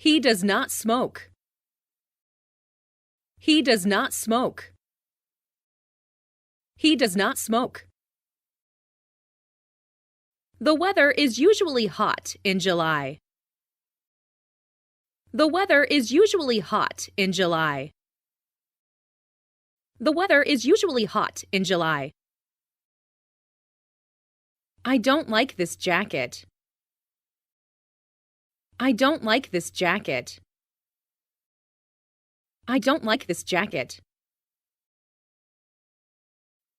He does not smoke. He does not smoke. He does not smoke. The weather is usually hot in July. The weather is usually hot in July. The weather is usually hot in July. I don't like this jacket. I don't like this jacket. I don't like this jacket.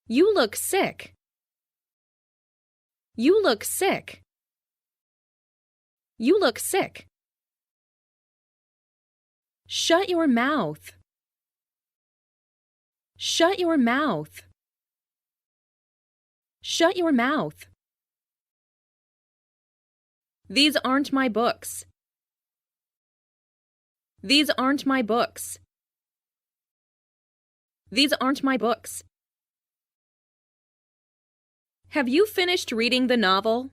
You look sick. You look sick. You look sick. Shut your mouth. Shut your mouth. Shut your mouth. These aren't my books. These aren't my books. These aren't my books. Have you finished reading the novel?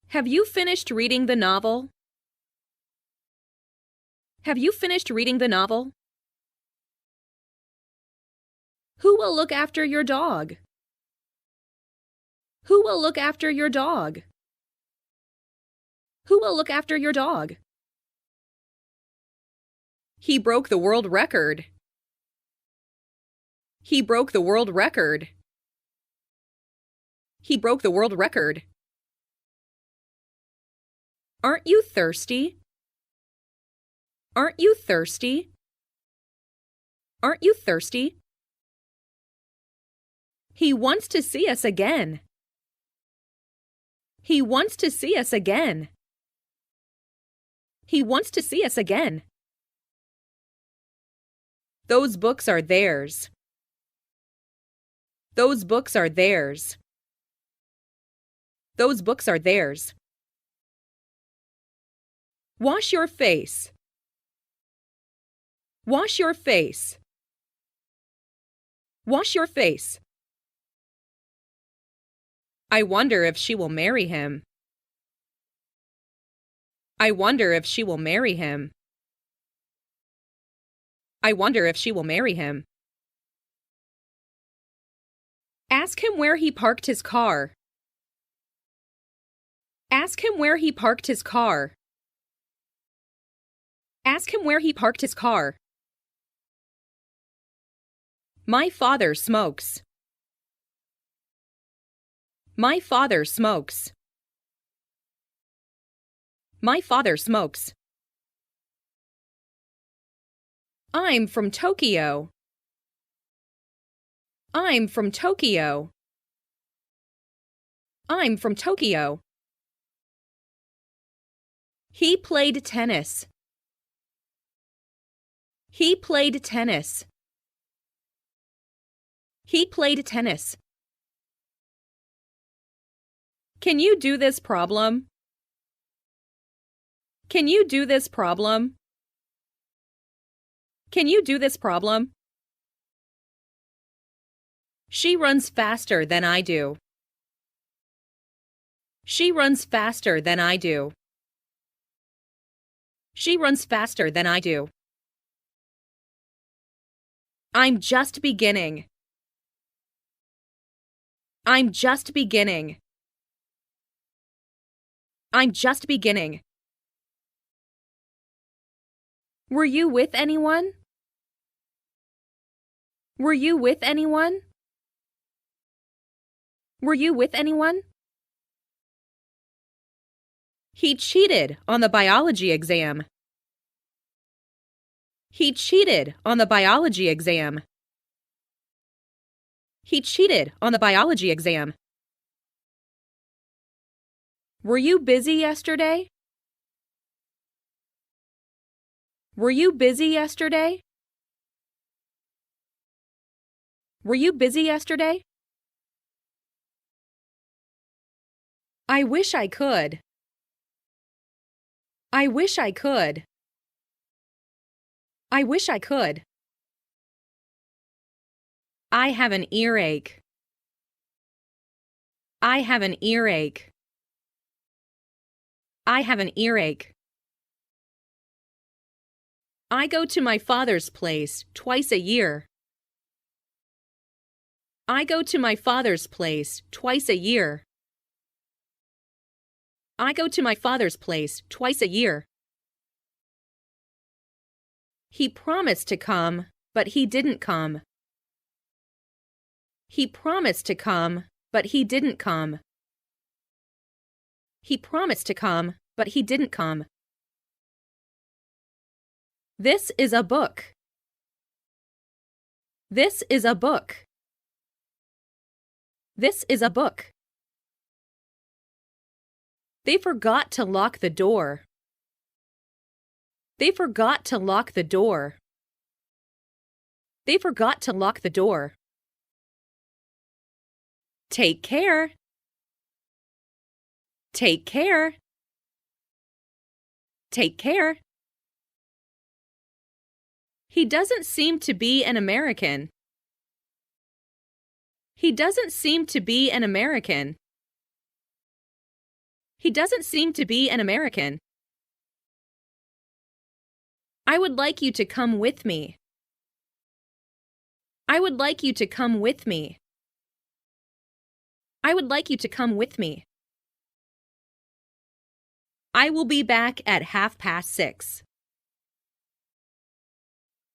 Have you finished reading the novel? Have you finished reading the novel? Who will look after your dog? Who will look after your dog? Who will look after your dog? He broke the world record. He broke the world record. He broke the world record. Aren't you thirsty? Aren't you thirsty? Aren't you thirsty? He wants to see us again. He wants to see us again. He wants to see us again. Those books are theirs. Those books are theirs. Those books are theirs. Wash your face. Wash your face. Wash your face. I wonder if she will marry him. I wonder if she will marry him. I wonder if she will marry him. Ask him where he parked his car. Ask him where he parked his car. Ask him where he parked his car. My father smokes. My father smokes. My father smokes. I'm from Tokyo. I'm from Tokyo. I'm from Tokyo. He played tennis. He played tennis. He played tennis. Can you do this problem? Can you do this problem? Can you do this problem? She runs faster than I do. She runs faster than I do. She runs faster than I do. I'm just beginning. I'm just beginning. I'm just beginning. Were you with anyone? Were you with anyone? Were you with anyone? He cheated on the biology exam. He cheated on the biology exam. He cheated on the biology exam. Were you busy yesterday? Were you busy yesterday? Were you busy yesterday? I wish I could. I wish I could. I wish I could. I have an earache. I have an earache. I have an earache. I go to my father's place twice a year. I go to my father's place twice a year. I go to my father's place twice a year. He promised to come, but he didn't come. He promised to come, but he didn't come. He promised to come, but he didn't come. This is a book. This is a book. This is a book. They forgot to lock the door. They forgot to lock the door. They forgot to lock the door. Take care. Take care. Take care. He doesn't seem to be an American. He doesn't seem to be an American. He doesn't seem to be an American. I would like you to come with me. I would like you to come with me. I would like you to come with me. I will be back at 6:30.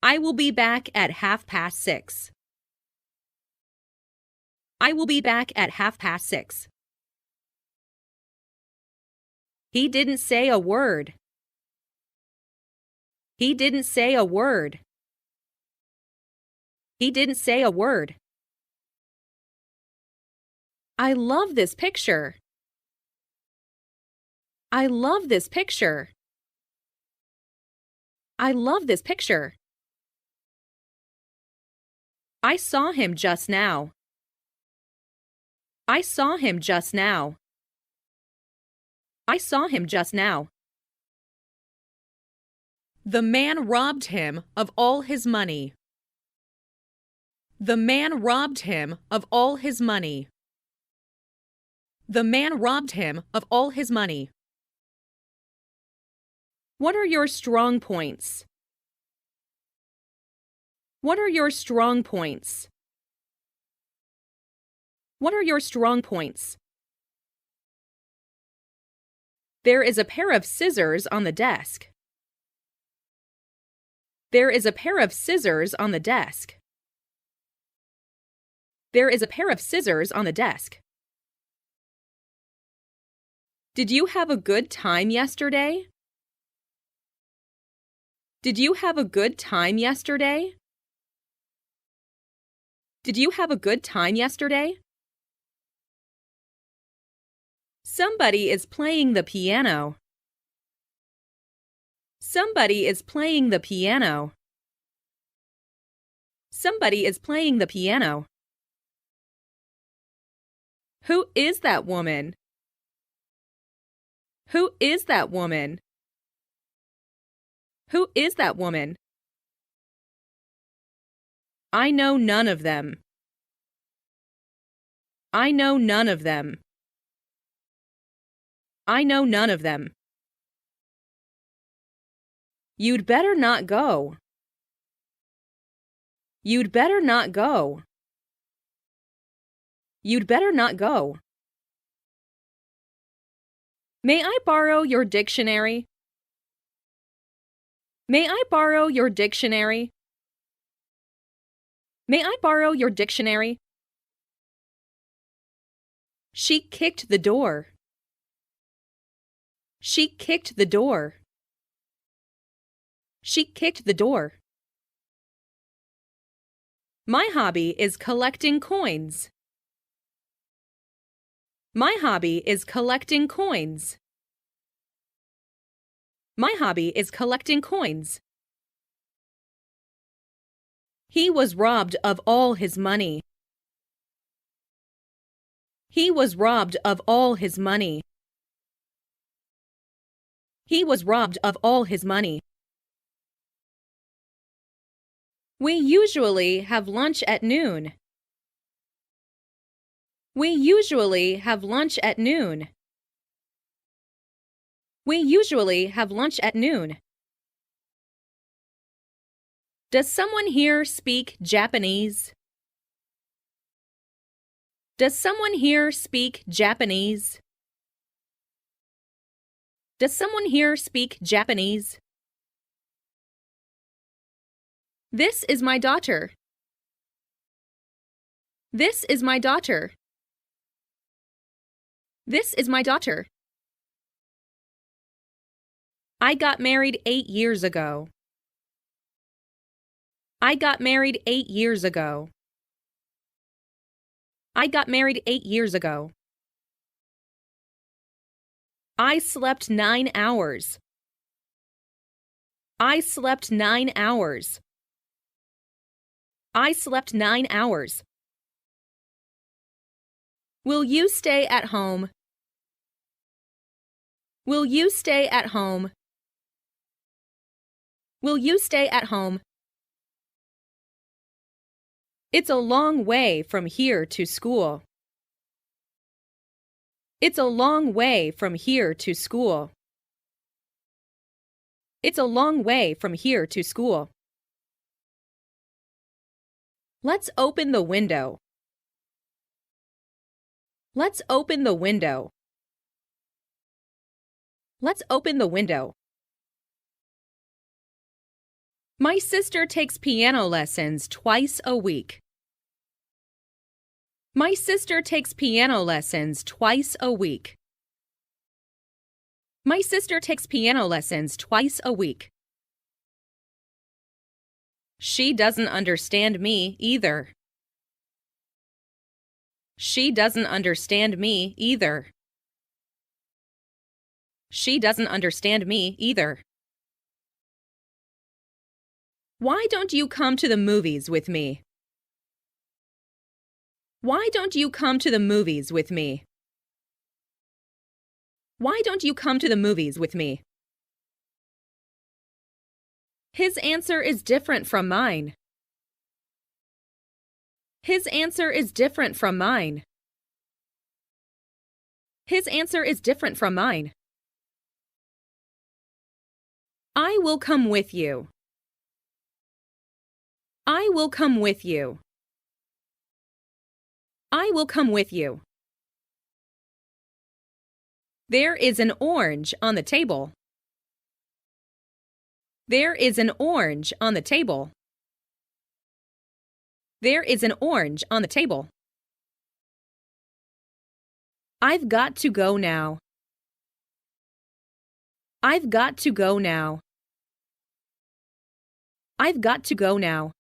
I will be back at 6:30. I will be back at 6:30. He didn't say a word. He didn't say a word. He didn't say a word. I love this picture. I love this picture. I love this picture. I saw him just now. I saw him just now. I saw him just now. The man robbed him of all his money. The man robbed him of all his money. The man robbed him of all his money. What are your strong points? What are your strong points? What are your strong points? There is a pair of scissors on the desk. There is a pair of scissors on the desk. There is a pair of scissors on the desk. Did you have a good time yesterday? Did you have a good time yesterday? Did you have a good time yesterday? Somebody is playing the piano. Somebody is playing the piano. Somebody is playing the piano. Who is that woman? Who is that woman? Who is that woman? I know none of them. I know none of them. I know none of them. You'd better not go. You'd better not go. You'd better not go. May I borrow your dictionary? May I borrow your dictionary? May I borrow your dictionary? She kicked the door. She kicked the door. She kicked the door. My hobby is collecting coins. My hobby is collecting coins. My hobby is collecting coins. He was robbed of all his money. He was robbed of all his money. He was robbed of all his money. We usually have lunch at noon. We usually have lunch at noon. We usually have lunch at noon. Does someone here speak Japanese? Does someone here speak Japanese? Does someone here speak Japanese? This is my daughter. This is my daughter. This is my daughter. I got married 8 years ago. I got married 8 years ago. I got married 8 years ago. I slept 9 hours. I slept 9 hours. I slept 9 hours. Will you stay at home? Will you stay at home? Will you stay at home? It's a long way from here to school. It's a long way from here to school. It's a long way from here to school. Let's open the window. Let's open the window. Let's open the window. My sister takes piano lessons twice a week. My sister takes piano lessons twice a week. My sister takes piano lessons twice a week. She doesn't understand me either. She doesn't understand me either. She doesn't understand me either. Why don't you come to the movies with me? Why don't you come to the movies with me? Why don't you come to the movies with me? His answer is different from mine. His answer is different from mine. His answer is different from mine. I will come with you. I will come with you. I will come with you. There is an orange on the table. There is an orange on the table. There is an orange on the table. I've got to go now. I've got to go now. I've got to go now.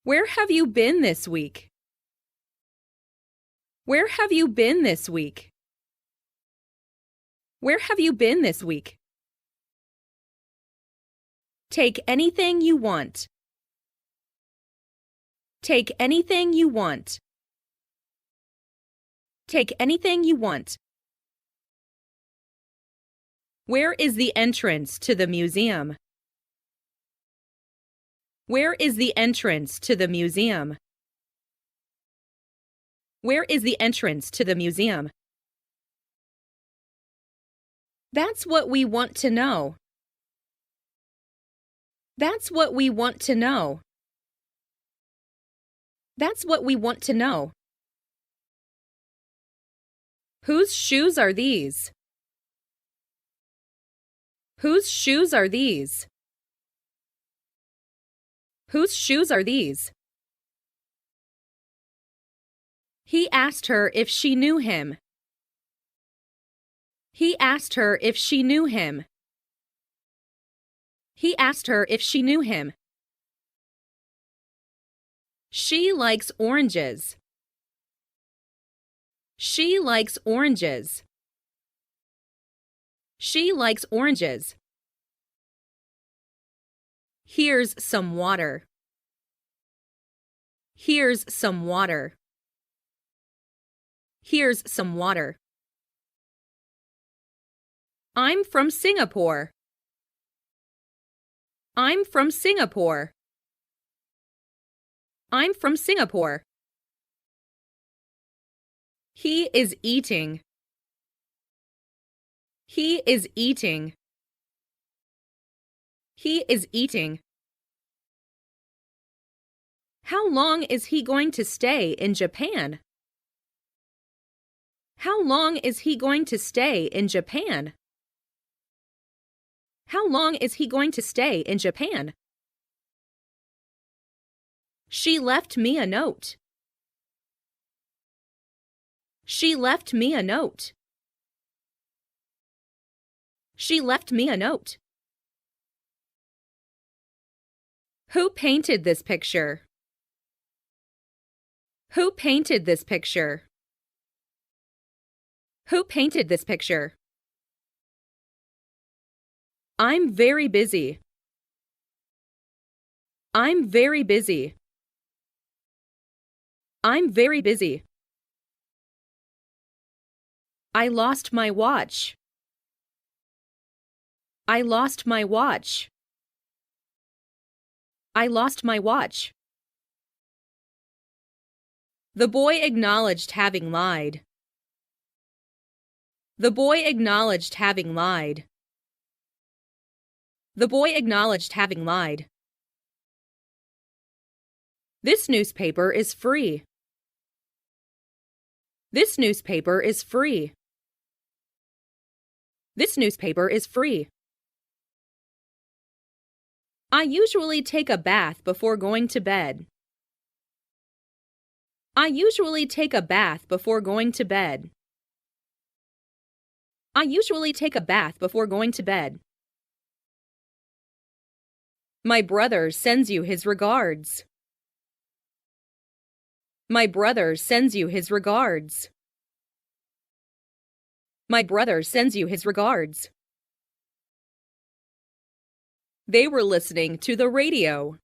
Where have you been this week? Where have you been this week? Where have you been this week? Take anything you want. Take anything you want. Take anything you want. Where is the entrance to the museum? Where is the entrance to the museum? Where is the entrance to the museum? That's what we want to know. That's what we want to know. That's what we want to know. Whose shoes are these? Whose shoes are these? Whose shoes are these? He asked her if she knew him. He asked her if she knew him. He asked her if she knew him. She likes oranges. She likes oranges. She likes oranges. Here's some water. Here's some water. Here's some water. I'm from Singapore. I'm from Singapore. I'm from Singapore. He is eating. He is eating. He is eating. How long is he going to stay in Japan? How long is he going to stay in Japan? How long is he going to stay in Japan? She left me a note. She left me a note. She left me a note. Who painted this picture? Who painted this picture? Who painted this picture? I'm very busy. I'm very busy. I'm very busy. I lost my watch. I lost my watch. I lost my watch. The boy acknowledged having lied. The boy acknowledged having lied. The boy acknowledged having lied. This newspaper is free. This newspaper is free. This newspaper is free. I usually take a bath before going to bed. I usually take a bath before going to bed. I usually take a bath before going to bed. My brother sends you his regards. My brother sends you his regards. My brother sends you his regards. They were listening to the radio.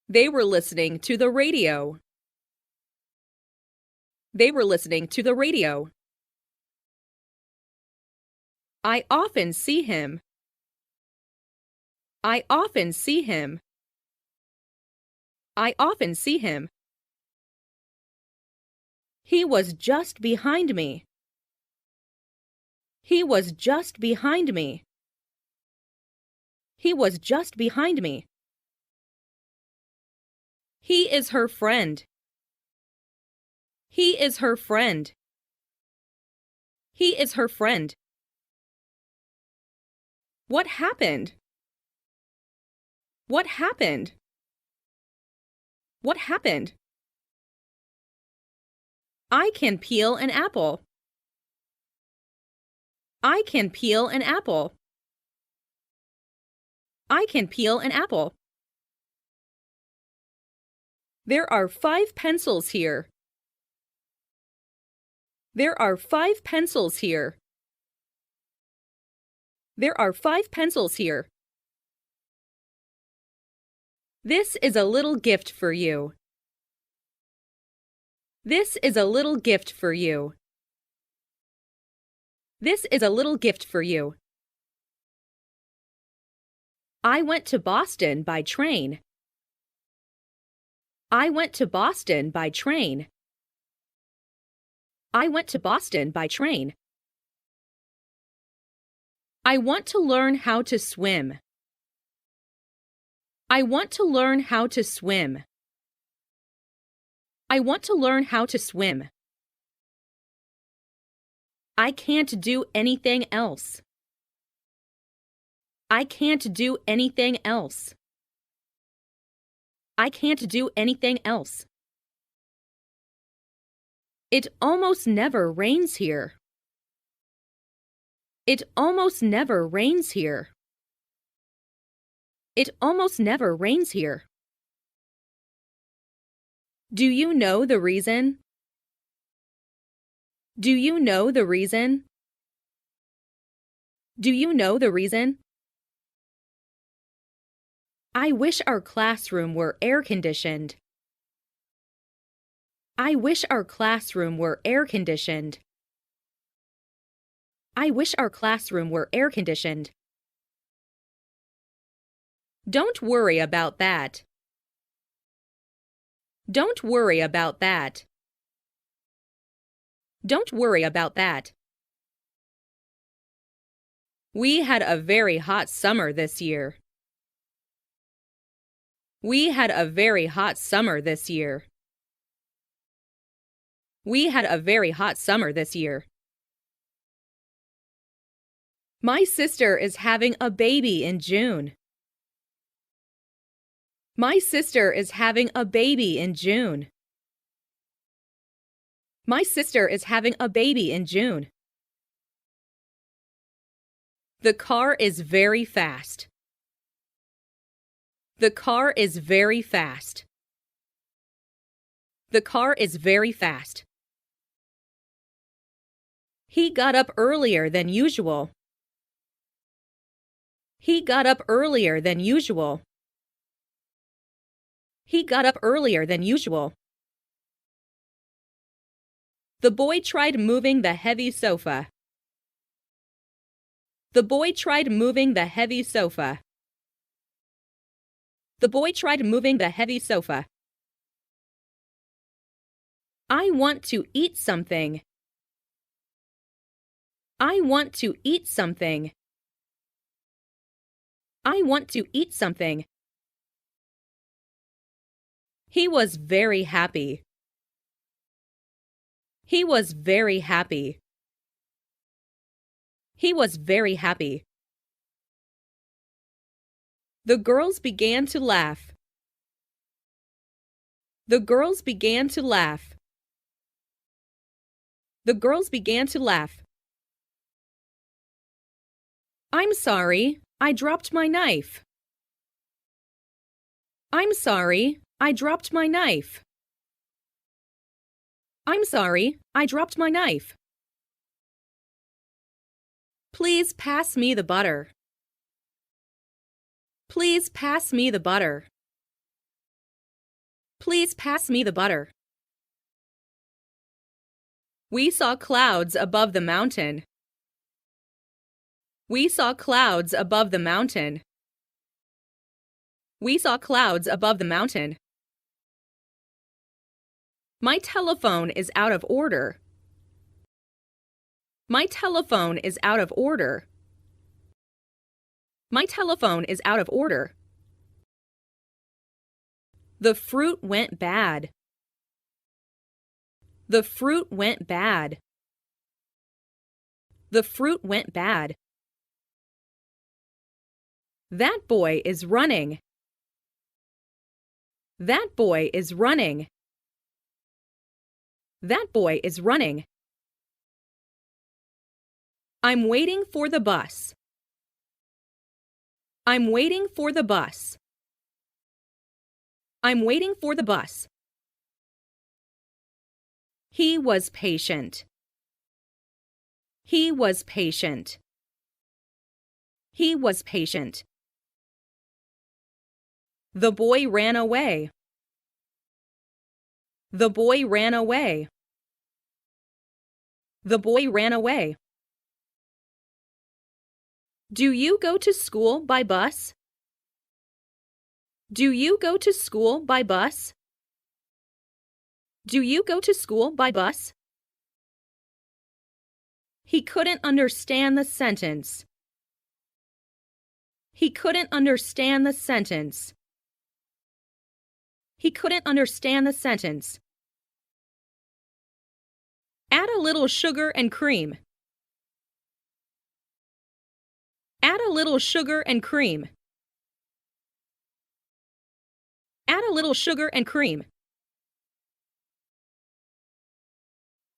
They were listening to the radio. They were listening to the radio. I often see him. I often see him. I often see him. He was just behind me. He was just behind me. He was just behind me. He is her friend. He is her friend. He is her friend. What happened? What happened? What happened? I can peel an apple. I can peel an apple. I can peel an apple. There are 5 pencils here. There are 5 pencils here. There are 5 pencils here. This is a little gift for you. This is a little gift for you. This is a little gift for you. I went to Boston by train. I went to Boston by train. I went to Boston by train. I want to learn how to swim. I want to learn how to swim. I want to learn how to swim. I can't do anything else. I can't do anything else. I can't do anything else. It almost never rains here. It almost never rains here. It almost never rains here. Do you know the reason? Do you know the reason? Do you know the reason? I wish our classroom were air-conditioned. I wish our classroom were air-conditioned. I wish our classroom were air-conditioned. Don't worry about that. Don't worry about that. Don't worry about that. We had a very hot summer this year. We had a very hot summer this year. We had a very hot summer this year. My sister is having a baby in June. My sister is having a baby in June. My sister is having a baby in June. The car is very fast. The car is very fast. The car is very fast. He got up earlier than usual. He got up earlier than usual. He got up earlier than usual. The boy tried moving the heavy sofa. The boy tried moving the heavy sofa. The boy tried moving the heavy sofa. I want to eat something. I want to eat something. I want to eat something. He was very happy. He was very happy. He was very happy. The girls began to laugh. The girls began to laugh. The girls began to laugh. I'm sorry, I dropped my knife. I'm sorry, I dropped my knife. I'm sorry, I dropped my knife. Please pass me the butter. Please pass me the butter. Please pass me the butter. We saw clouds above the mountain. We saw clouds above the mountain. We saw clouds above the mountain. My telephone is out of order. My telephone is out of order. My telephone is out of order. The fruit went bad. The fruit went bad. The fruit went bad. That boy is running. That boy is running. That boy is running. I'm waiting for the bus. I'm waiting for the bus. I'm waiting for the bus. He was patient. He was patient. He was patient. The boy ran away. The boy ran away. The boy ran away. Do you go to school by bus? Do you go to school by bus? Do you go to school by bus? He couldn't understand the sentence. He couldn't understand the sentence. He couldn't understand the sentence. Add a little sugar and cream. Add a little sugar and cream. Add a little sugar and cream.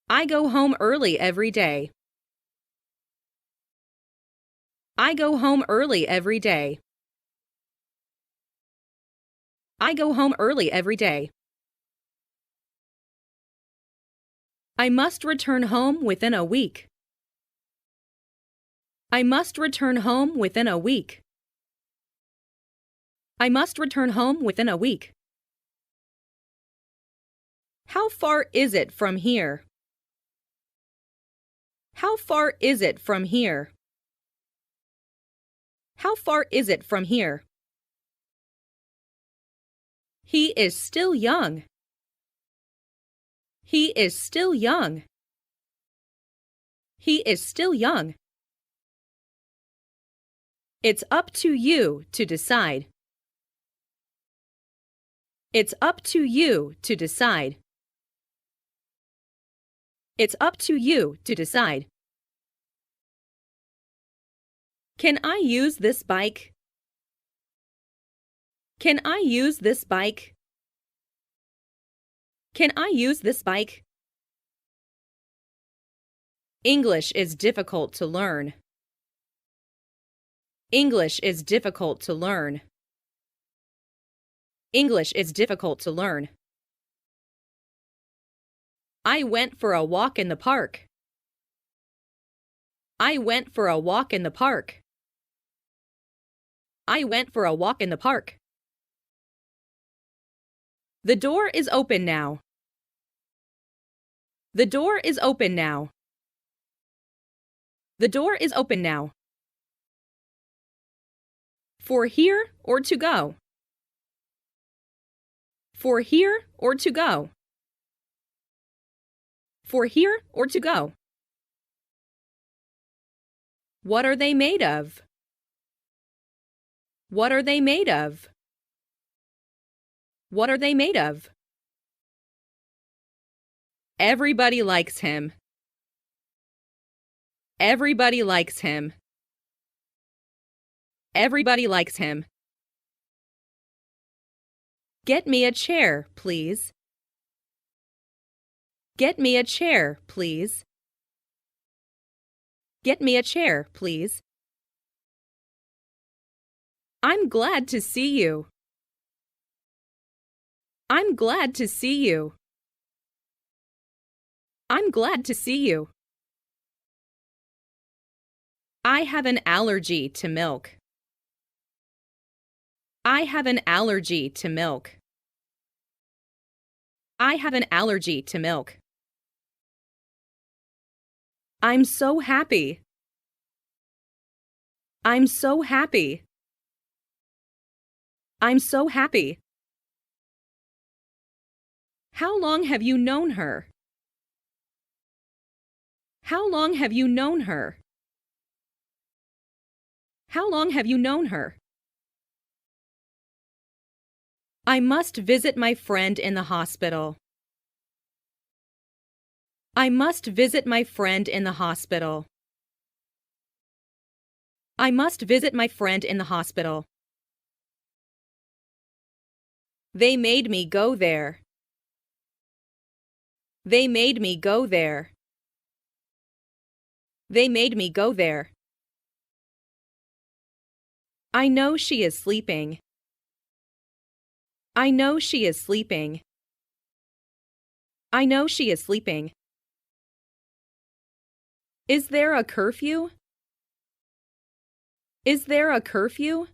I go home early every day. I go home early every day. I go home early every day. I must return home within a week. I must return home within a week. I must return home within a week. How far is it from here? How far is it from here? How far is it from here? He is still young. He is still young. He is still young. It's up to you to decide. It's up to you to decide. It's up to you to decide. Can I use this bike? Can I use this bike? Can I use this bike? English is difficult to learn. English is difficult to learn. English is difficult to learn. I went for a walk in the park. I went for a walk in the park. I went for a walk in the park. The door is open now. The door is open now. The door is open now. For here or to go? For here or to go? For here or to go? What are they made of? What are they made of? What are they made of? Everybody likes him. Everybody likes him. Everybody likes him. Get me a chair, please. Get me a chair, please. Get me a chair, please. I'm glad to see you. I'm glad to see you. I'm glad to see you. I have an allergy to milk. I have an allergy to milk. I have an allergy to milk. I'm so happy. I'm so happy. I'm so happy. How long have you known her? How long have you known her? How long have you known her? I must visit my friend in the hospital. I must visit my friend in the hospital. I must visit my friend in the hospital. They made me go there. They made me go there. They made me go there. I know she is sleeping. I know she is sleeping. I know she is sleeping. Is there a curfew? Is there a curfew?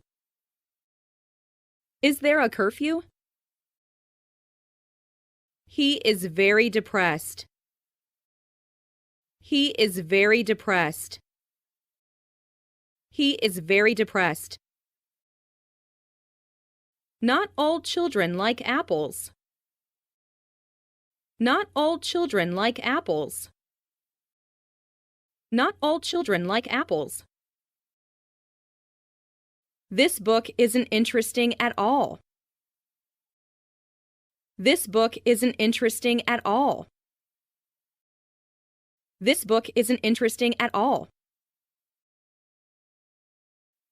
Is there a curfew? He is very depressed. He is very depressed. He is very depressed. Not all children like apples. Not all children like apples. Not all children like apples. This book isn't interesting at all. This book isn't interesting at all. This book isn't interesting at all.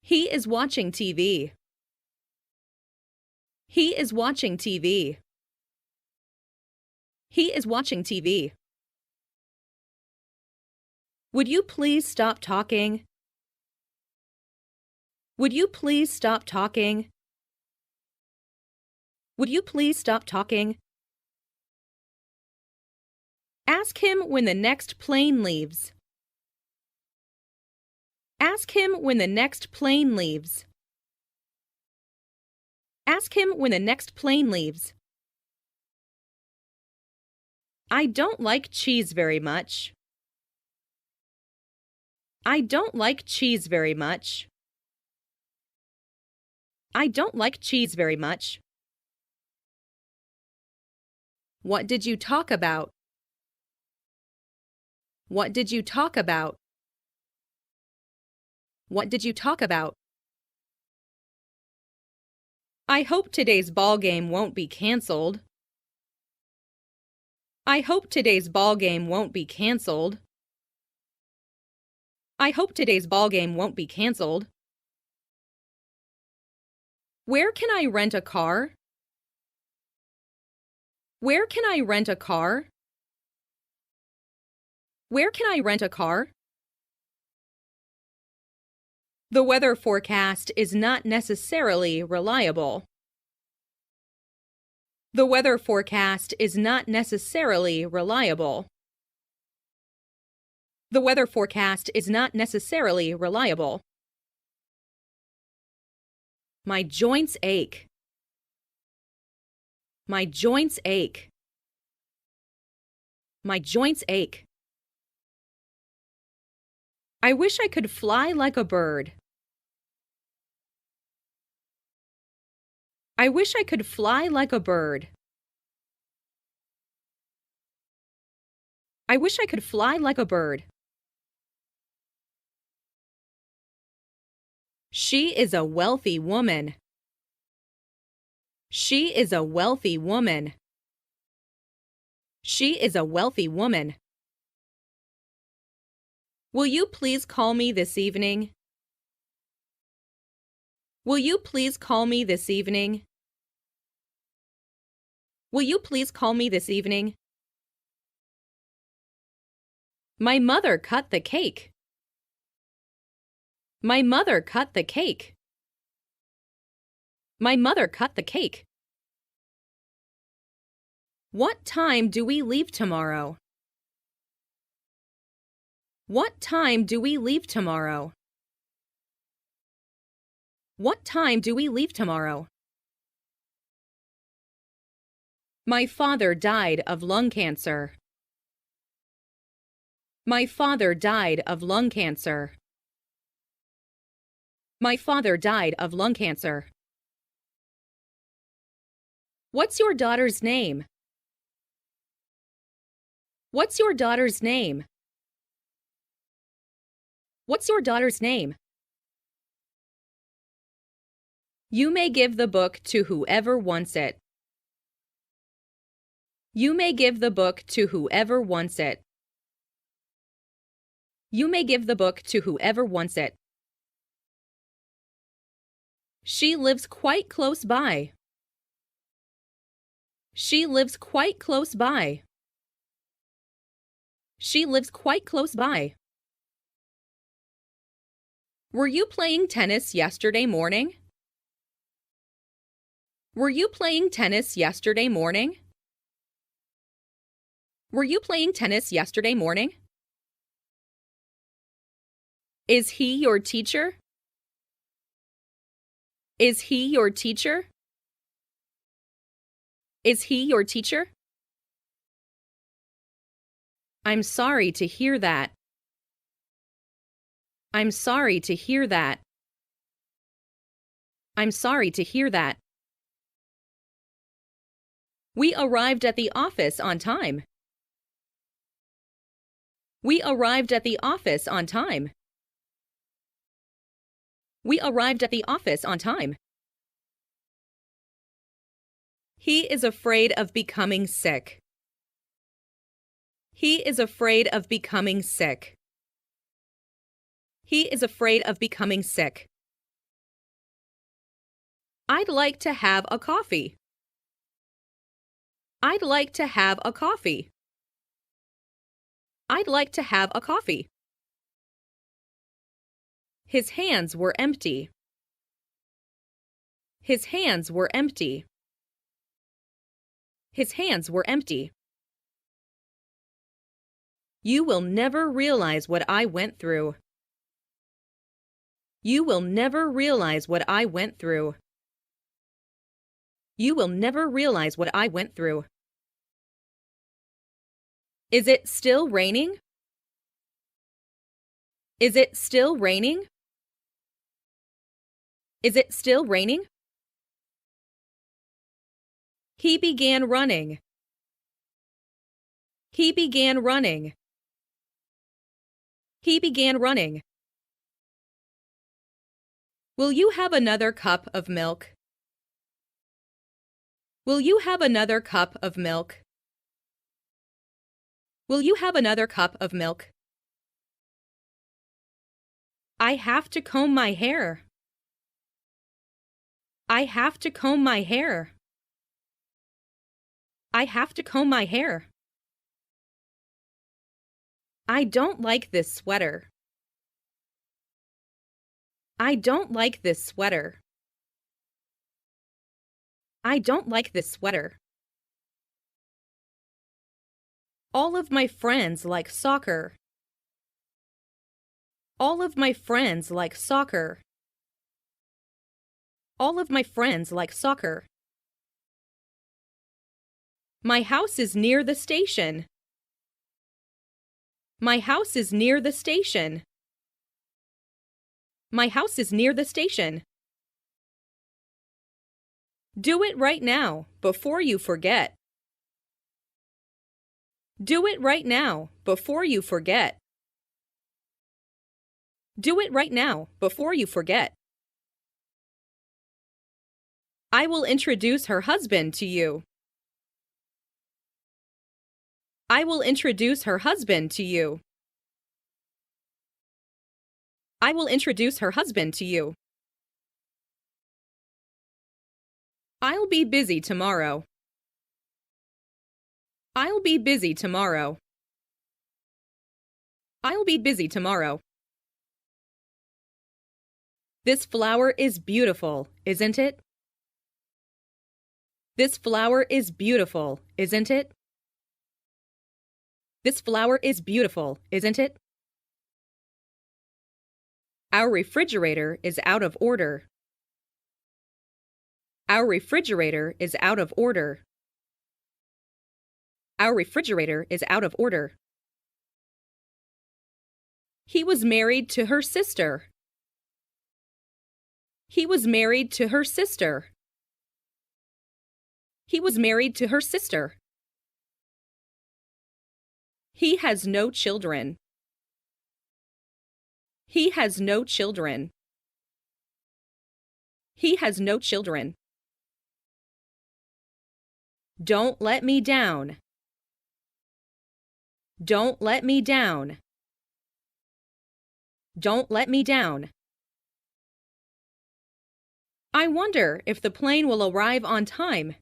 He is watching TV. He is watching TV. He is watching TV. Would you please stop talking? Would you please stop talking? Would you please stop talking? Ask him when the next plane leaves. Ask him when the next plane leaves. Ask him when the next plane leaves. I don't like cheese very much. I don't like cheese very much. I don't like cheese very much. What did you talk about? What did you talk about? What did you talk about? I hope today's ball game won't be canceled. I hope today's ball game won't be canceled. I hope today's ball game won't be canceled. Where can I rent a car? Where can I rent a car? Where can I rent a car? The weather forecast is not necessarily reliable. The weather forecast is not necessarily reliable. The weather forecast is not necessarily reliable. My joints ache. My joints ache. My joints ache. I wish I could fly like a bird. I wish I could fly like a bird. I wish I could fly like a bird. She is a wealthy woman. She is a wealthy woman. She is a wealthy woman. Will you please call me this evening? Will you please call me this evening? Will you please call me this evening? My mother cut the cake. My mother cut the cake. My mother cut the cake. What time do we leave tomorrow? What time do we leave tomorrow? What time do we leave tomorrow? My father died of lung cancer. My father died of lung cancer. My father died of lung cancer. What's your daughter's name? What's your daughter's name? What's your daughter's name? You may give the book to whoever wants it. You may give the book to whoever wants it. You may give the book to whoever wants it. She lives quite close by. She lives quite close by. She lives quite close by. Were you playing tennis yesterday morning? Were you playing tennis yesterday morning? Were you playing tennis yesterday morning? Is he your teacher? Is he your teacher? Is he your teacher? I'm sorry to hear that. I'm sorry to hear that. I'm sorry to hear that. We arrived at the office on time. We arrived at the office on time. We arrived at the office on time. He is afraid of becoming sick. He is afraid of becoming sick. He is afraid of becoming sick. I'd like to have a coffee. I'd like to have a coffee. I'd like to have a coffee. His hands were empty. His hands were empty. His hands were empty. You will never realize what I went through. You will never realize what I went through. You will never realize what I went through. Is it still raining? Is it still raining? Is it still raining? He began running. He began running. He began running. Will you have another cup of milk? Will you have another cup of milk? Will you have another cup of milk? I have to comb my hair. I have to comb my hair. I have to comb my hair. I don't like this sweater. I don't like this sweater. I don't like this sweater. All of my friends like soccer. All of my friends like soccer. All of my friends like soccer. My house is near the station. My house is near the station. My house is near the station. Do it right now, before you forget. Do it right now, before you forget. Do it right now, before you forget. I will introduce her husband to you. I will introduce her husband to you. I will introduce her husband to you. I'll be busy tomorrow. I'll be busy tomorrow. I'll be busy tomorrow. This flower is beautiful, isn't it? This flower is beautiful, isn't it? This flower is beautiful, isn't it? Our refrigerator is out of order. Our refrigerator is out of order. Our refrigerator is out of order. He was married to her sister. He was married to her sister. He was married to her sister. He has no children. He has no children. He has no children. Don't let me down. Don't let me down. Don't let me down. I wonder if the plane will arrive on time.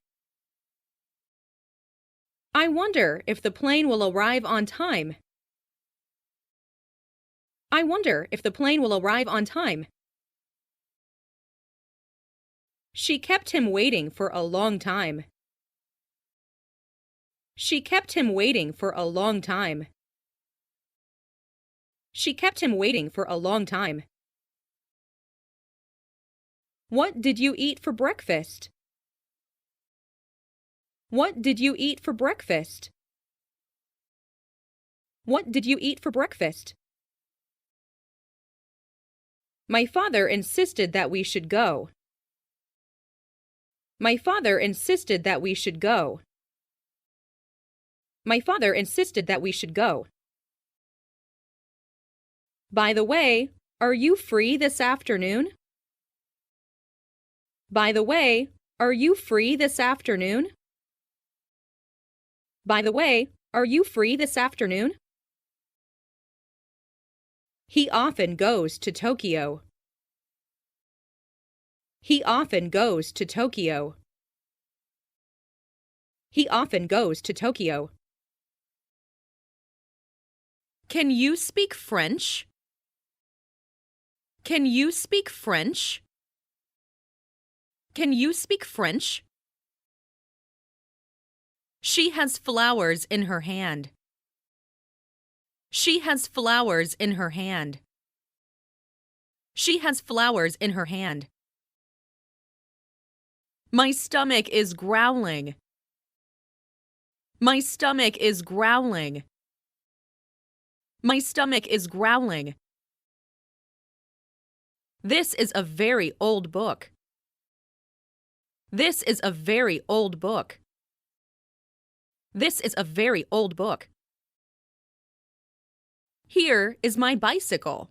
I wonder if the plane will arrive on time. I wonder if the plane will arrive on time. She kept him waiting for a long time. She kept him waiting for a long time. She kept him waiting for a long time. What did you eat for breakfast? What did you eat for breakfast? What did you eat for breakfast? My father insisted that we should go. My father insisted that we should go. My father insisted that we should go. By the way, are you free this afternoon? By the way, are you free this afternoon? By the way, are you free this afternoon? He often goes to Tokyo. He often goes to Tokyo. He often goes to Tokyo. Can you speak French? Can you speak French? Can you speak French? She has flowers in her hand. She has flowers in her hand. She has flowers in her hand. My stomach is growling. My stomach is growling. My stomach is growling. This is a very old book. This is a very old book. This is a very old book. Here is my bicycle.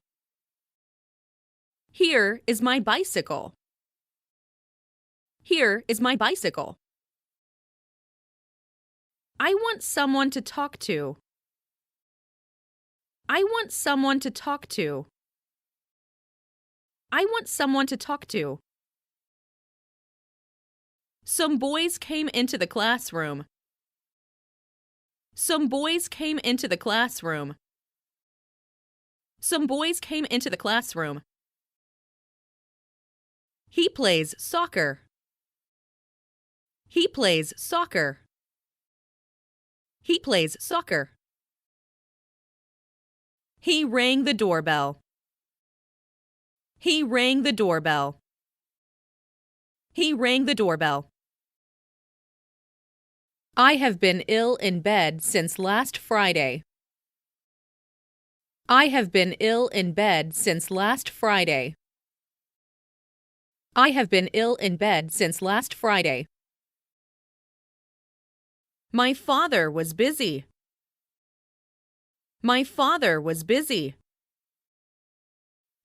Here is my bicycle. Here is my bicycle. I want someone to talk to. I want someone to talk to. I want someone to talk to. Some boys came into the classroom. Some boys came into the classroom. Some boys came into the classroom. He plays soccer. He plays soccer. He plays soccer. He rang the doorbell. He rang the doorbell. He rang the doorbell. I have been ill in bed since last Friday. I have been ill in bed since last Friday. I have been ill in bed since last Friday. My father was busy. My father was busy.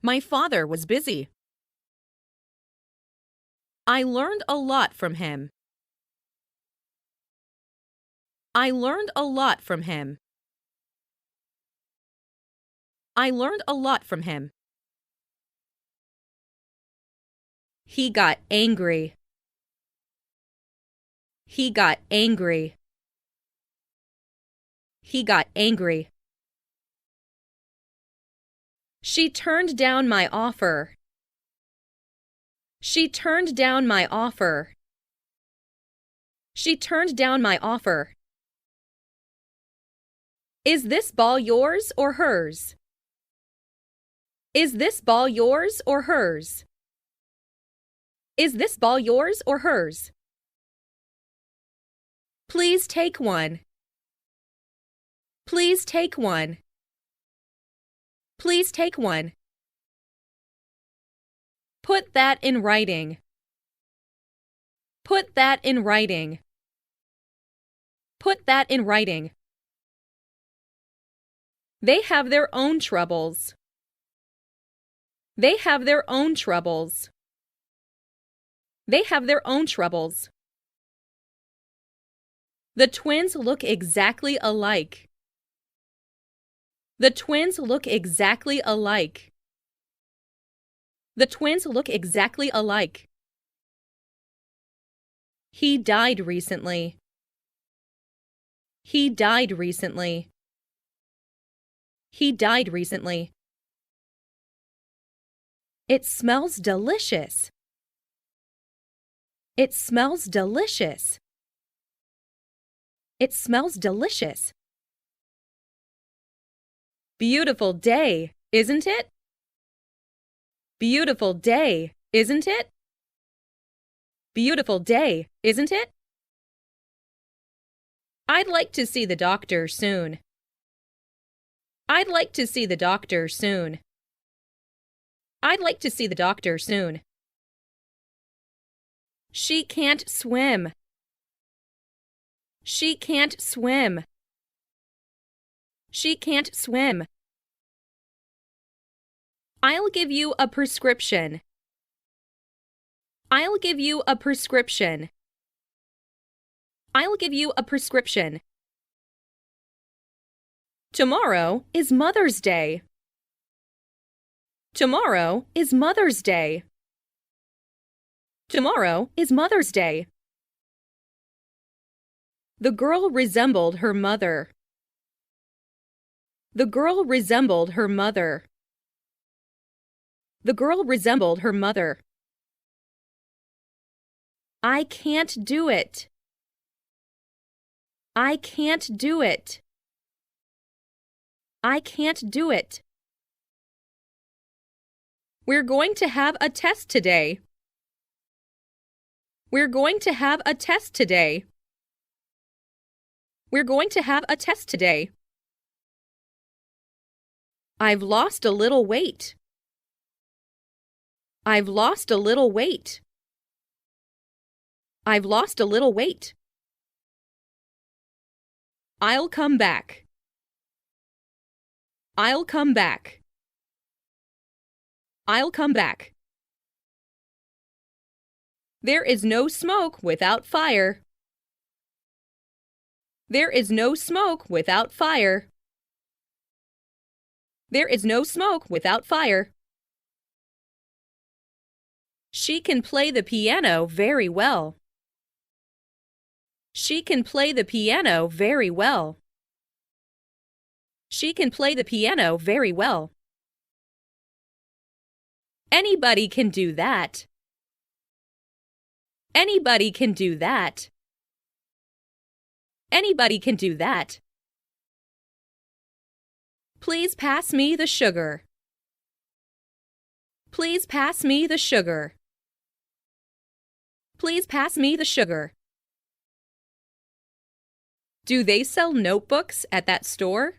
My father was busy. I learned a lot from him. I learned a lot from him. I learned a lot from him. He got angry. He got angry. He got angry. She turned down my offer. She turned down my offer. She turned down my offer. Is this ball yours or hers? Is this ball yours or hers? Is this ball yours or hers? Please take one. Please take one. Please take one. Put that in writing. Put that in writing. Put that in writing. They have their own troubles. They have their own troubles. They have their own troubles. The twins look exactly alike. The twins look exactly alike. The twins look exactly alike. He died recently. He died recently. He died recently. It smells delicious. It smells delicious. It smells delicious. Beautiful day, isn't it? Beautiful day, isn't it? Beautiful day, isn't it? I'd like to see the doctor soon. I'd like to see the doctor soon. I'd like to see the doctor soon. She can't swim. She can't swim. She can't swim. I'll give you a prescription. I'll give you a prescription. I'll give you a prescription. Tomorrow is Mother's Day. Tomorrow is Mother's Day. Tomorrow is Mother's Day. The girl resembled her mother. The girl resembled her mother. The girl resembled her mother. I can't do it. I can't do it. I can't do it. We're going to have a test today. We're going to have a test today. We're going to have a test today. I've lost a little weight. I've lost a little weight. I've lost a little weight. I'll come back. I'll come back. I'll come back. There is no smoke without fire. There is no smoke without fire. There is no smoke without fire. She can play the piano very well. She can play the piano very well. She can play the piano very well. Anybody can do that. Anybody can do that. Anybody can do that. Please pass me the sugar. Please pass me the sugar. Please pass me the sugar. Do they sell notebooks at that store?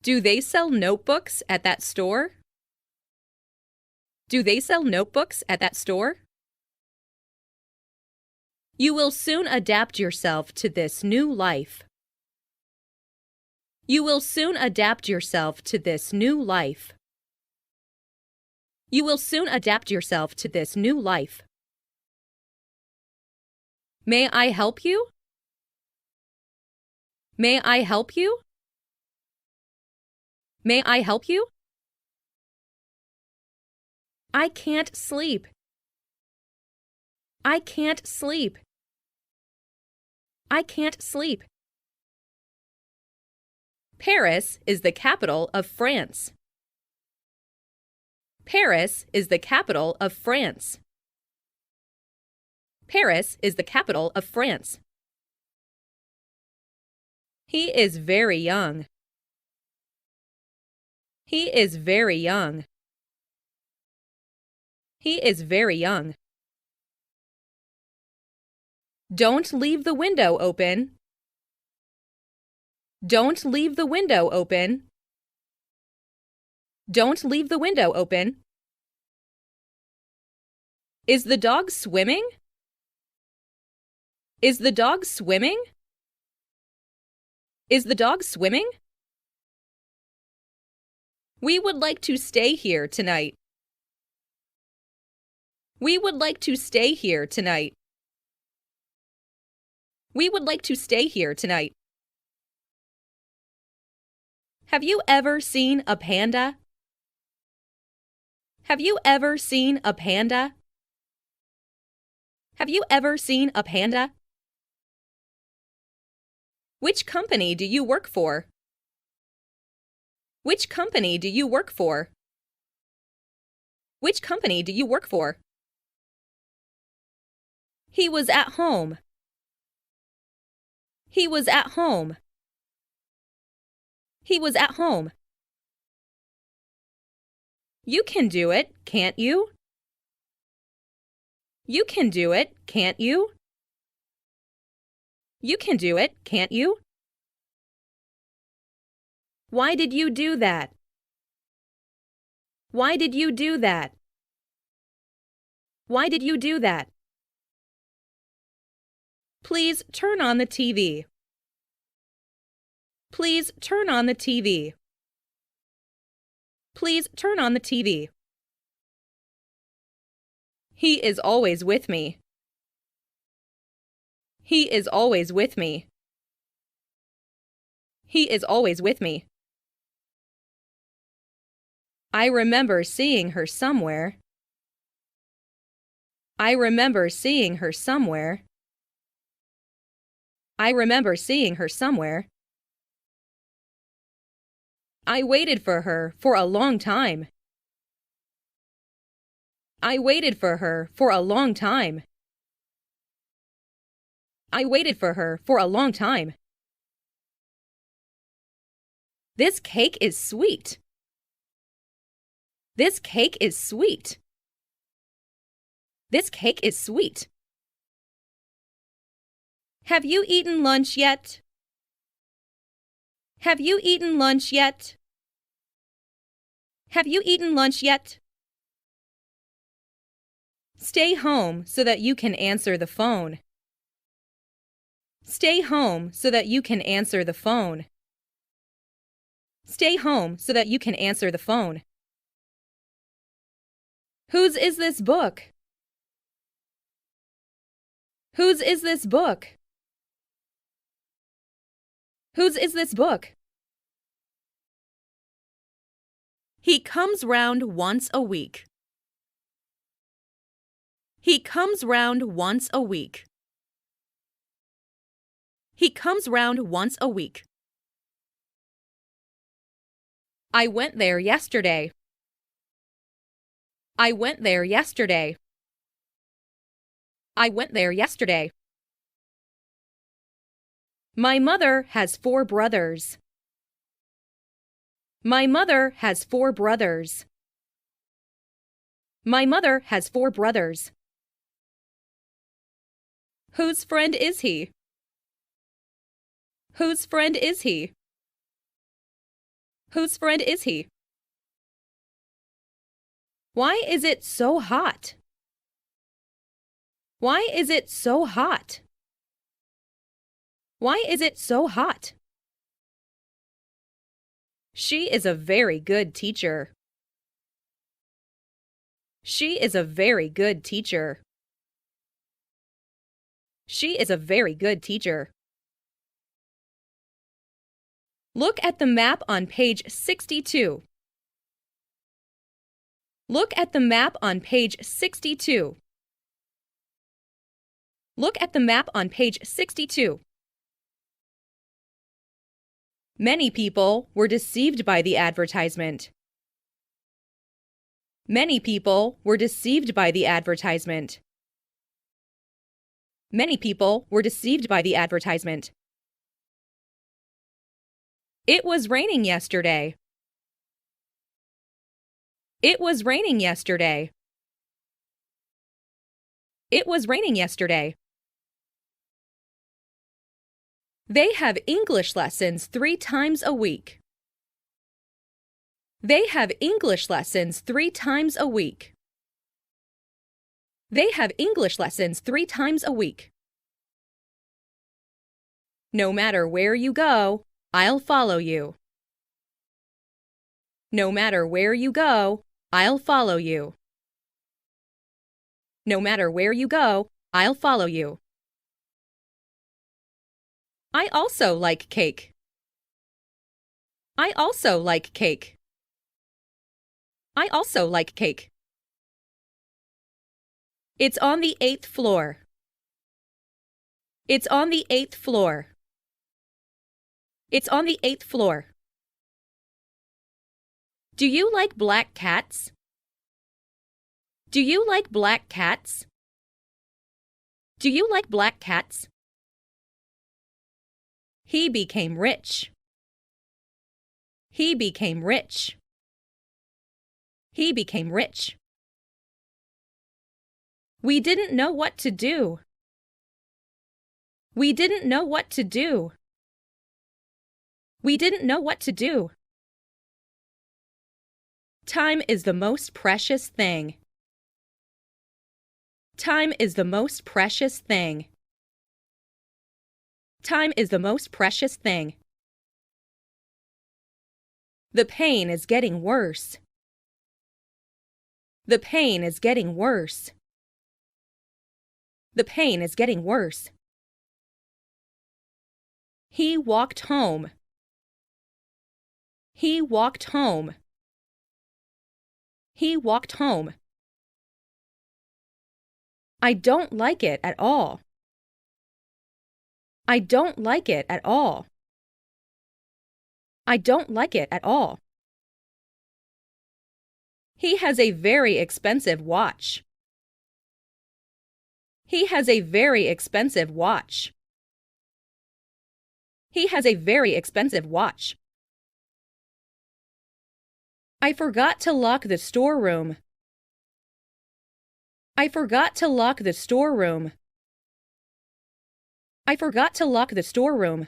Do they sell notebooks at that store? Do they sell notebooks at that store? You will soon adapt yourself to this new life. You will soon adapt yourself to this new life. You will soon adapt yourself to this new life. May I help you? May I help you? May I help you? I can't sleep. I can't sleep. I can't sleep. Paris is the capital of France. Paris is the capital of France. Paris is the capital of France. He is very young. He is very young. He is very young. Don't leave the window open. Don't leave the window open. Don't leave the window open. Is the dog swimming? Is the dog swimming? Is the dog swimming? We would like to stay here tonight. We would like to stay here tonight. We would like to stay here tonight. Have you ever seen a panda? Have you ever seen a panda? Have you ever seen a panda? Which company do you work for? Which company do you work for? Which company do you work for? He was at home. He was at home. He was at home. You can do it, can't you? You can do it, can't you? You can do it, can't you? Why did you do that? Why did you do that? Why did you do that? Please turn on the TV. Please turn on the TV. Please turn on the TV. He is always with me. He is always with me. He is always with me. I remember seeing her somewhere. I remember seeing her somewhere. I remember seeing her somewhere. I waited for her for a long time. I waited for her for a long time. I waited for her for a long time. This cake is sweet. This cake is sweet. This cake is sweet. Have you eaten lunch yet? Have you eaten lunch yet? Have you eaten lunch yet? Stay home so that you can answer the phone. Stay home so that you can answer the phone. Stay home so that you can answer the phone. Whose is this book? Whose is this book? Whose is this book? He comes round once a week. He comes round once a week. He comes round once a week. I went there yesterday. I went there yesterday. I went there yesterday. My mother has 4 brothers. My mother has 4 brothers. My mother has 4 brothers. Whose friend is he? Whose friend is he? Whose friend is he? Why is it so hot? Why is it so hot? Why is it so hot? She is a very good teacher. She is a very good teacher. She is a very good teacher. Look at the map on page 62. Look at the map on page 62. Look at the map on page 62. Many people were deceived by the advertisement. Many people were deceived by the advertisement. Many people were deceived by the advertisement. It was raining yesterday. It was raining yesterday. It was raining yesterday. They have English lessons 3 times a week. They have English lessons 3 times a week. They have English lessons 3 times a week. No matter where you go, I'll follow you. No matter where you go, I'll follow you. No matter where you go, I'll follow you. I also like cake. I also like cake. I also like cake. It's on the 8th floor. It's on the 8th floor. It's on the 8th floor. Do you like black cats? Do you like black cats? Do you like black cats? He became rich. He became rich. He became rich. We didn't know what to do. We didn't know what to do. We didn't know what to do. Time is the most precious thing. Time is the most precious thing. Time is the most precious thing. The pain is getting worse. The pain is getting worse. The pain is getting worse. He walked home. He walked home. He walked home. I don't like it at all. I don't like it at all. I don't like it at all. He has a very expensive watch. He has a very expensive watch. He has a very expensive watch. I forgot to lock the storeroom. I forgot to lock the storeroom. I forgot to lock the storeroom.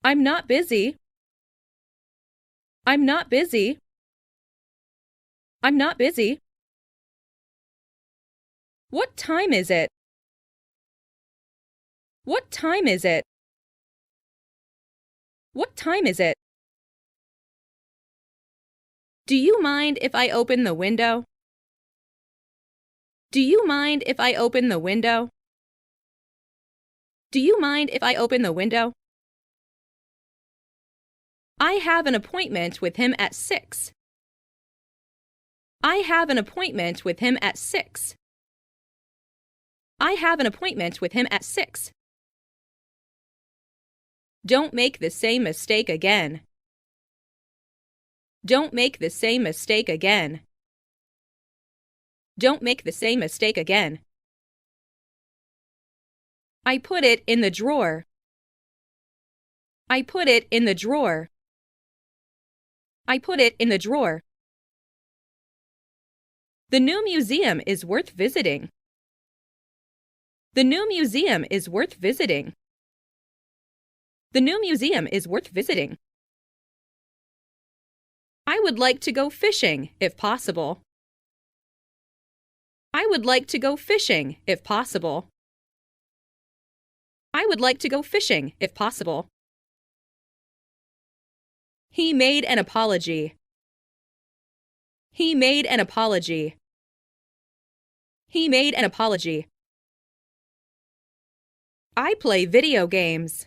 I'm not busy. I'm not busy. I'm not busy. What time is it? What time is it? What time is it? Do you mind if I open the window? Do you mind if I open the window? Do you mind if I open the window? I have an appointment with him at 6. I have an appointment with him at 6. I have an appointment with him at 6. Don't make the same mistake again. Don't make the same mistake again. Don't make the same mistake again. I put it in the drawer. I put it in the drawer. I put it in the drawer. The new museum is worth visiting. The new museum is worth visiting. The new museum is worth visiting. I would like to go fishing, if possible. I would like to go fishing, if possible. I would like to go fishing, if possible. He made an apology. He made an apology. He made an apology. I play video games.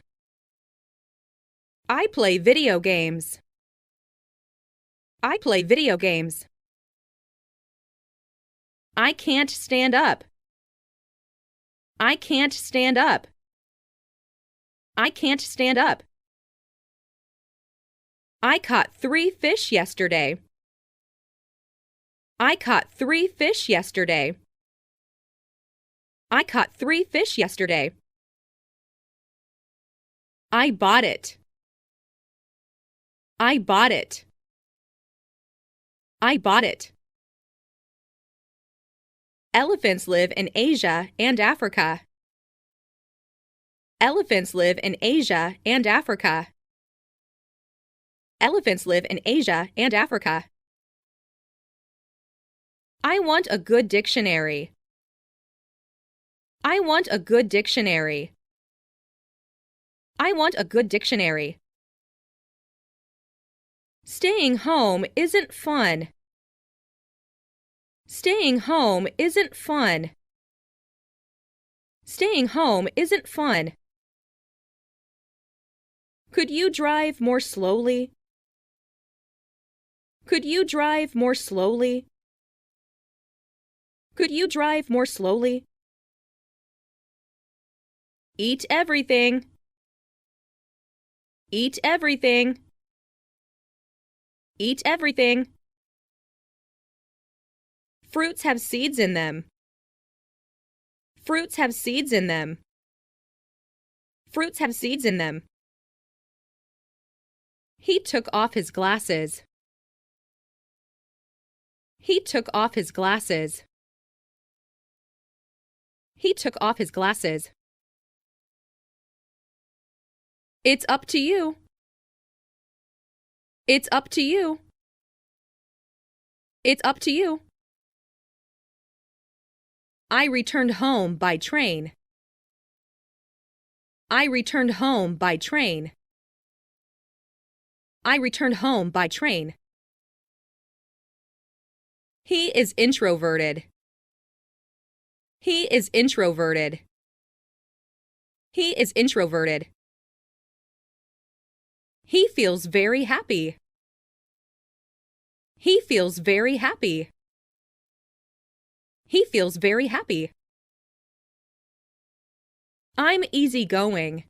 I play video games. I play video games. I can't stand up. I can't stand up. I can't stand up. I caught 3 fish yesterday. I caught 3 fish yesterday. I caught 3 fish yesterday. I bought it. I bought it. I bought it. Elephants live in Asia and Africa. Elephants live in Asia and Africa. Elephants live in Asia and Africa. I want a good dictionary. I want a good dictionary. I want a good dictionary. Staying home isn't fun. Staying home isn't fun. Staying home isn't fun. Could you drive more slowly? Could you drive more slowly? Could you drive more slowly? Eat everything. Eat everything. Eat everything. Fruits have seeds in them. Fruits have seeds in them. Fruits have seeds in them. He took off his glasses. He took off his glasses. He took off his glasses. It's up to you. It's up to you. It's up to you. I returned home by train. I returned home by train. I returned home by train. He is introverted. He is introverted. He is introverted. He feels very happy. He feels very happy. He feels very happy. I'm easygoing.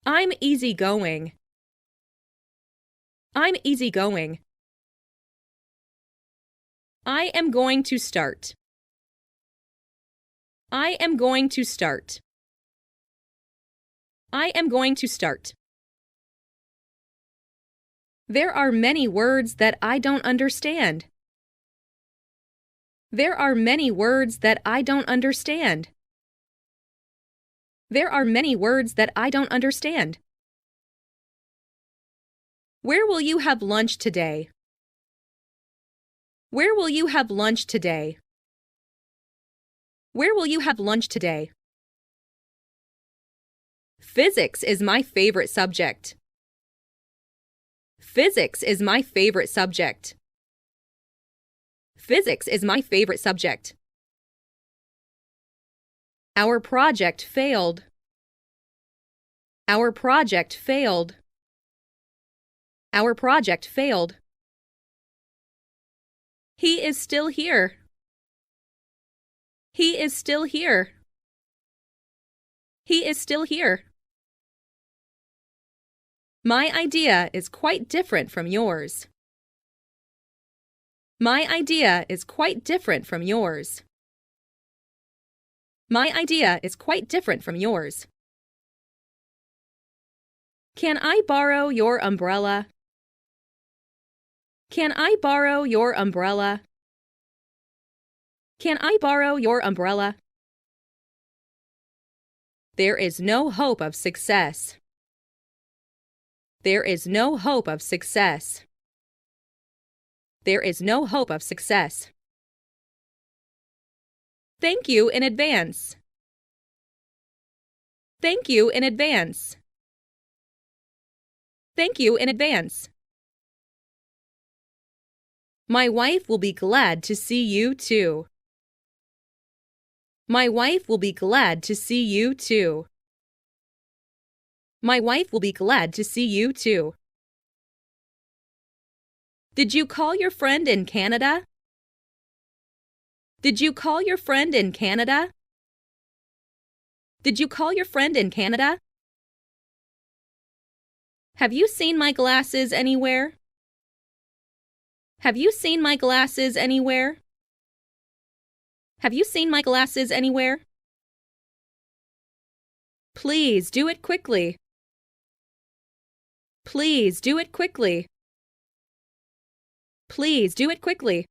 I'm easygoing. I'm easygoing. I am going to start. I am going to start. I am going to start. There are many words that I don't understand. There are many words that I don't understand. There are many words that I don't understand. Where will you have lunch today? Where will you have lunch today? Where will you have lunch today? Physics is my favorite subject. Physics is my favorite subject. Physics is my favorite subject. Our project failed. Our project failed. Our project failed. He is still here. He is still here. He is still here. My idea is quite different from yours. My idea is quite different from yours. My idea is quite different from yours. Can I borrow your umbrella? Can I borrow your umbrella? Can I borrow your umbrella? There is no hope of success. There is no hope of success. There is no hope of success. Thank you in advance. Thank you in advance. Thank you in advance. My wife will be glad to see you too. My wife will be glad to see you too. My wife will be glad to see you too. Did you call your friend in Canada? Did you call your friend in Canada? Did you call your friend in Canada? Have you seen my glasses anywhere? Have you seen my glasses anywhere? Have you seen my glasses anywhere? Please do it quickly. Please do it quickly. Please do it quickly.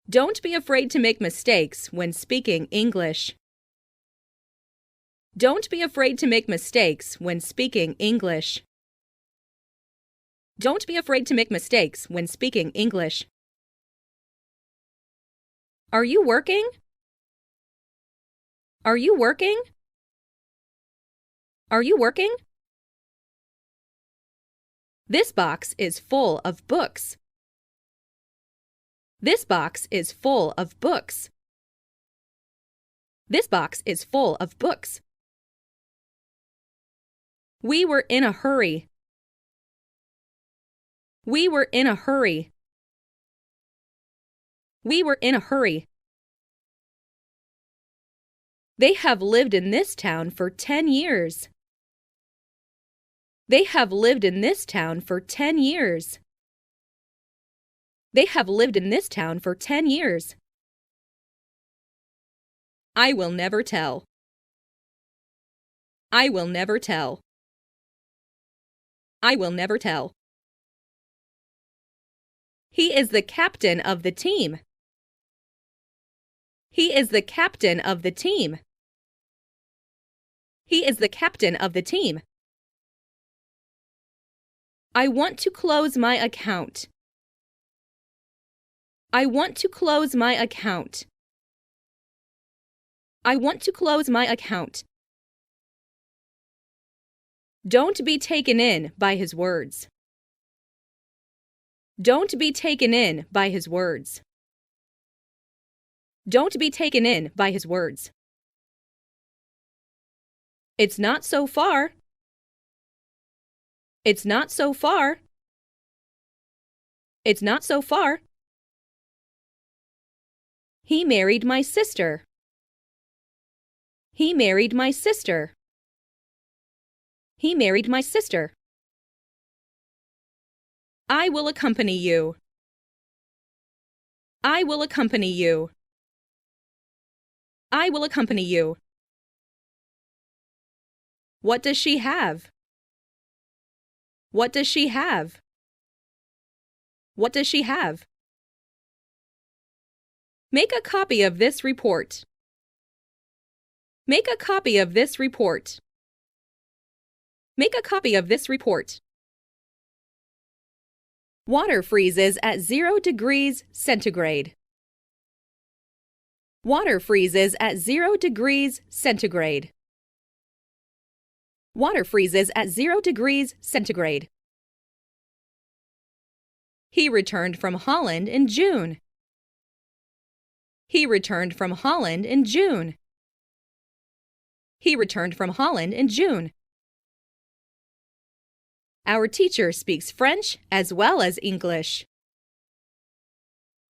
Don't be afraid to make mistakes when speaking English. Don't be afraid to make mistakes when speaking English. Don't be afraid to make mistakes when speaking English. Are you working? Are you working? Are you working? This box is full of books. This box is full of books. This box is full of books. We were in a hurry. We were in a hurry. We were in a hurry. They have lived in this town for 10 years. They have lived in this town for 10 years. They have lived in this town for 10 years. I will never tell. I will never tell. I will never tell. He is the captain of the team. He is the captain of the team. He is the captain of the team. I want to close my account. I want to close my account. I want to close my account. Don't be taken in by his words. Don't be taken in by his words. Don't be taken in by his words. It's not so far. It's not so far. It's not so far. He married my sister. He married my sister. He married my sister. I will accompany you. I will accompany you. I will accompany you. What does she have? What does she have? What does she have? Make a copy of this report. Make a copy of this report. Make a copy of this report. Water freezes at 0 degrees centigrade. Water freezes at 0 degrees centigrade. Water freezes at 0 degrees centigrade. He returned from Holland in June. He returned from Holland in June. He returned from Holland in June. Our teacher speaks French as well as English.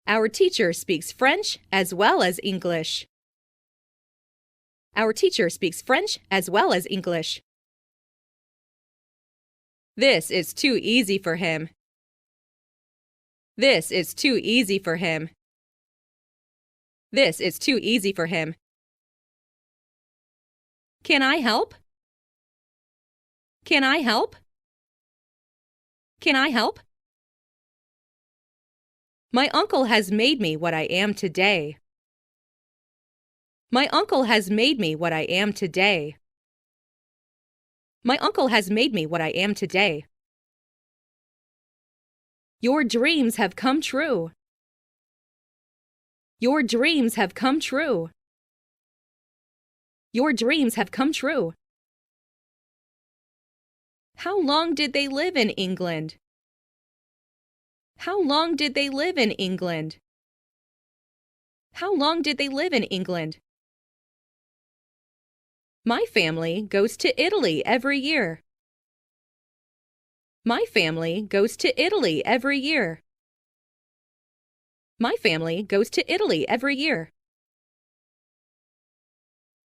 Our teacher speaks French as well as English. Our teacher speaks French as well as English. This is too easy for him. This is too easy for him. This is too easy for him. Can I help? Can I help? Can I help? My uncle has made me what I am today. My uncle has made me what I am today. My uncle has made me what I am today. Your dreams have come true. Your dreams have come true. Your dreams have come true. How long did they live in England? How long did they live in England? How long did they live in England? My family goes to Italy every year. My family goes to Italy every year. My family goes to Italy every year.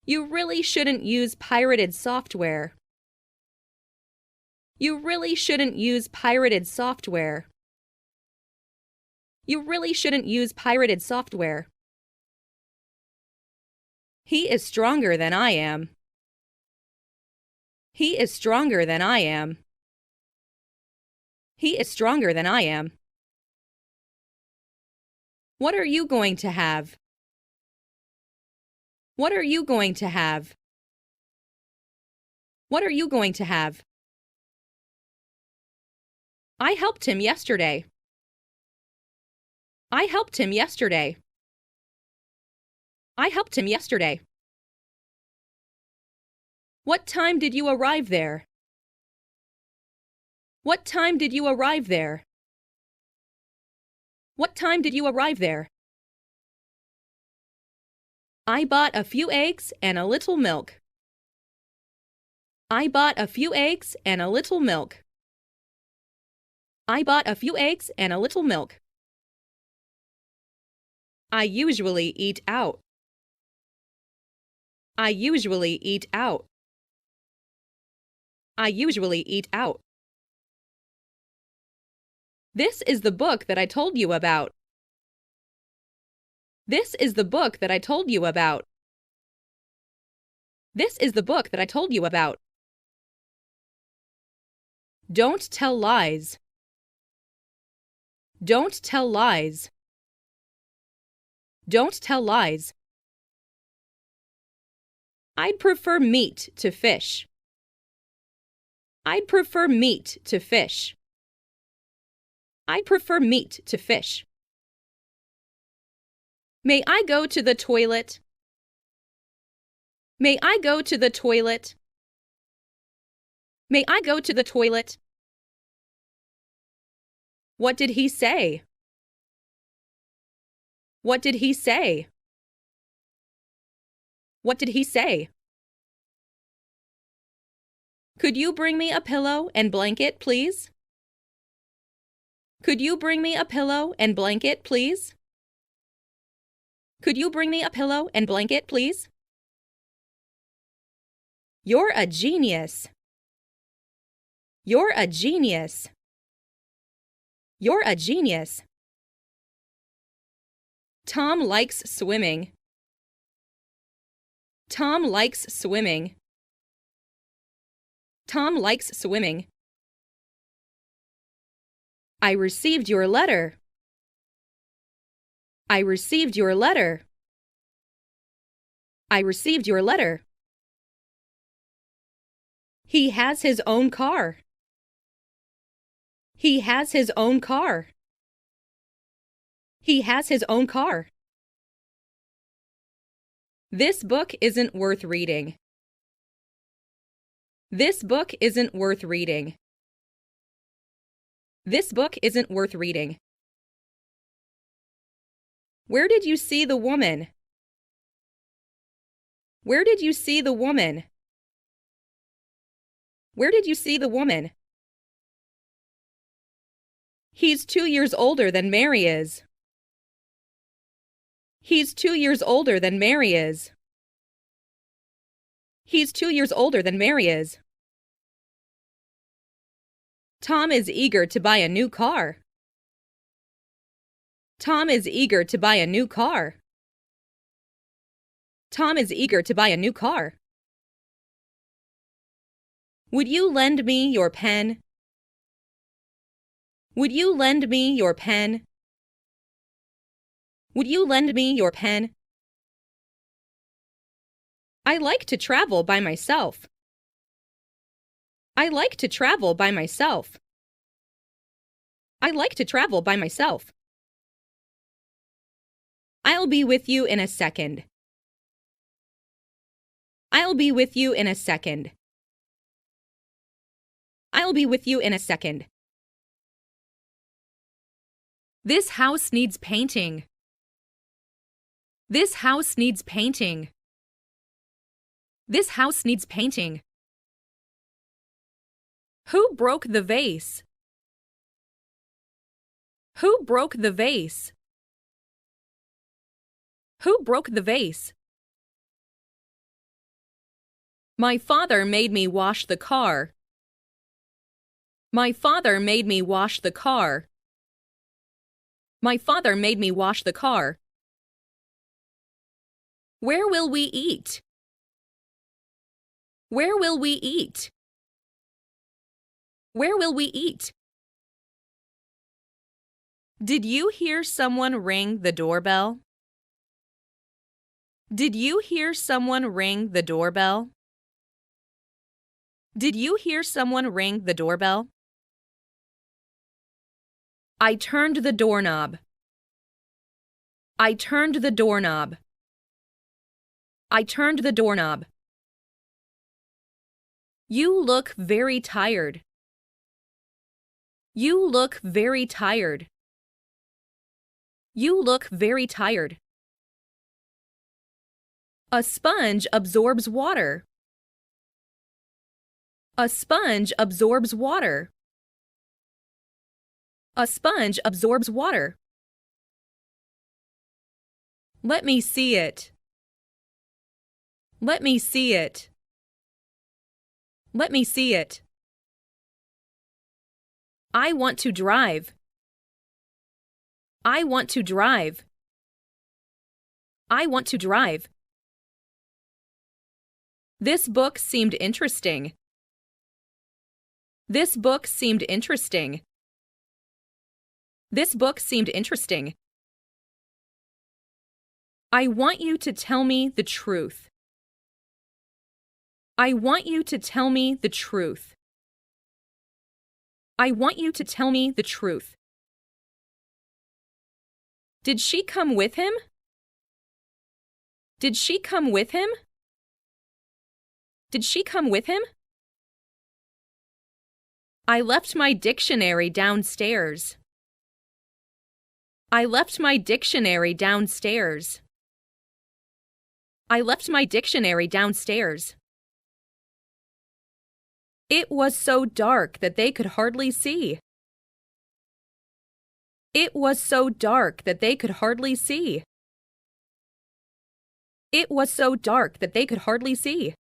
You really shouldn't use pirated software. You really shouldn't use pirated software. You really shouldn't use pirated software. He is stronger than I am. He is stronger than I am. He is stronger than I am. What are you going to have? What are you going to have? What are you going to have? I helped him yesterday. I helped him yesterday. I helped him yesterday. What time did you arrive there? What time did you arrive there? What time did you arrive there? I bought a few eggs and a little milk. I bought a few eggs and a little milk. I bought a few eggs and a little milk. I usually eat out. I usually eat out. I usually eat out. This is the book that I told you about. This is the book that I told you about. This is the book that I told you about. Don't tell lies. Don't tell lies. Don't tell lies. I'd prefer meat to fish. I'd prefer meat to fish. I'd prefer meat to fish. May I go to the toilet? May I go to the toilet? May I go to the toilet? What did he say? What did he say? What did he say? Could you bring me a pillow and blanket, please? Could you bring me a pillow and blanket, please? Could you bring me a pillow and blanket, please? You're a genius. You're a genius. You're a genius. Tom likes swimming. Tom likes swimming. Tom likes swimming. I received your letter. I received your letter. I received your letter. He has his own car. He has his own car. He has his own car. This book isn't worth reading. This book isn't worth reading. This book isn't worth reading. Where did you see the woman? Where did you see the woman? Where did you see the woman? He's 2 years older than Mary is. He's 2 years older than Mary is. He's 2 years older than Mary is. Tom is eager to buy a new car. Tom is eager to buy a new car. Tom is eager to buy a new car. Would you lend me your pen? Would you lend me your pen? Would you lend me your pen? I like to travel by myself. I like to travel by myself. I like to travel by myself. I'll be with you in a second. I'll be with you in a second. I'll be with you in a second. This house needs painting. This house needs painting. This house needs painting. Who broke the vase? Who broke the vase? Who broke the vase? My father made me wash the car. My father made me wash the car. My father made me wash the car. Where will we eat? Where will we eat? Where will we eat? Did you hear someone ring the doorbell? Did you hear someone ring the doorbell? Did you hear someone ring the doorbell? I turned the doorknob. I turned the doorknob. I turned the doorknob. You look very tired. You look very tired. You look very tired. A sponge absorbs water. A sponge absorbs water. A sponge absorbs water. Let me see it. Let me see it. Let me see it. I want to drive. I want to drive. I want to drive. This book seemed interesting. This book seemed interesting. This book seemed interesting. I want you to tell me the truth. I want you to tell me the truth. I want you to tell me the truth. Did she come with him? Did she come with him? Did she come with him? I left my dictionary downstairs. I left my dictionary downstairs. I left my dictionary downstairs. It was so dark that they could hardly see. It was so dark that they could hardly see. It was so dark that they could hardly see.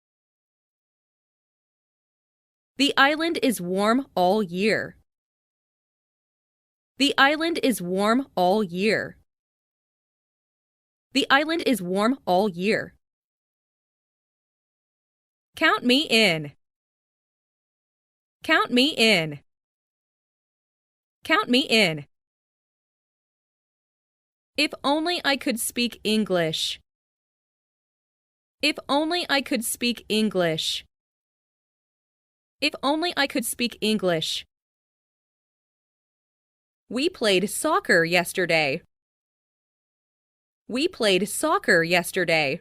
The island is warm all year. The island is warm all year. The island is warm all year. Count me in. Count me in. Count me in. If only I could speak English. If only I could speak English. If only I could speak English. We played soccer yesterday. We played soccer yesterday.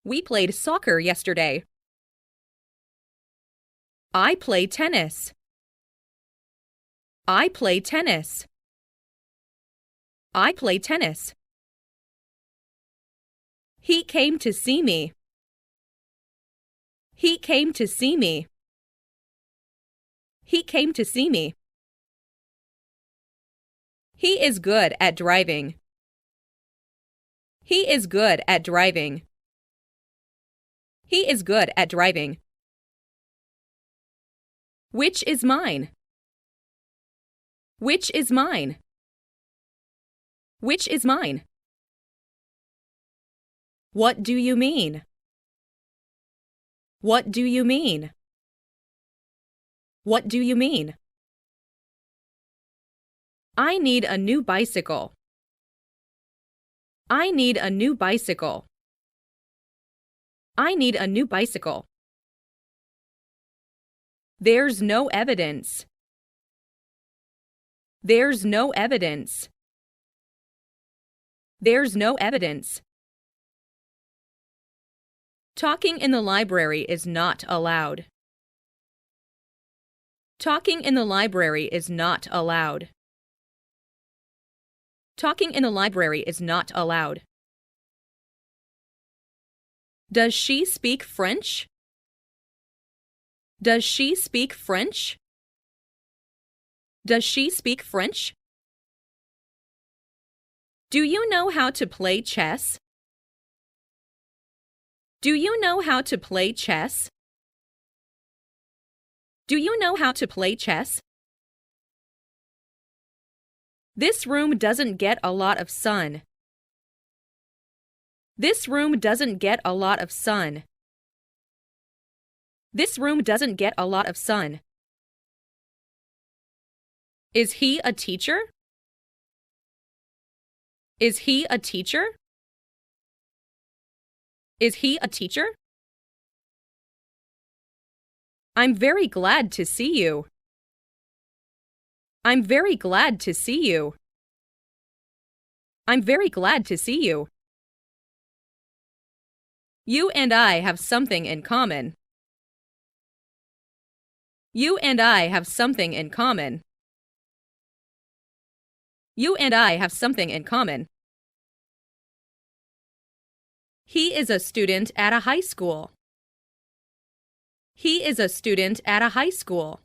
We played soccer yesterday. I play tennis. I play tennis. I play tennis. He came to see me. He came to see me. He came to see me. He is good at driving. He is good at driving. He is good at driving. Which is mine? Which is mine? Which is mine? What do you mean? What do you mean? What do you mean? I need a new bicycle. I need a new bicycle. I need a new bicycle. There's no evidence. There's no evidence. There's no evidence. Talking in the library is not allowed. Talking in the library is not allowed. Talking in the library is not allowed. Does she speak French? Does she speak French? Does she speak French? Do you know how to play chess? Do you know how to play chess? Do you know how to play chess? This room doesn't get a lot of sun. This room doesn't get a lot of sun. This room doesn't get a lot of sun. Is he a teacher? Is he a teacher? Is he a teacher? I'm very glad to see you. I'm very glad to see you. I'm very glad to see you. You and I have something in common. You and I have something in common. You and I have something in common. He is a student at a high school. He is a student at a high school.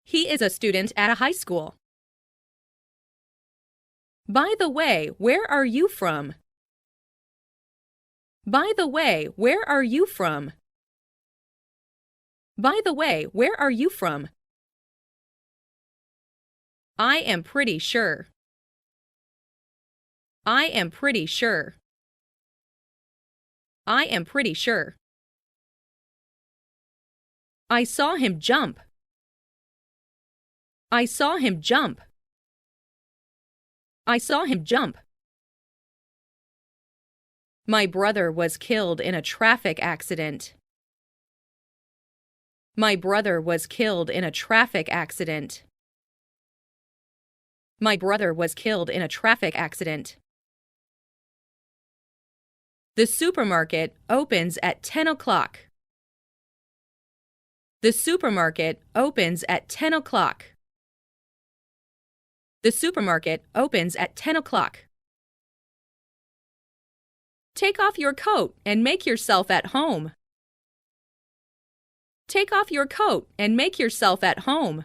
He is a student at a high school. By the way, where are you from? By the way, where are you from? By the way, where are you from? I am pretty sure. I am pretty sure. I am pretty sure. I saw him jump. I saw him jump. I saw him jump. My brother was killed in a traffic accident. My brother was killed in a traffic accident. My brother was killed in a traffic accident. The supermarket opens at 10 o'clock. The supermarket opens at 10 o'clock. The supermarket opens at 10 o'clock. Take off your coat and make yourself at home. Take off your coat and make yourself at home.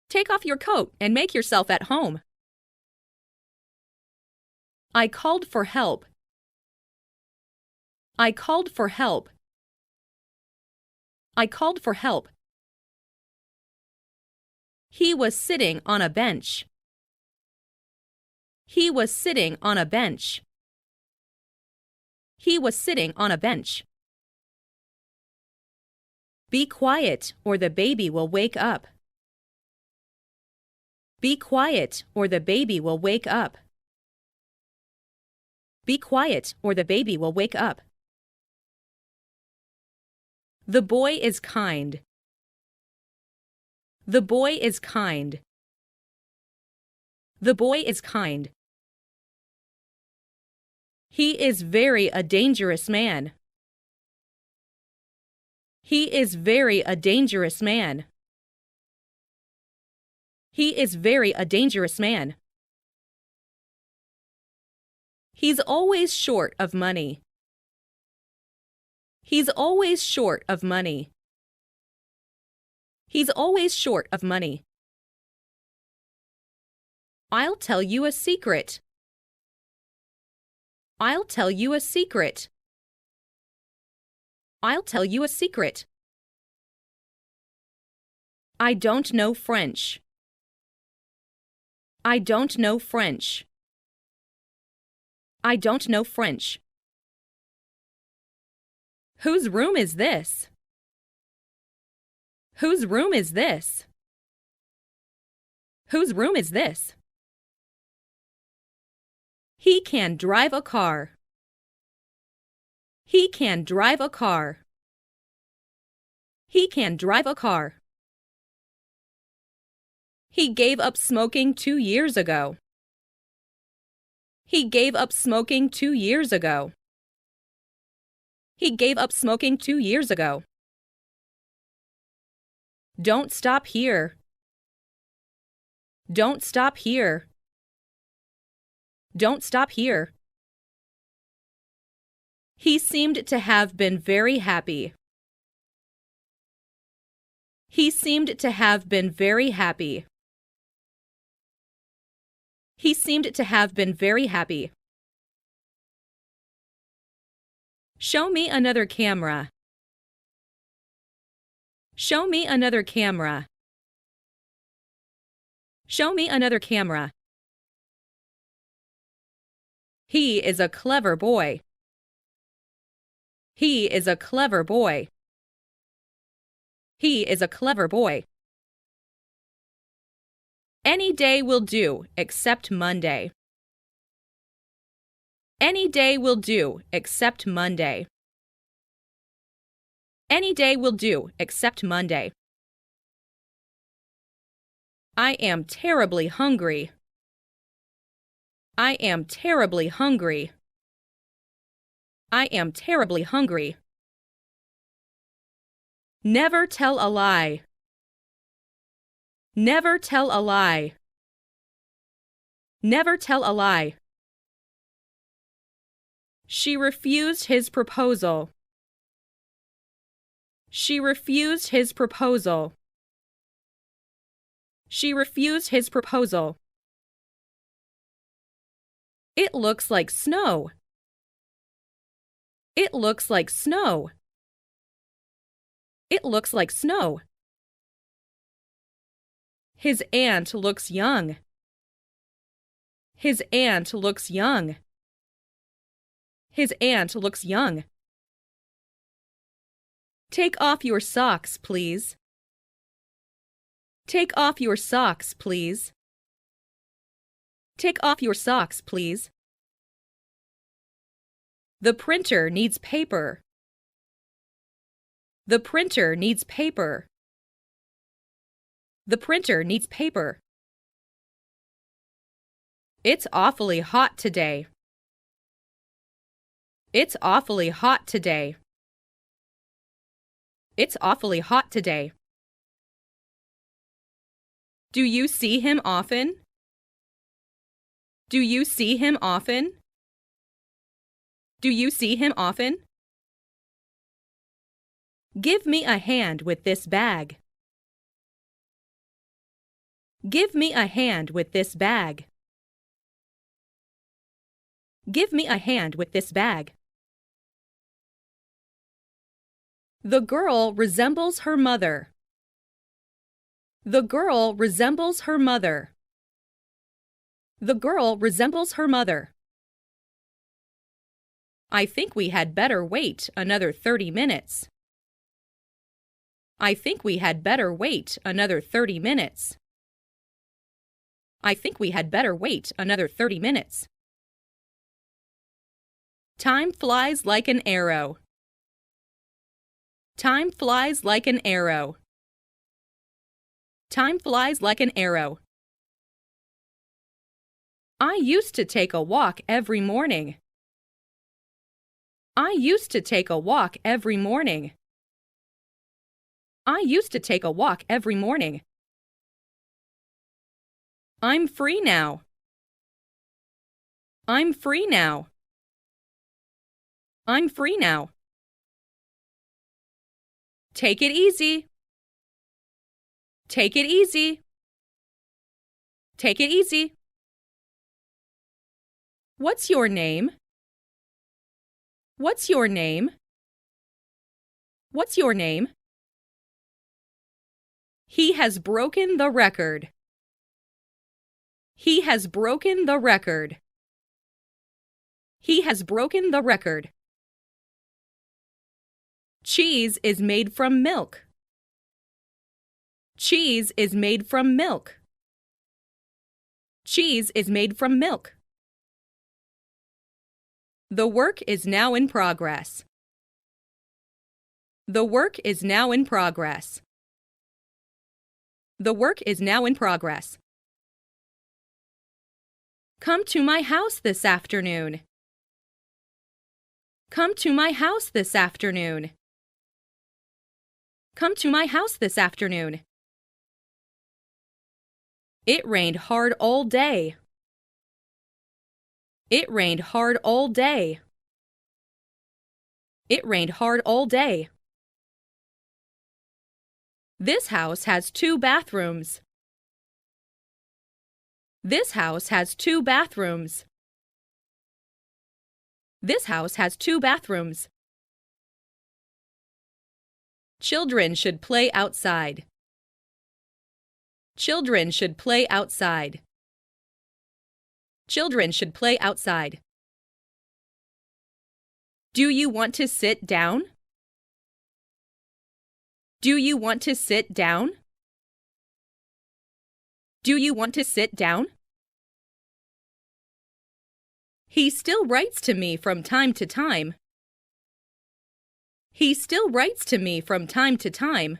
Take off your coat and make yourself at home. I called for help. I called for help. I called for help. He was sitting on a bench. He was sitting on a bench. He was sitting on a bench. Be quiet or the baby will wake up. Be quiet or the baby will wake up. Be quiet or the baby will wake up. The boy is kind. The boy is kind. The boy is kind. He is very a dangerous man. He is very a dangerous man. He is very a dangerous man. He's always short of money. He's always short of money. He's always short of money. I'll tell you a secret. I'll tell you a secret. I'll tell you a secret. I don't know French. I don't know French. I don't know French. Whose room is this? Whose room is this? Whose room is this? He can drive a car. He can drive a car. He can drive a car. He gave up smoking 2 years ago. He gave up smoking 2 years ago. He gave up smoking 2 years ago. Don't stop here. Don't stop here. Don't stop here. He seemed to have been very happy. He seemed to have been very happy. He seemed to have been very happy. Show me another camera. Show me another camera. Show me another camera. He is a clever boy. He is a clever boy. He is a clever boy. Any day will do except Monday. Any day will do except Monday. Any day will do except Monday. I am terribly hungry. I am terribly hungry. I am terribly hungry. Never tell a lie. Never tell a lie. Never tell a lie. She refused his proposal. She refused his proposal. She refused his proposal. It looks like snow. It looks like snow. It looks like snow. His aunt looks young. His aunt looks young. His aunt looks young. Take off your socks, please. Take off your socks, please. Take off your socks, please. The printer needs paper. The printer needs paper. The printer needs paper. It's awfully hot today. It's awfully hot today. It's awfully hot today. Do you see him often? Do you see him often? Do you see him often? Give me a hand with this bag. Give me a hand with this bag. Give me a hand with this bag. The girl resembles her mother. The girl resembles her mother. The girl resembles her mother. I think we had better wait another 30 minutes. I think we had better wait another 30 minutes. I think we had better wait another 30 minutes. Time flies like an arrow. Time flies like an arrow. Time flies like an arrow. I used to take a walk every morning. I used to take a walk every morning. I used to take a walk every morning. I'm free now. I'm free now. I'm free now. Take it easy. Take it easy. Take it easy. What's your name? What's your name? What's your name? He has broken the record. He has broken the record. He has broken the record. Cheese is made from milk. Cheese is made from milk. Cheese is made from milk. The work is now in progress. The work is now in progress. The work is now in progress. Come to my house this afternoon. Come to my house this afternoon. Come to my house this afternoon. It rained hard all day. It rained hard all day. It rained hard all day. This house has 2 bathrooms. This house has 2 bathrooms. This house has 2 bathrooms. Children should play outside. Children should play outside. Children should play outside. Do you want to sit down? Do you want to sit down? Do you want to sit down? He still writes to me from time to time. He still writes to me from time to time.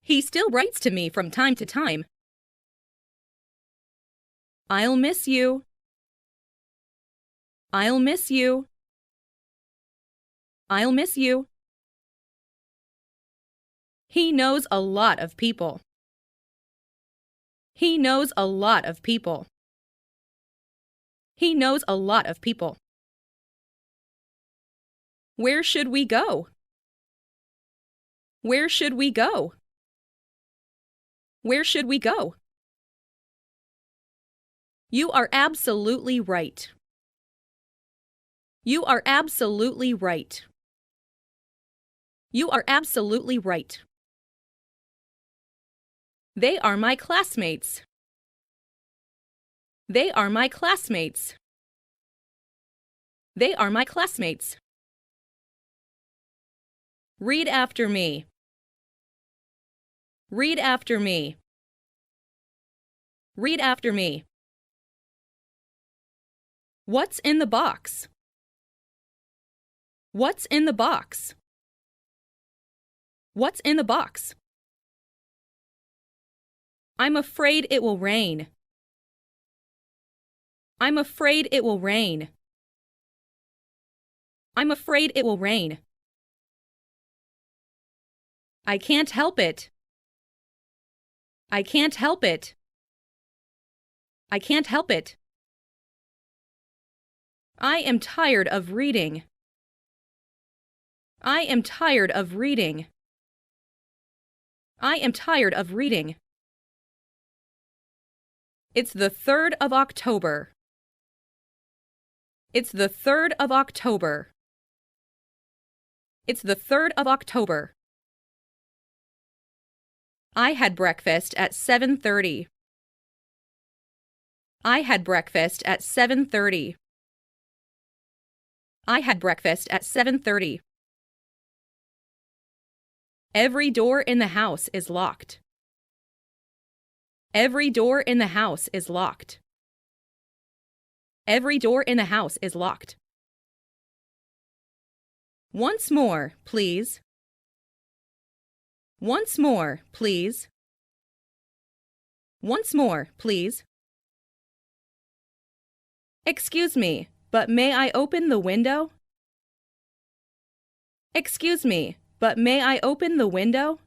He still writes to me from time to time. I'll miss you. I'll miss you. I'll miss you. He knows a lot of people. He knows a lot of people. He knows a lot of people. Where should we go? Where should we go? Where should we go? You are absolutely right. You are absolutely right. You are absolutely right. They are my classmates. They are my classmates. They are my classmates. Read after me. Read after me. Read after me. What's in the box? What's in the box? What's in the box? I'm afraid it will rain. I'm afraid it will rain. I'm afraid it will rain. I can't help it. I can't help it. I can't help it. I am tired of reading. I am tired of reading. I am tired of reading. It's the 3rd of October. It's the 3rd of October. It's the 3rd of October. I had breakfast at 7:30. I had breakfast at 7:30. I had breakfast at 7:30. Every door in the house is locked. Every door in the house is locked. Every door in the house is locked. Once more, please. Once more, please. Once more, please. Excuse me, but may I open the window? Excuse me, but may I open the window?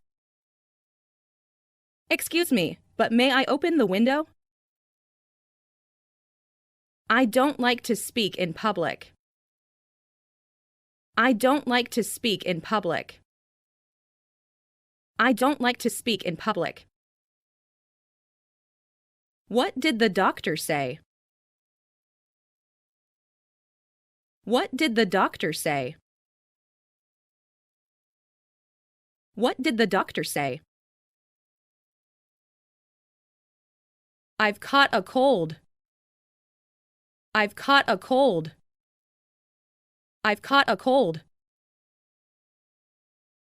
Excuse me, but may I open the window? I don't like to speak in public. I don't like to speak in public. I don't like to speak in public. What did the doctor say? What did the doctor say? What did the doctor say? I've caught a cold. I've caught a cold. I've caught a cold.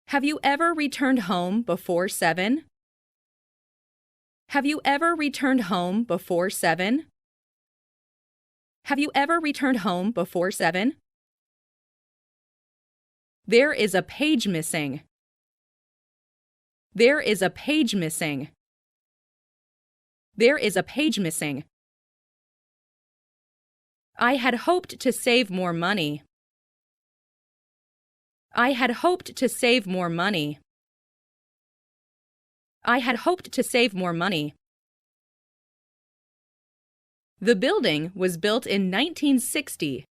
Have you ever returned home before 7? Have you ever returned home before 7? Have you ever returned home before 7? There is a page missing. There is a page missing. There is a page missing. I had hoped to save more money. I had hoped to save more money. I had hoped to save more money. The building was built in 1960.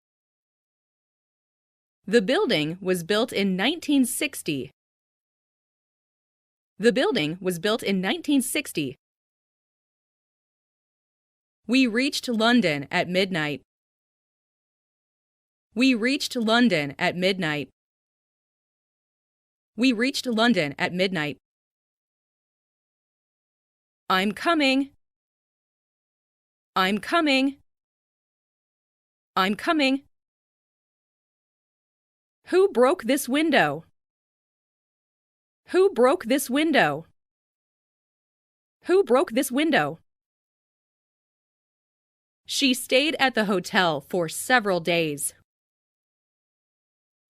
The building was built in 1960. The building was built in 1960. We reached London at midnight. We reached London at midnight. We reached London at midnight. I'm coming. I'm coming. I'm coming. Who broke this window? Who broke this window? Who broke this window? She stayed at the hotel for several days.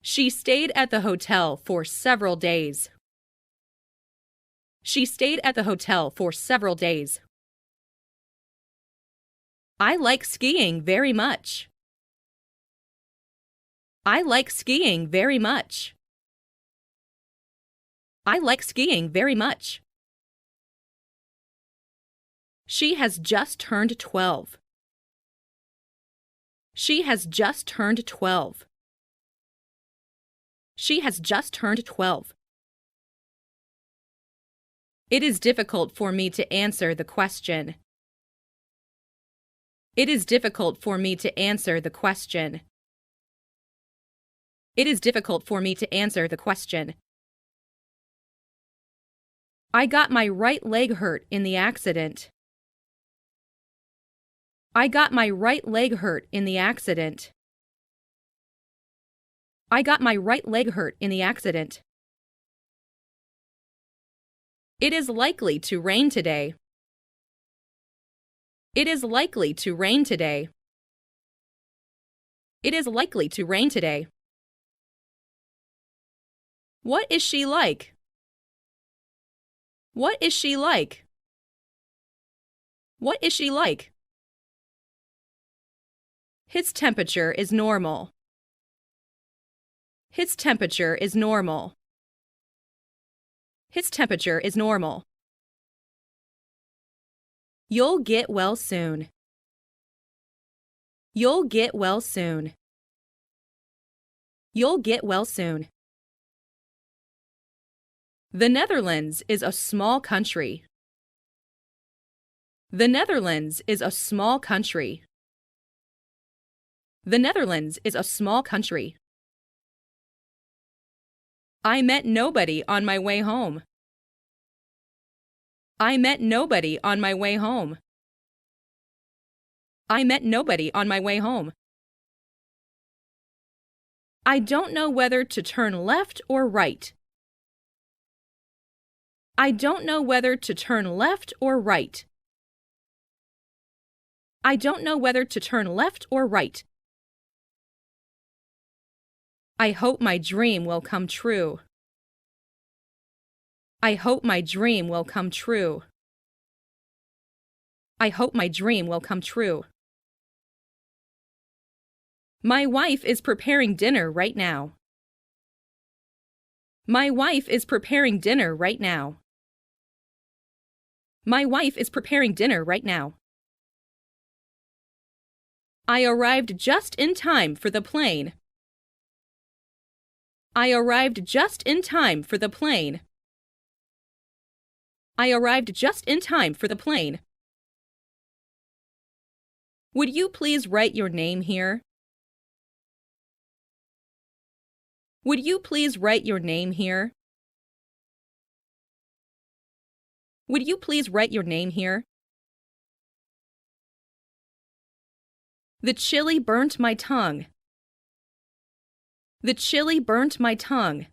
She stayed at the hotel for several days. She stayed at the hotel for several days. I like skiing very much. I like skiing very much. I like skiing very much. She has just turned 12. She has just turned 12. She has just turned 12. It is difficult for me to answer the question. It is difficult for me to answer the question. It is difficult for me to answer the question. I got my right leg hurt in the accident. I got my right leg hurt in the accident. I got my right leg hurt in the accident. It is likely to rain today. It is likely to rain today. It is likely to rain today. What is she like? What is she like? What is she like? His temperature is normal. His temperature is normal. His temperature is normal. You'll get well soon. You'll get well soon. You'll get well soon. The Netherlands is a small country. The Netherlands is a small country. The Netherlands is a small country. I met nobody on my way home. I met nobody on my way home. I met nobody on my way home. I don't know whether to turn left or right. I don't know whether to turn left or right. I don't know whether to turn left or right. I hope my dream will come true. I hope my dream will come true. I hope my dream will come true. My wife is preparing dinner right now. My wife is preparing dinner right now. My wife is preparing dinner right now. I arrived just in time for the plane. I arrived just in time for the plane. I arrived just in time for the plane. Would you please write your name here? Would you please write your name here? Would you please write your name here? The chili burnt my tongue. The chili burnt my tongue.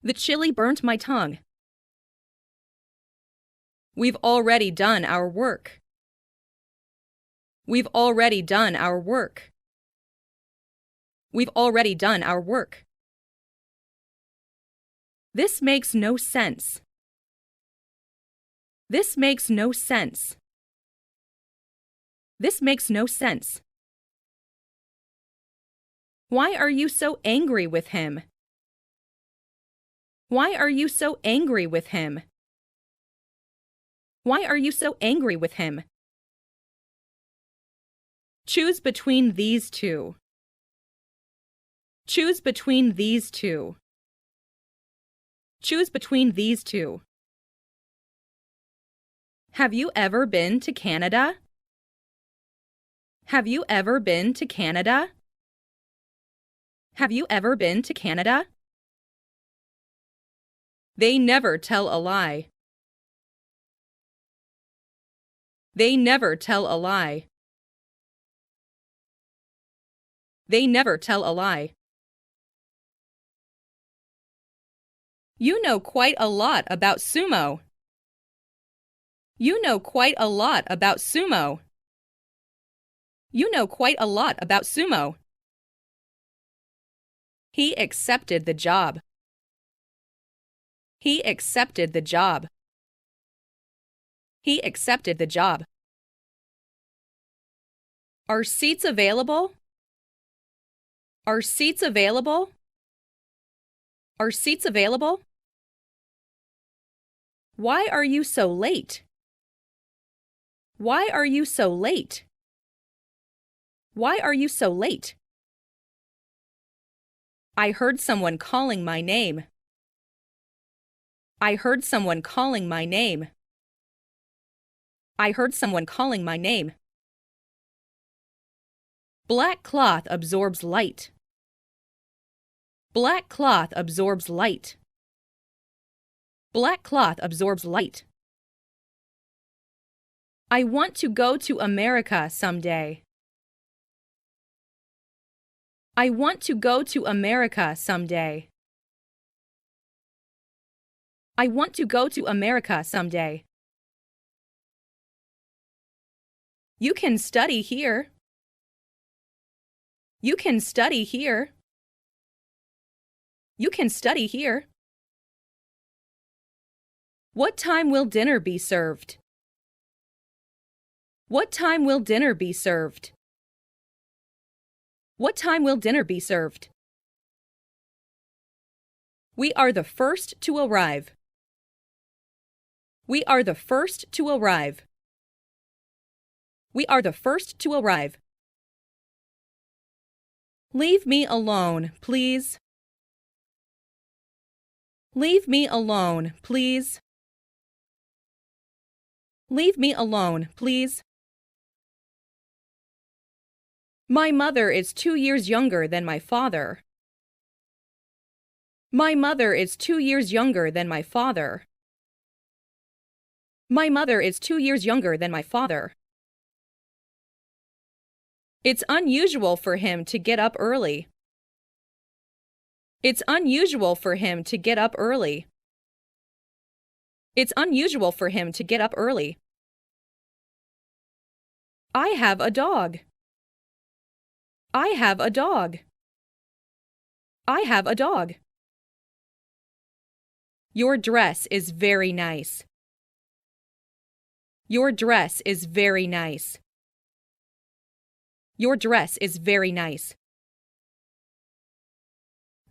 The chili burnt my tongue. We've already done our work. We've already done our work. We've already done our work. This makes no sense. This makes no sense. This makes no sense. Why are you so angry with him? Why are you so angry with him? Why are you so angry with him? Choose between these two. Choose between these two. Choose between these two. Have you ever been to Canada? Have you ever been to Canada? Have you ever been to Canada? They never tell a lie. They never tell a lie. They never tell a lie. You know quite a lot about sumo. You know quite a lot about sumo. You know quite a lot about sumo. He accepted the job. He accepted the job. He accepted the job. Are seats available? Are seats available? Are seats available? Why are you so late? Why are you so late? Why are you so late? I heard someone calling my name. I heard someone calling my name. I heard someone calling my name. Black cloth absorbs light. Black cloth absorbs light. Black cloth absorbs light. I want to go to America someday. I want to go to America someday. I want to go to America someday. You can study here. You can study here. You can study here. What time will dinner be served? What time will dinner be served? What time will dinner be served? We are the first to arrive. We are the first to arrive. We are the first to arrive. Leave me alone, please. Leave me alone, please. Leave me alone, please. My mother is 2 years younger than my father. My mother is 2 years younger than my father. My mother is 2 years younger than my father. It's unusual for him to get up early. It's unusual for him to get up early. It's unusual for him to get up early. I have a dog. I have a dog. I have a dog. Your dress is very nice. Your dress is very nice. Your dress is very nice.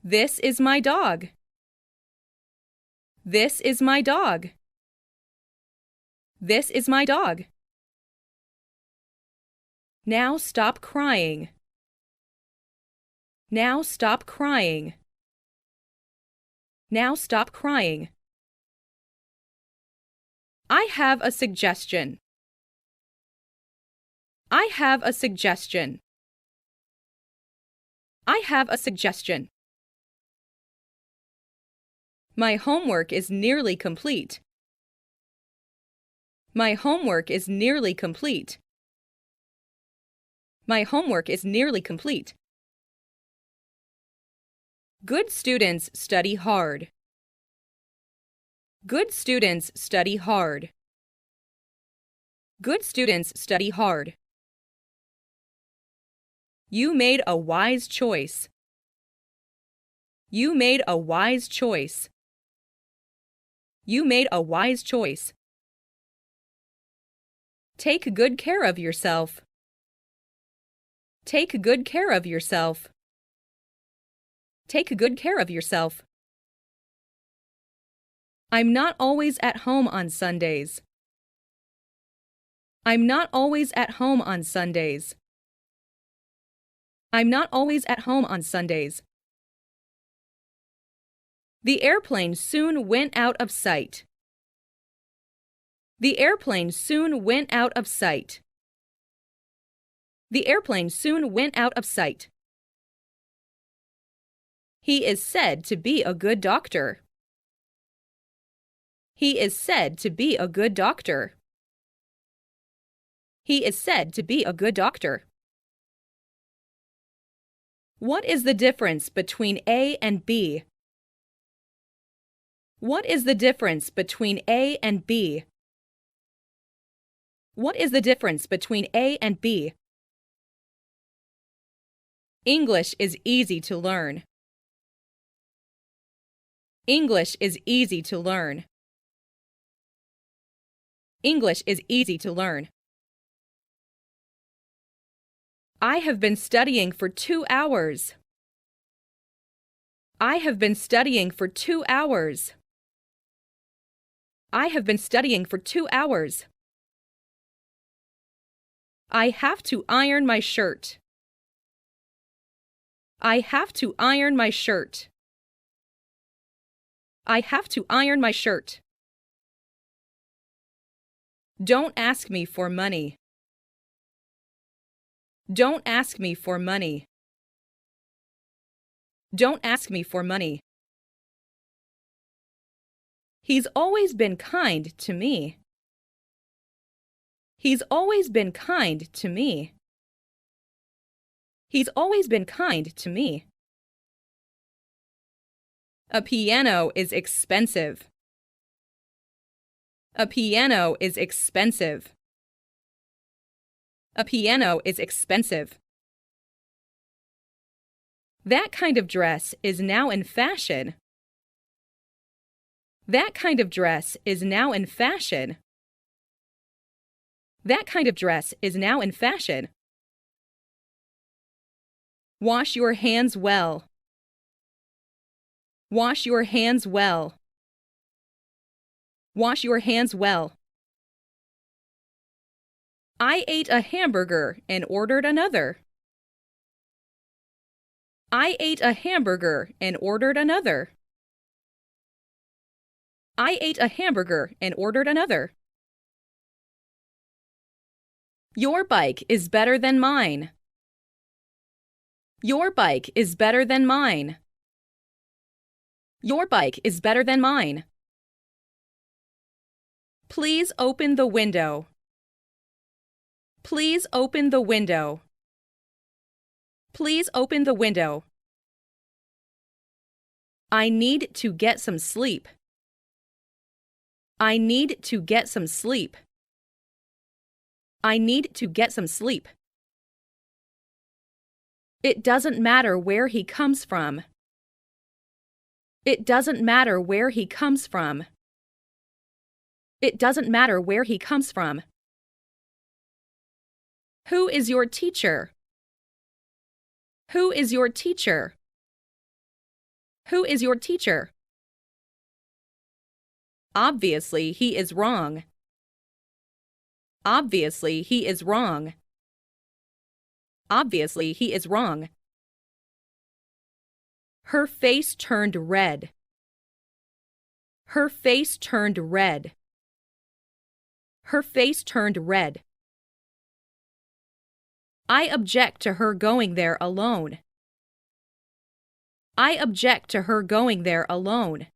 This is my dog. This is my dog. This is my dog. Now stop crying. Now stop crying. Now stop crying. I have a suggestion. I have a suggestion. I have a suggestion. My homework is nearly complete. My homework is nearly complete. My homework is nearly complete. Good students study hard. Good students study hard. Good students study hard. You made a wise choice. You made a wise choice. You made a wise choice. Take good care of yourself. Take good care of yourself. Take good care of yourself. I'm not always at home on Sundays. I'm not always at home on Sundays. I'm not always at home on Sundays. The airplane soon went out of sight. The airplane soon went out of sight. The airplane soon went out of sight. He is said to be a good doctor. He is said to be a good doctor. He is said to be a good doctor. What is the difference between A and B? What is the difference between A and B? What is the difference between A and B? English is easy to learn. English is easy to learn. English is easy to learn. I have been studying for 2 hours. I have been studying for 2 hours. I have been studying for 2 hours. I have to iron my shirt. I have to iron my shirt. I have to iron my shirt. Don't ask me for money. Don't ask me for money. Don't ask me for money. He's always been kind to me. He's always been kind to me. He's always been kind to me. A piano is expensive. A piano is expensive. A piano is expensive. That kind of dress is now in fashion. That kind of dress is now in fashion. That kind of dress is now in fashion. Wash your hands well. Wash your hands well. Wash your hands well. I ate a hamburger and ordered another. I ate a hamburger and ordered another. I ate a hamburger and ordered another. Your bike is better than mine. Your bike is better than mine. Your bike is better than mine. Please open the window. Please open the window. Please open the window. I need to get some sleep. I need to get some sleep. I need to get some sleep. It doesn't matter where he comes from. It doesn't matter where he comes from. It doesn't matter where he comes from. Who is your teacher? Who is your teacher? Who is your teacher? Obviously, he is wrong. Obviously, he is wrong. Obviously, he is wrong. Her face turned red. Her face turned red. Her face turned red. I object to her going there alone. I object to her going there alone.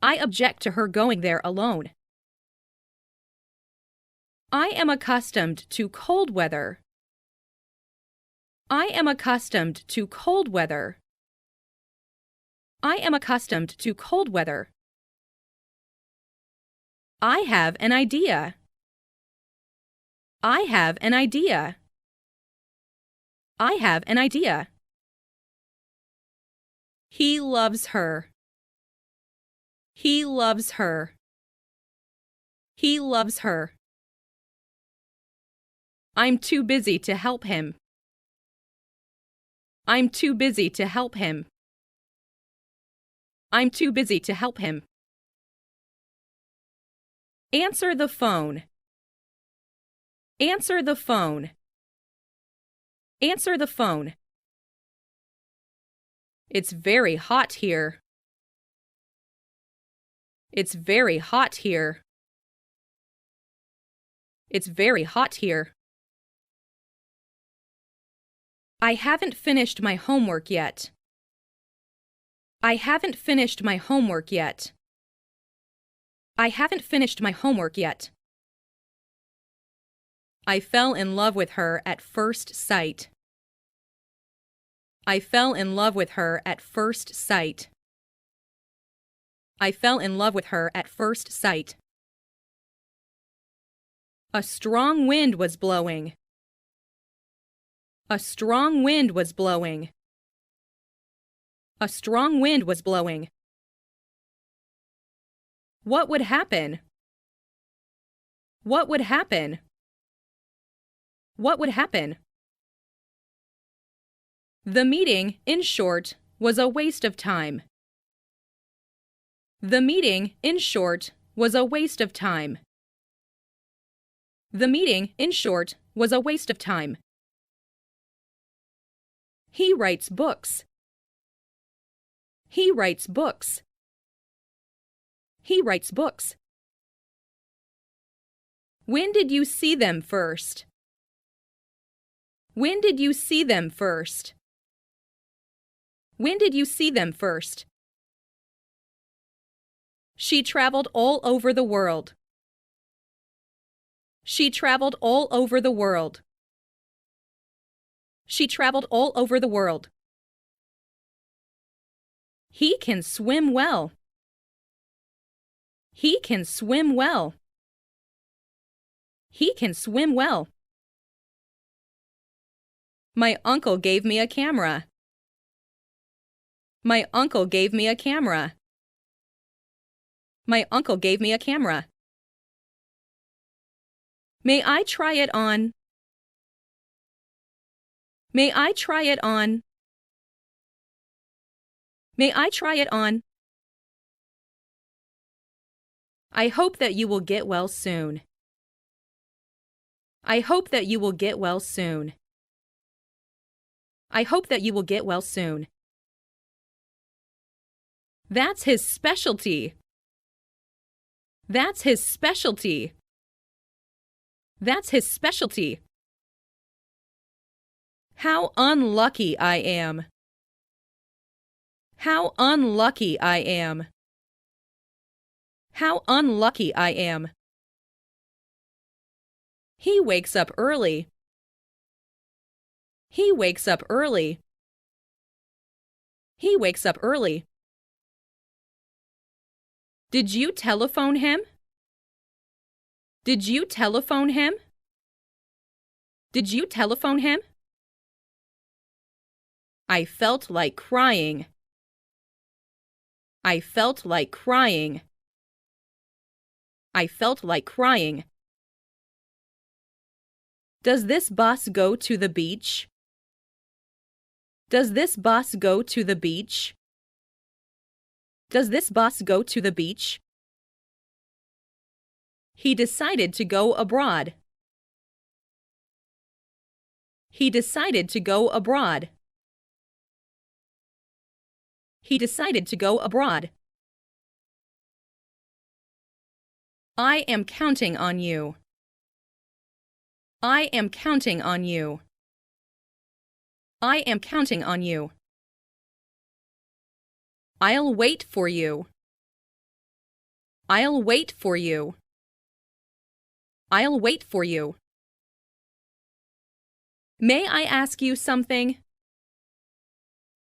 I object to her going there alone. I am accustomed to cold weather. I am accustomed to cold weather. I am accustomed to cold weather. I have an idea. I have an idea. I have an idea. He loves her. He loves her. He loves her. I'm too busy to help him. I'm too busy to help him. I'm too busy to help him. Answer the phone. Answer the phone. Answer the phone. It's very hot here. It's very hot here. It's very hot here. I haven't finished my homework yet. I haven't finished my homework yet. I haven't finished my homework yet. I fell in love with her at first sight. I fell in love with her at first sight. I fell in love with her at first sight. A strong wind was blowing. A strong wind was blowing. A strong wind was blowing. What would happen? What would happen? What would happen? The meeting, in short, was a waste of time. The meeting, in short, was a waste of time. The meeting, in short, was a waste of time. He writes books. He writes books. He writes books. When did you see them first? When did you see them first? When did you see them first? She traveled all over the world. She traveled all over the world. She traveled all over the world. He can swim well. He can swim well. He can swim well. My uncle gave me a camera. My uncle gave me a camera. My uncle gave me a camera. May I try it on? May I try it on? May I try it on? I hope that you will get well soon. I hope that you will get well soon. I hope that you will get well soon. That's his specialty. That's his specialty. That's his specialty. How unlucky I am. How unlucky I am. How unlucky I am. He wakes up early. He wakes up early. He wakes up early. Did you telephone him? Did you telephone him? Did you telephone him? I felt like crying. I felt like crying. I felt like crying. Does this bus go to the beach? Does this bus go to the beach? Does this bus go to the beach? He decided to go abroad. He decided to go abroad. He decided to go abroad. I am counting on you. I am counting on you. I am counting on you. I'll wait for you. I'll wait for you. I'll wait for you. May I ask you something?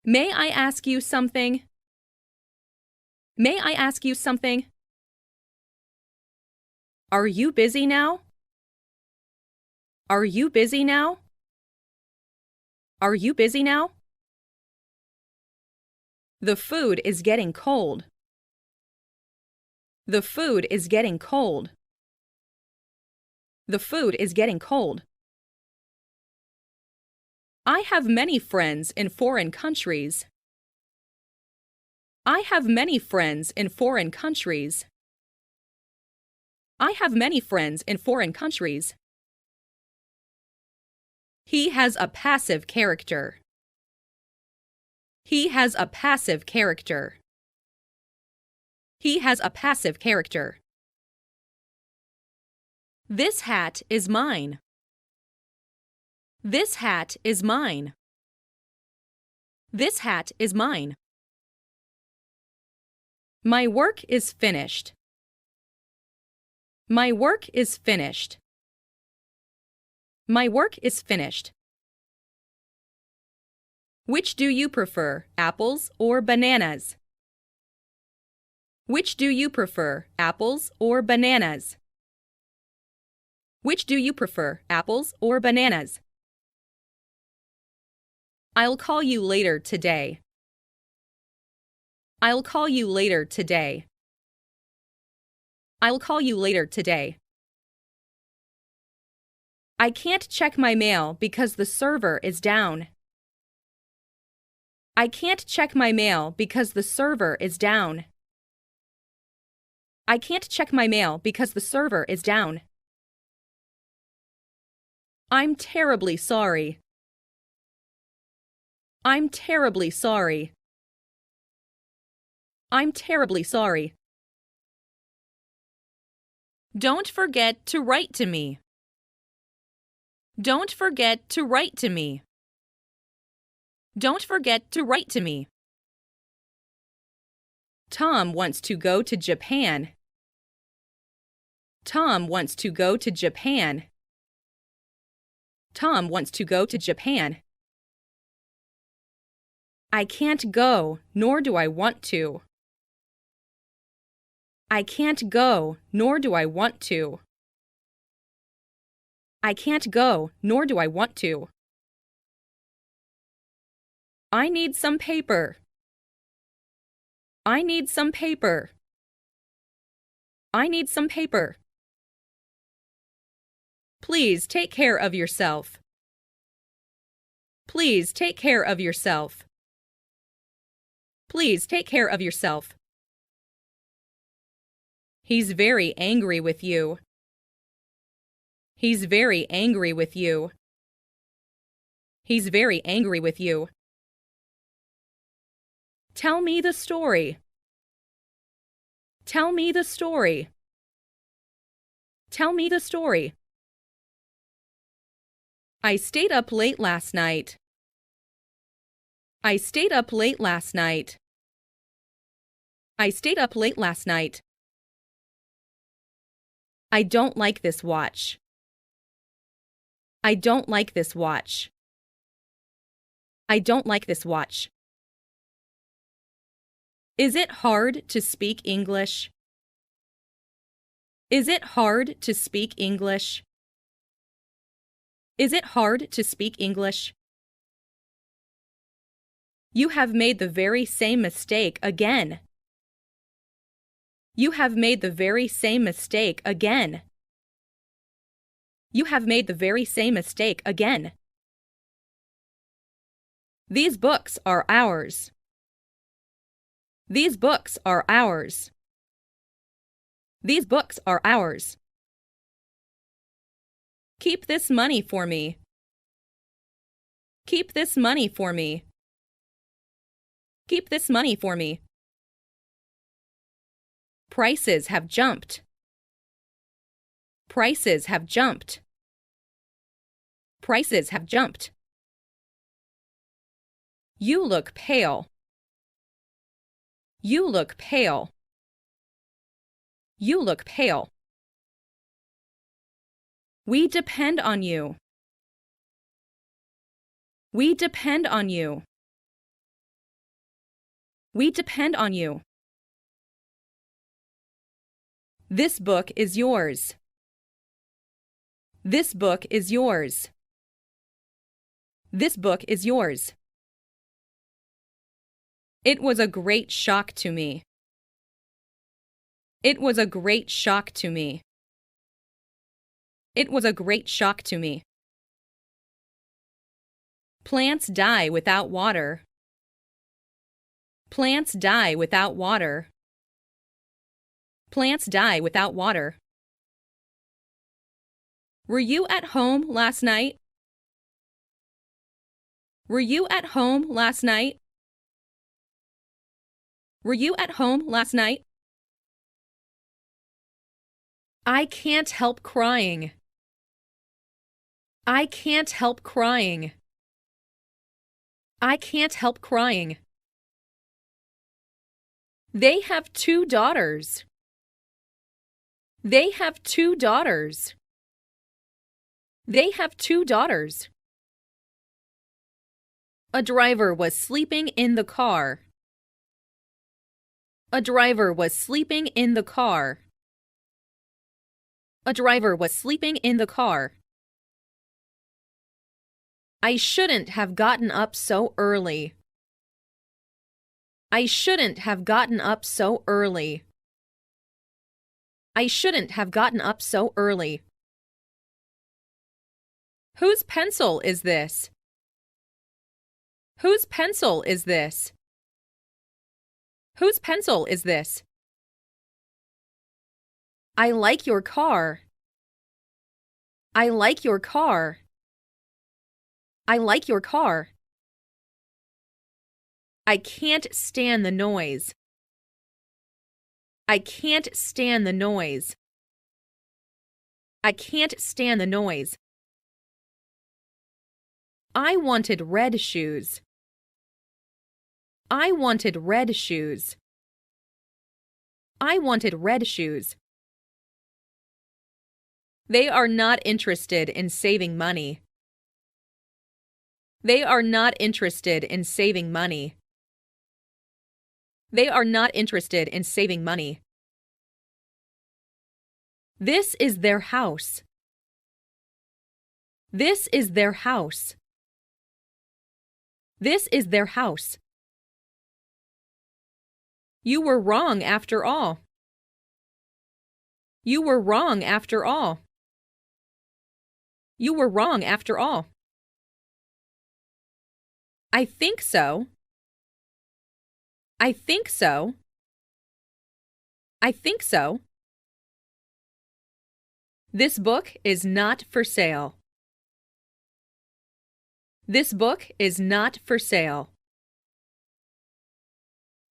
May I ask you something? May I ask you something? Are you busy now? Are you busy now? Are you busy now? The food is getting cold. The food is getting cold. The food is getting cold. I have many friends in foreign countries. I have many friends in foreign countries. I have many friends in foreign countries. He has a passive character. He has a passive character. He has a passive character. This hat is mine. This hat is mine. This hat is mine. My work is finished. My work is finished. My work is finished. Which do you prefer, apples or bananas? Which do you prefer, apples or bananas? Which do you prefer, apples or bananas? I'll call you later today. I'll call you later today. I'll call you later today. I can't check my mail because the server is down. I can't check my mail because the server is down. I can't check my mail because the server is down. I'm terribly sorry. I'm terribly sorry. I'm terribly sorry. Don't forget to write to me. Don't forget to write to me. Don't forget to write to me. Tom wants to go to Japan. Tom wants to go to Japan. Tom wants to go to Japan. I can't go, nor do I want to. I can't go, nor do I want to. I can't go, nor do I want to. I need some paper. I need some paper. I need some paper. Please take care of yourself. Please take care of yourself. Please take care of yourself. He's very angry with you. He's very angry with you. He's very angry with you. Tell me the story. Tell me the story. Tell me the story. I stayed up late last night. I stayed up late last night. I stayed up late last night. I don't like this watch. I don't like this watch. I don't like this watch. Is it hard to speak English? Is it hard to speak English? Is it hard to speak English? You have made the very same mistake again. You have made the very same mistake again. You have made the very same mistake again. These books are ours. These books are ours. These books are ours. Keep this money for me. Keep this money for me. Keep this money for me. Prices have jumped. Prices have jumped. Prices have jumped. You look pale. You look pale. You look pale. We depend on you. We depend on you. We depend on you. This book is yours. This book is yours. This book is yours. It was a great shock to me. It was a great shock to me. It was a great shock to me. Plants die without water. Plants die without water. Plants die without water. Were you at home last night? Were you at home last night? Were you at home last night? I can't help crying. I can't help crying. I can't help crying. They have 2 daughters. They have 2 daughters. They have 2 daughters. A driver was sleeping in the car. A driver was sleeping in the car. A driver was sleeping in the car. I shouldn't have gotten up so early. I shouldn't have gotten up so early. I shouldn't have gotten up so early. Whose pencil is this? Whose pencil is this? Whose pencil is this? I like your car. I like your car. I like your car. I can't stand the noise. I can't stand the noise. I can't stand the noise. I wanted red shoes. I wanted red shoes. I wanted red shoes. They are not interested in saving money. They are not interested in saving money. They are not interested in saving money. This is their house. This is their house. This is their house. You were wrong after all. You were wrong after all. You were wrong after all. I think so. I think so. I think so. This book is not for sale. This book is not for sale.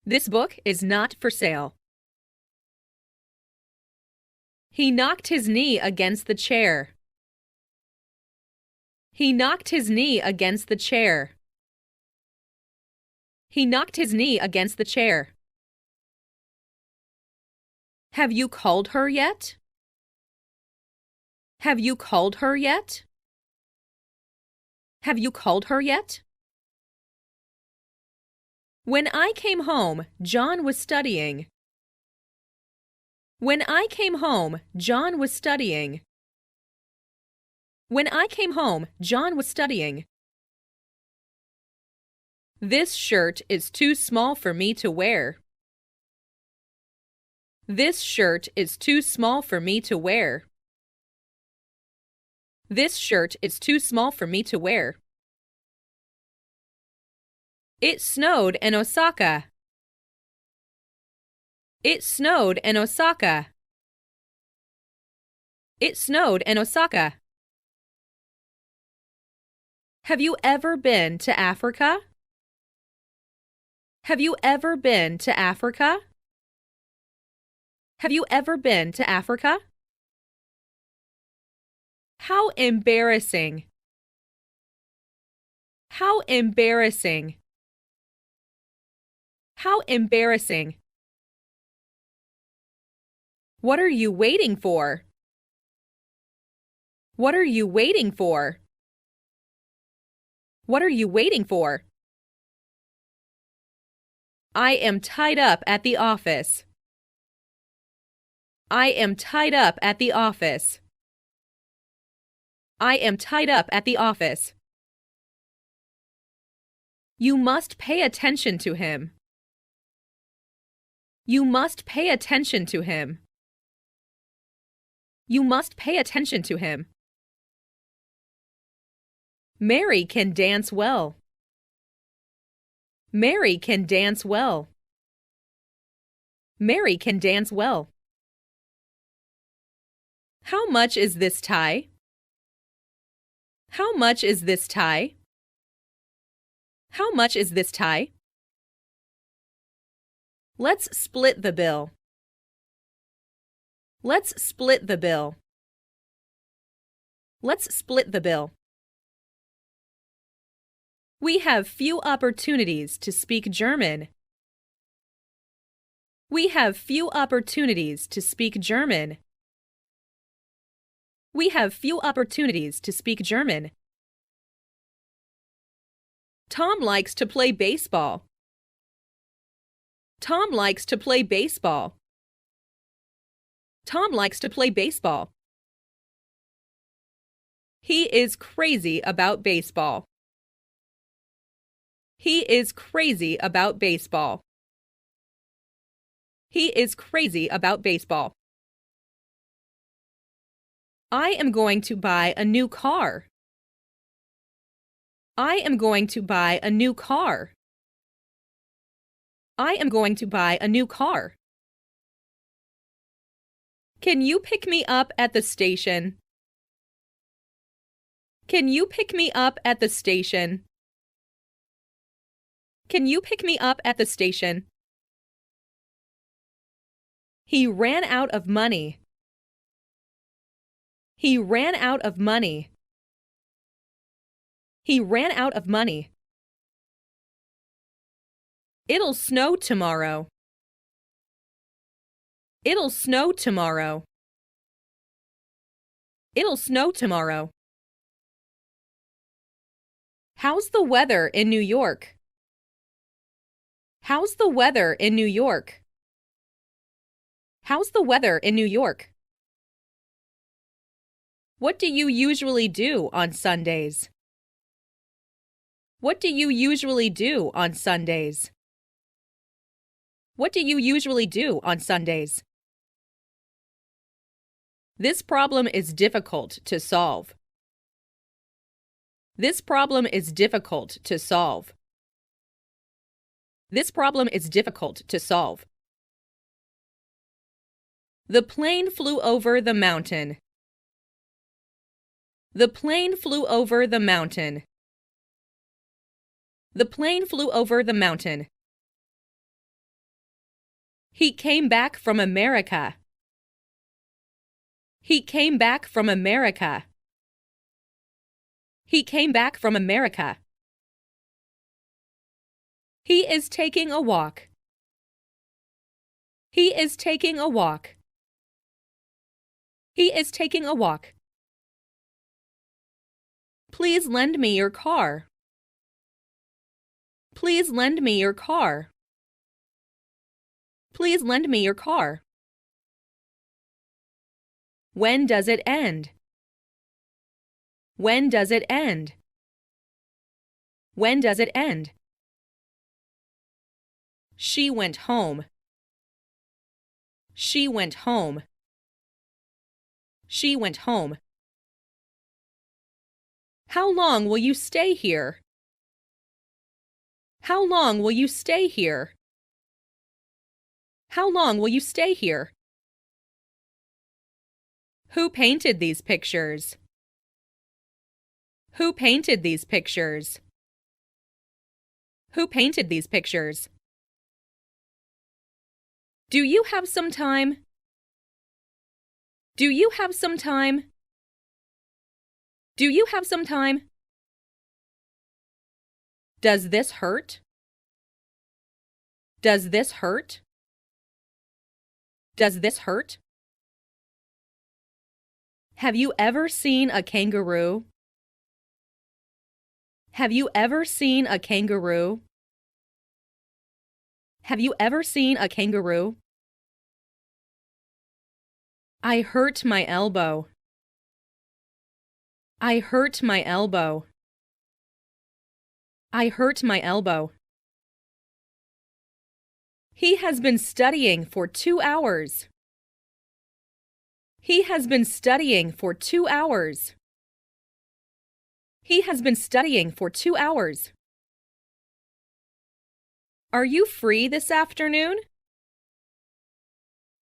This book is not for sale. He knocked his knee against the chair. He knocked his knee against the chair. He knocked his knee against the chair. Have you called her yet? Have you called her yet? Have you called her yet? When I came home, John was studying. When I came home, John was studying. When I came home, John was studying. This shirt is too small for me to wear. This shirt is too small for me to wear. This shirt is too small for me to wear. It snowed in Osaka. It snowed in Osaka. It snowed in Osaka. Have you ever been to Africa? Have you ever been to Africa? Have you ever been to Africa? How embarrassing! How embarrassing! How embarrassing! What are you waiting for? What are you waiting for? What are you waiting for? I am tied up at the office. I am tied up at the office. I am tied up at the office. You must pay attention to him. You must pay attention to him. You must pay attention to him. Mary can dance well. Mary can dance well. Mary can dance well. How much is this tie? How much is this tie? How much is this tie? Let's split the bill. Let's split the bill. Let's split the bill. We have few opportunities to speak German. We have few opportunities to speak German. We have few opportunities to speak German. Tom likes to play baseball. Tom likes to play baseball. Tom likes to play baseball. He is crazy about baseball. He is crazy about baseball. He is crazy about baseball. I am going to buy a new car. I am going to buy a new car. I am going to buy a new car. Can you pick me up at the station? Can you pick me up at the station? Can you pick me up at the station? He ran out of money. He ran out of money. He ran out of money. It'll snow tomorrow. It'll snow tomorrow. It'll snow tomorrow. How's the weather in New York? How's the weather in New York? How's the weather in New York? What do you usually do on Sundays? What do you usually do on Sundays? What do you usually do on Sundays? This problem is difficult to solve. This problem is difficult to solve. This problem is difficult to solve. The plane flew over the mountain. The plane flew over the mountain. The plane flew over the mountain. He came back from America. He came back from America. He came back from America. He is taking a walk. He is taking a walk. He is taking a walk. Please lend me your car. Please lend me your car. Please lend me your car. When does it end? When does it end? When does it end? She went home. She went home. She went home. How long will you stay here? How long will you stay here? How long will you stay here? Who painted these pictures? Who painted these pictures? Who painted these pictures? Do you have some time? Do you have some time? Do you have some time? Does this hurt? Does this hurt? Does this hurt? Have you ever seen a kangaroo? Have you ever seen a kangaroo? Have you ever seen a kangaroo? I hurt my elbow. I hurt my elbow. I hurt my elbow. He has been studying for 2 hours. He has been studying for 2 hours. He has been studying for 2 hours. Are you free this afternoon?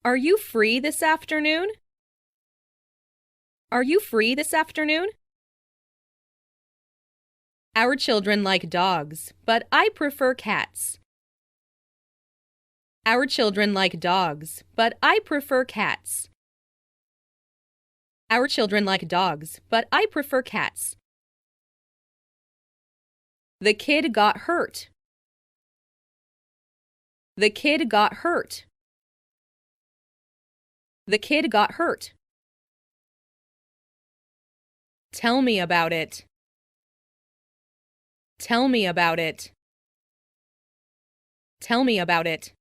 Are you free this afternoon? Are you free this afternoon? Our children like dogs, but I prefer cats. Our children like dogs, but I prefer cats. Our children like dogs, but I prefer cats. The kid got hurt. The kid got hurt. The kid got hurt. Tell me about it. Tell me about it. Tell me about it.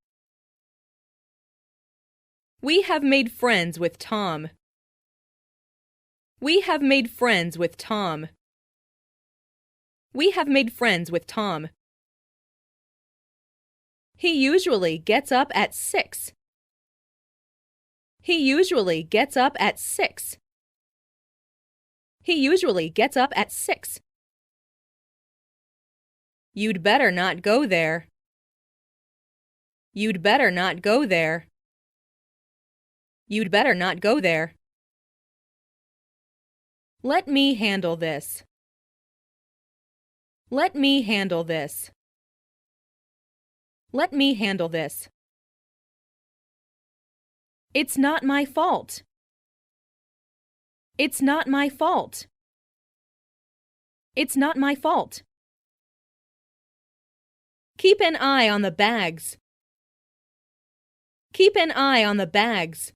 We have made friends with Tom. We have made friends with Tom. We have made friends with Tom. He usually gets up at 6. He usually gets up at 6. He usually gets up at 6. You'd better not go there. You'd better not go there. You'd better not go there. Let me handle this. Let me handle this. Let me handle this. It's not my fault. It's not my fault. It's not my fault. Keep an eye on the bags. Keep an eye on the bags.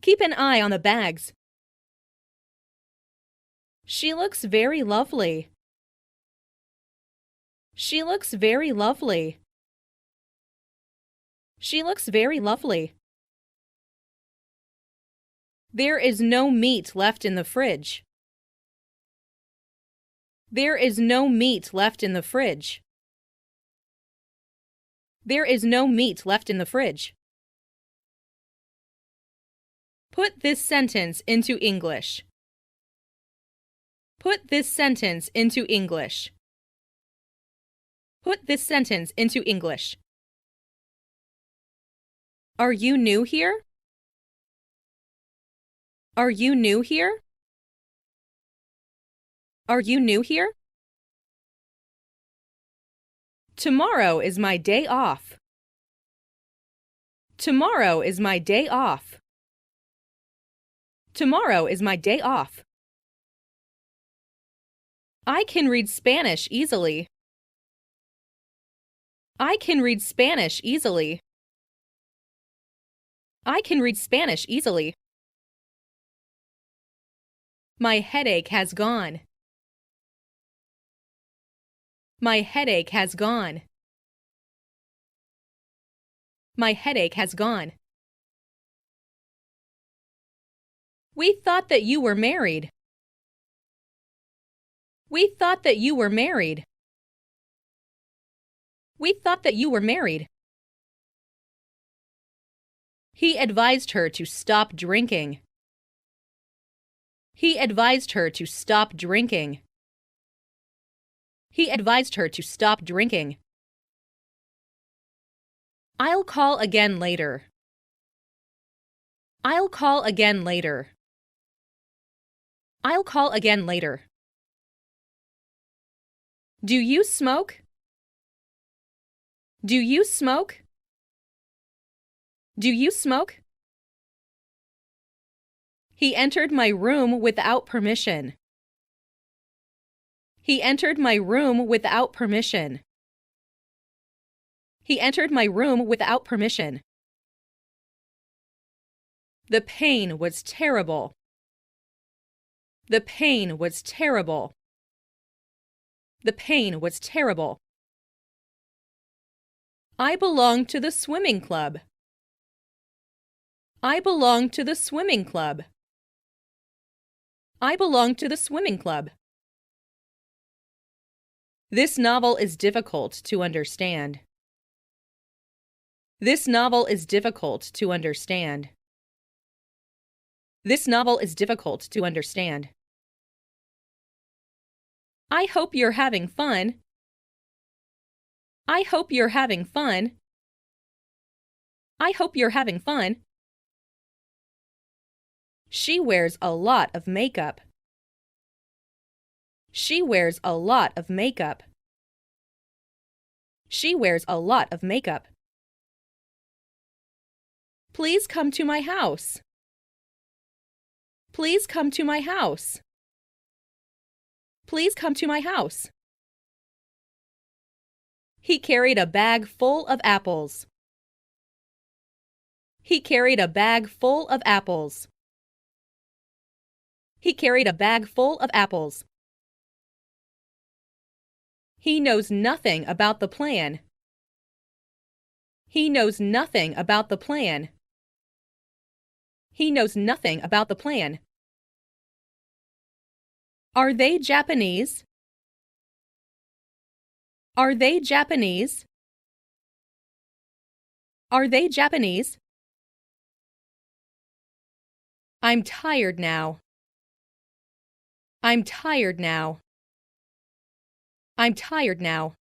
Keep an eye on the bags. She looks very lovely. She looks very lovely. She looks very lovely. There is no meat left in the fridge. There is no meat left in the fridge. There is no meat left in the fridge. Put this sentence into English. Put this sentence into English. Put this sentence into English. Are you new here? Are you new here? Are you new here? Tomorrow is my day off. Tomorrow is my day off. Tomorrow is my day off. I can read Spanish easily. I can read Spanish easily. I can read Spanish easily. My headache has gone. My headache has gone. My headache has gone. We thought that you were married. We thought that you were married. We thought that you were married. He advised her to stop drinking. He advised her to stop drinking. He advised her to stop drinking. I'll call again later. I'll call again later. I'll call again later. Do you smoke? Do you smoke? Do you smoke? He entered my room without permission. He entered my room without permission. He entered my room without permission. The pain was terrible. The pain was terrible. The pain was terrible. I belong to the swimming club. I belong to the swimming club. I belong to the swimming club. This novel is difficult to understand. This novel is difficult to understand. This novel is difficult to understand. I hope you're having fun. I hope you're having fun. I hope you're having fun. She wears a lot of makeup. She wears a lot of makeup. She wears a lot of makeup. Please come to my house. Please come to my house. Please come to my house. He carried a bag full of apples. He carried a bag full of apples. He carried a bag full of apples. He knows nothing about the plan. He knows nothing about the plan. He knows nothing about the plan. Are they Japanese? Are they Japanese? Are they Japanese? I'm tired now. I'm tired now. I'm tired now.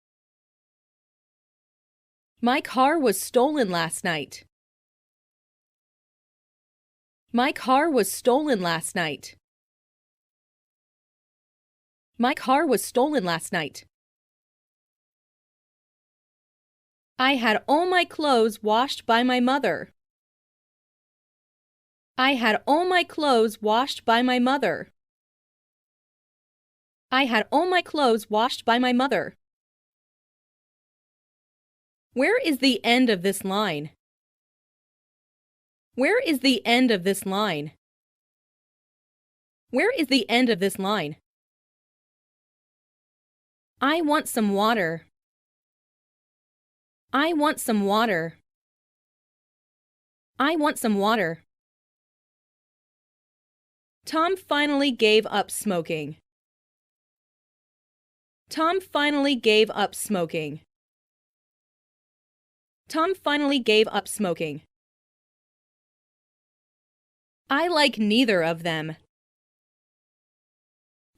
My car was stolen last night. My car was stolen last night. My car was stolen last night. I had all my clothes washed by my mother. I had all my clothes washed by my mother. I had all my clothes washed by my mother. Where is the end of this line? Where is the end of this line? Where is the end of this line? I want some water. I want some water. I want some water. Tom finally gave up smoking. Tom finally gave up smoking. Tom finally gave up smoking. I like neither of them.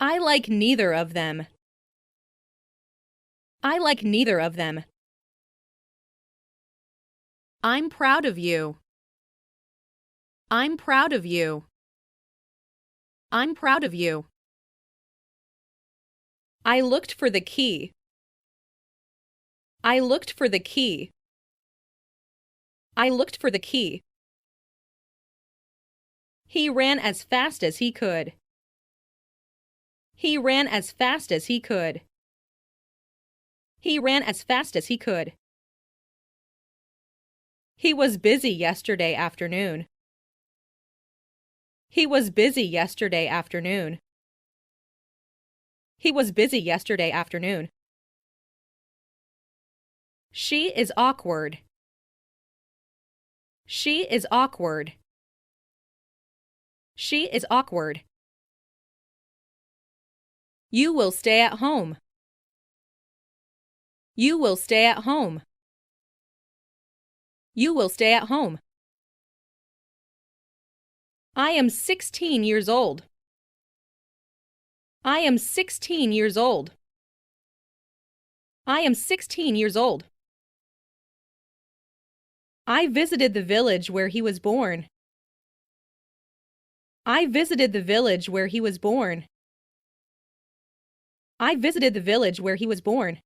I like neither of them. I like neither of them. I'm proud of you. I'm proud of you. I'm proud of you. I looked for the key. I looked for the key. I looked for the key. He ran as fast as he could. He ran as fast as he could. He ran as fast as he could. He was busy yesterday afternoon. He was busy yesterday afternoon. He was busy yesterday afternoon. She is awkward. She is awkward. She is awkward. You will stay at home. You will stay at home. You will stay at home. I am 16 years old. I am 16 years old. I am 16 years old. I visited the village where he was born. I visited the village where he was born. I visited the village where he was born.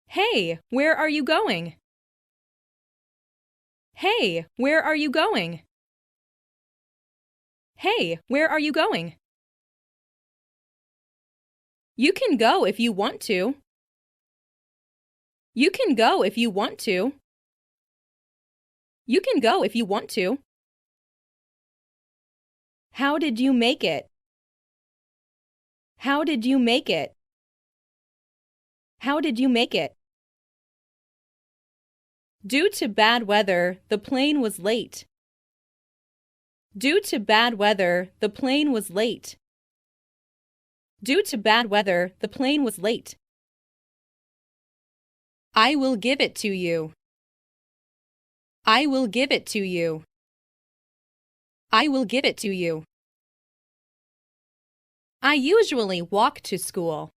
Hey, where are you going? Hey, where are you going? Hey, where are you going? You can go if you want to. You can go if you want to. You can go if you want to. How did you make it? How did you make it? How did you make it? Due to bad weather, the plane was late. Due to bad weather, the plane was late. Due to bad weather, the plane was late. I will give it to you. I will give it to you. I will give it to you. I usually walk to school.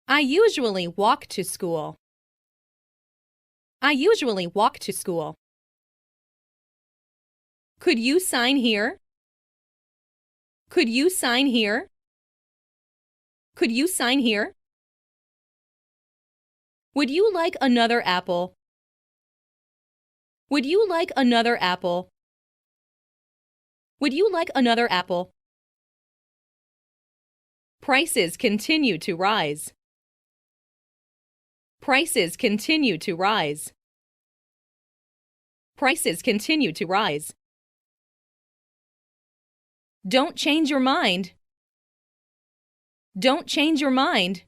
I usually walk to school. I usually walk to school. Could you sign here? Could you sign here? Could you sign here? Would you like another apple? Would you like another apple? Would you like another apple? Prices continue to rise. Prices continue to rise. Prices continue to rise. Don't change your mind. Don't change your mind.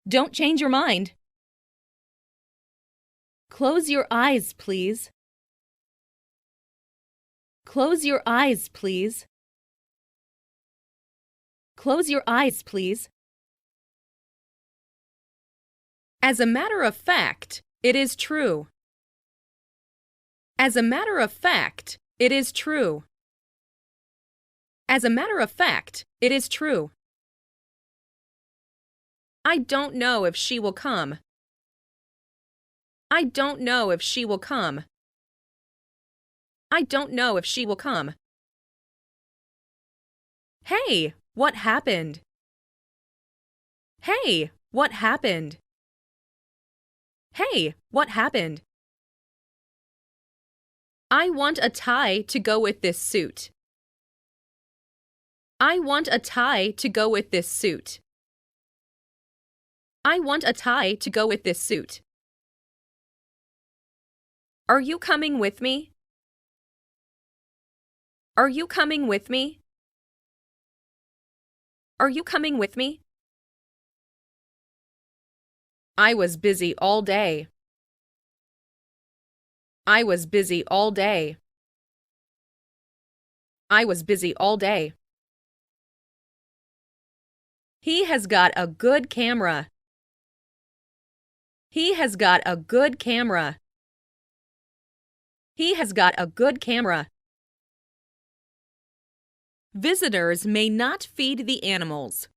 Don't change your mind. Close your eyes, please. Close your eyes, please. Close your eyes, please. As a matter of fact, it is true. As a matter of fact, it is true. As a matter of fact, it is true. I don't know if she will come. I don't know if she will come. I don't know if she will come. Hey, what happened? Hey, what happened? Hey, what happened? I want a tie to go with this suit. I want a tie to go with this suit. I want a tie to go with this suit. Are you coming with me? Are you coming with me? Are you coming with me? I was busy all day. I was busy all day. I was busy all day. He has got a good camera. He has got a good camera. He has got a good camera. Visitors may not feed the animals.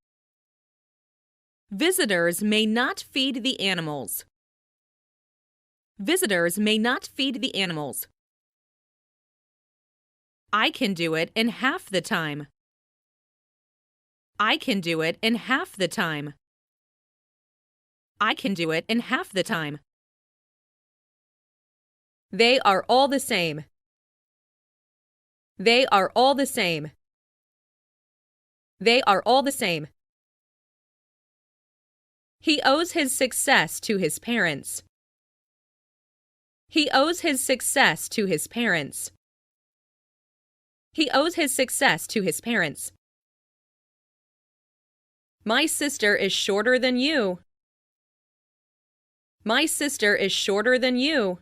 Visitors may not feed the animals. Visitors may not feed the animals. I can do it in half the time. I can do it in half the time. I can do it in half the time. They are all the same. They are all the same. They are all the same. He owes his success to his parents. He owes his success to his parents. He owes his success to his parents. My sister is shorter than you. My sister is shorter than you.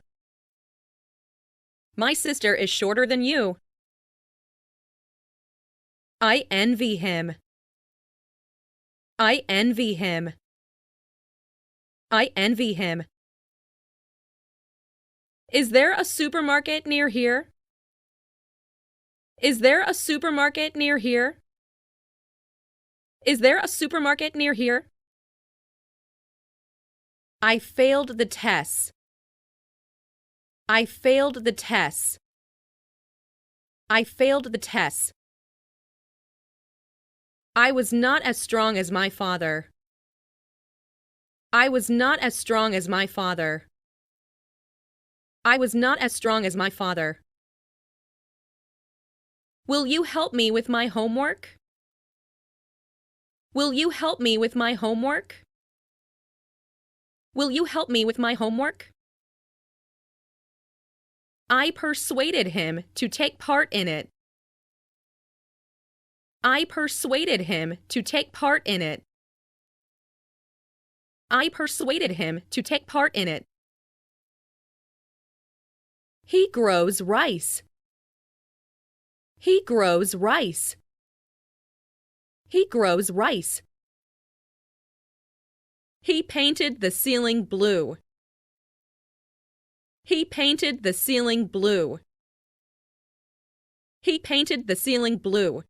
My sister is shorter than you. I envy him. I envy him. I envy him. Is there a supermarket near here? Is there a supermarket near here? Is there a supermarket near here? I failed the tests. I failed the tests. I failed the tests. I was not as strong as my father. I was not as strong as my father. I was not as strong as my father. Will you help me with my homework? Will you help me with my homework? Will you help me with my homework? I persuaded him to take part in it. I persuaded him to take part in it. I persuaded him to take part in it. He grows rice. He grows rice. He grows rice. He painted the ceiling blue. He painted the ceiling blue. He painted the ceiling blue.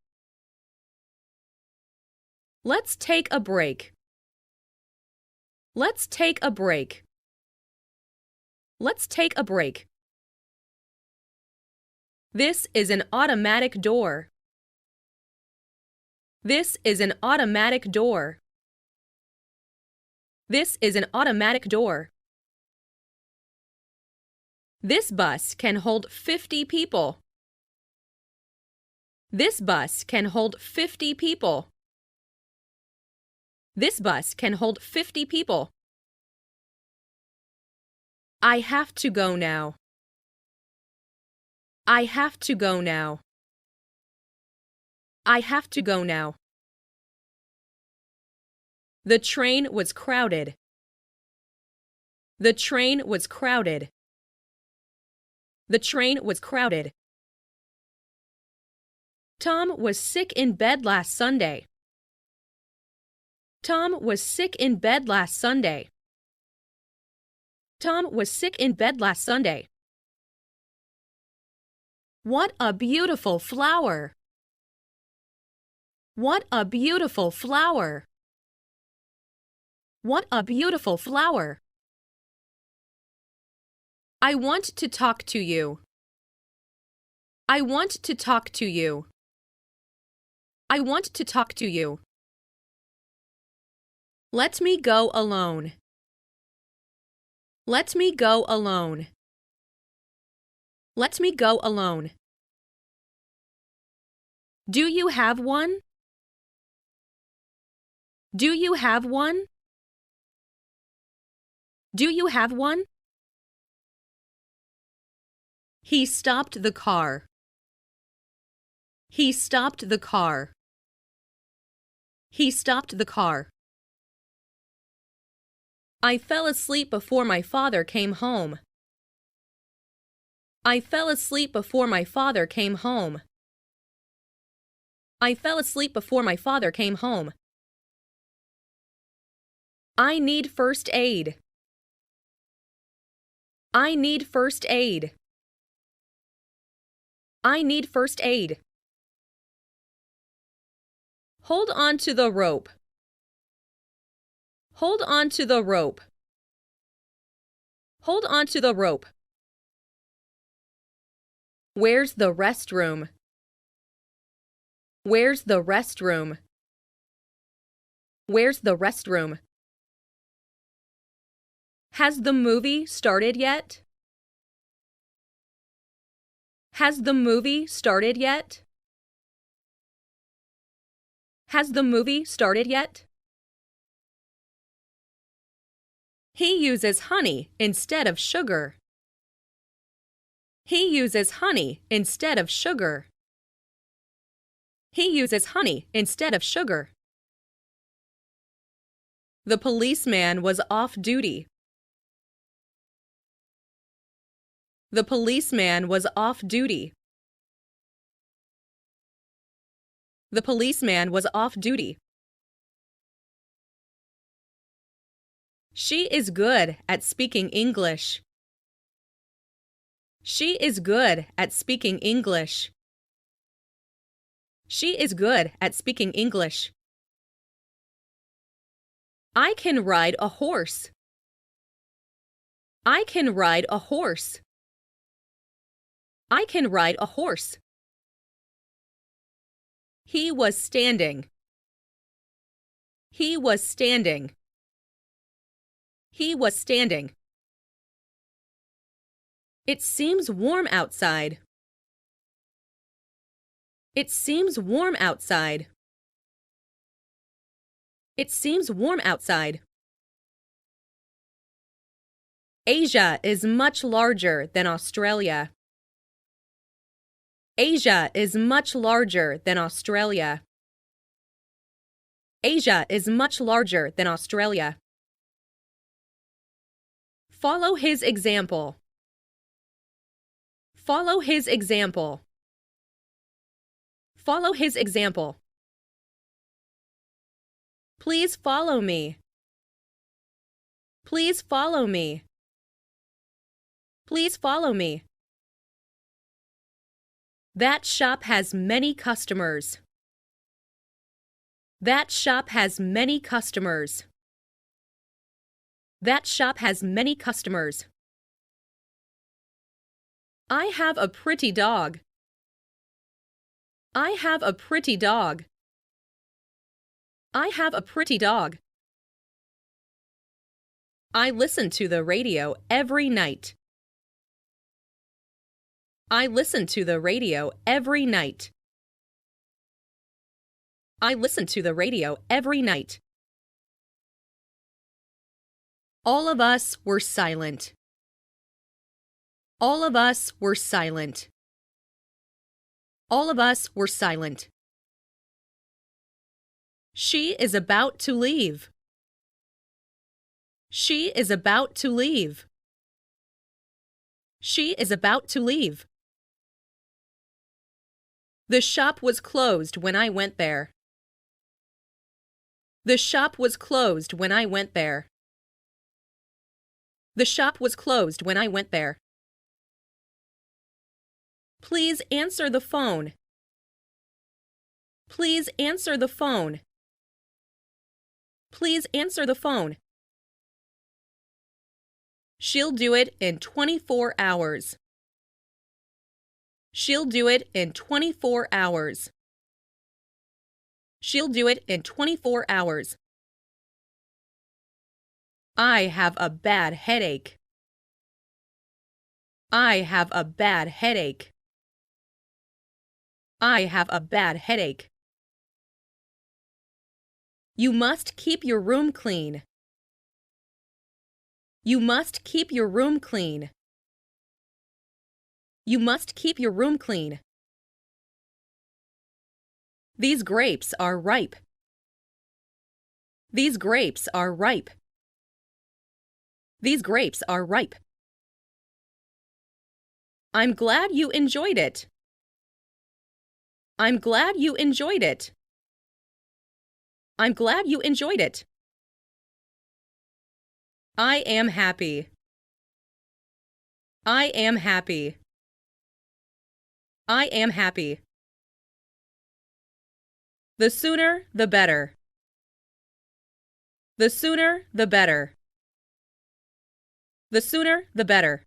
Let's take a break. Let's take a break. Let's take a break. This is an automatic door. This is an automatic door. This is an automatic door. This bus can hold 50 people. This bus can hold 50 people. This bus can hold 50 people. I have to go now. I have to go now. I have to go now. The train was crowded. The train was crowded. The train was crowded. Tom was sick in bed last Sunday. Tom was sick in bed last Sunday. Tom was sick in bed last Sunday. What a beautiful flower! What a beautiful flower! What a beautiful flower! I want to talk to you. I want to talk to you. I want to talk to you. Let me go alone. Let me go alone. Let me go alone. Do you have one? Do you have one? Do you have one? He stopped the car. He stopped the car. He stopped the car. I fell asleep before my father came home. I fell asleep before my father came home. I fell asleep before my father came home. I need first aid. I need first aid. I need first aid. Hold on to the rope. Hold on to the rope. Hold on to the rope. Where's the restroom? Where's the restroom? Where's the restroom? Has the movie started yet? Has the movie started yet? Has the movie started yet? He uses honey instead of sugar. He uses honey instead of sugar. He uses honey instead of sugar. The policeman was off duty. The policeman was off duty. The policeman was off duty. She is good at speaking English. She is good at speaking English. She is good at speaking English. I can ride a horse. I can ride a horse. I can ride a horse. He was standing. He was standing. He was standing. It seems warm outside. It seems warm outside. It seems warm outside. Asia is much larger than Australia. Asia is much larger than Australia. Asia is much larger than Australia. Follow his example. Follow his example. Follow his example. Please follow me. Please follow me. Please follow me. That shop has many customers. That shop has many customers. That shop has many customers. I have a pretty dog. I have a pretty dog. I have a pretty dog. I listen to the radio every night. I listen to the radio every night. I listen to the radio every night. All of us were silent. All of us were silent. All of us were silent. She is about to leave. She is about to leave. She is about to leave. The shop was closed when I went there. The shop was closed when I went there. The shop was closed when I went there. Please answer the phone. Please answer the phone. Please answer the phone. She'll do it in 24 hours. She'll do it in 24 hours. She'll do it in 24 hours. I have a bad headache. I have a bad headache. I have a bad headache. You must keep your room clean. You must keep your room clean. You must keep your room clean. These grapes are ripe. These grapes are ripe. These grapes are ripe. I'm glad you enjoyed it. I'm glad you enjoyed it. I'm glad you enjoyed it. I am happy. I am happy. I am happy. The sooner, the better. The sooner, the better. The sooner, the better.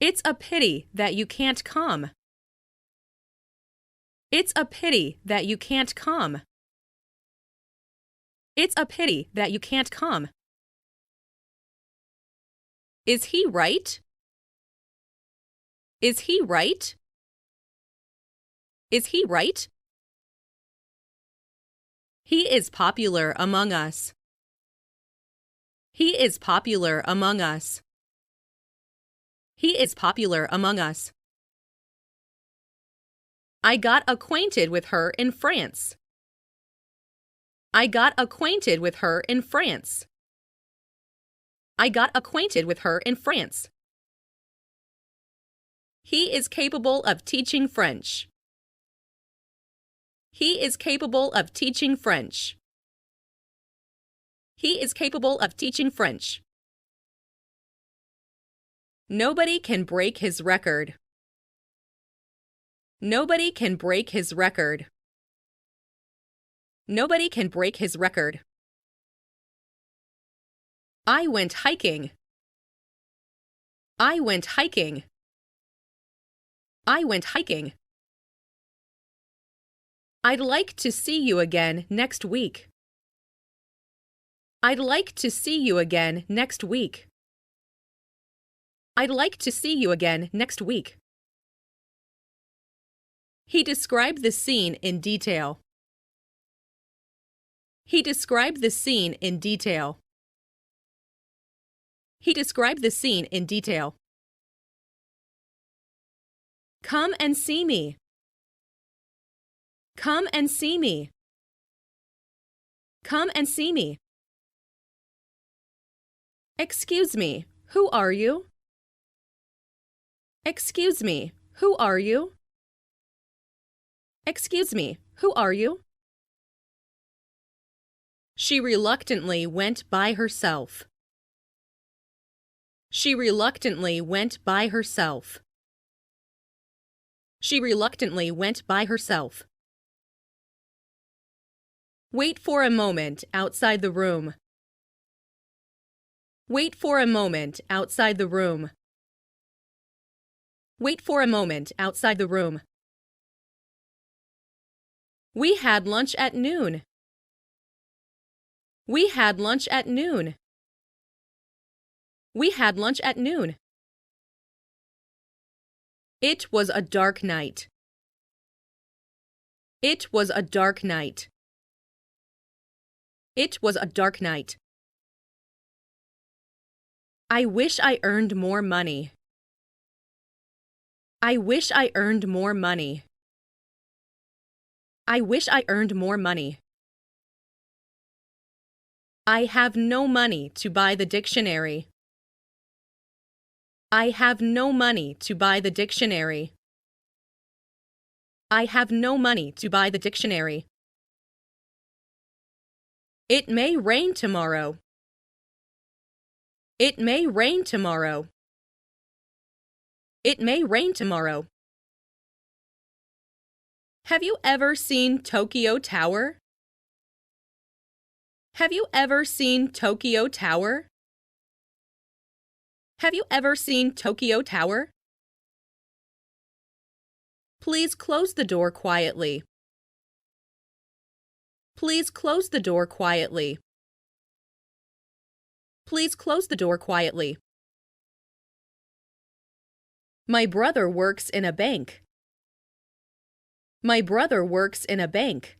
It's a pity that you can't come. It's a pity that you can't come. It's a pity that you can't come. Is he right? Is he right? Is he right? He is popular among us. He is popular among us. He is popular among us. I got acquainted with her in France. I got acquainted with her in France. I got acquainted with her in France. He is capable of teaching French. He is capable of teaching French. He is capable of teaching French. Nobody can break his record. Nobody can break his record. Nobody can break his record. I went hiking. I went hiking. I went hiking. I'd like to see you again next week. I'd like to see you again next week. I'd like to see you again next week. He described the scene in detail. He described the scene in detail. He described the scene in detail. Come and see me. Come and see me. Come and see me. Excuse me, who are you? Excuse me, who are you? Excuse me, who are you? She reluctantly went by herself. She reluctantly went by herself. She reluctantly went by herself. Wait for a moment outside the room. Wait for a moment outside the room. Wait for a moment outside the room. We had lunch at noon. We had lunch at noon. We had lunch at noon. It was a dark night. It was a dark night. It was a dark night. I wish I earned more money. I wish I earned more money. I wish I earned more money. I have no money to buy the dictionary. I have no money to buy the dictionary. I have no money to buy the dictionary. It may rain tomorrow. It may rain tomorrow. It may rain tomorrow. Have you ever seen Tokyo Tower? Have you ever seen Tokyo Tower? Have you ever seen Tokyo Tower? Please close the door quietly. Please close the door quietly. Please close the door quietly. My brother works in a bank. My brother works in a bank.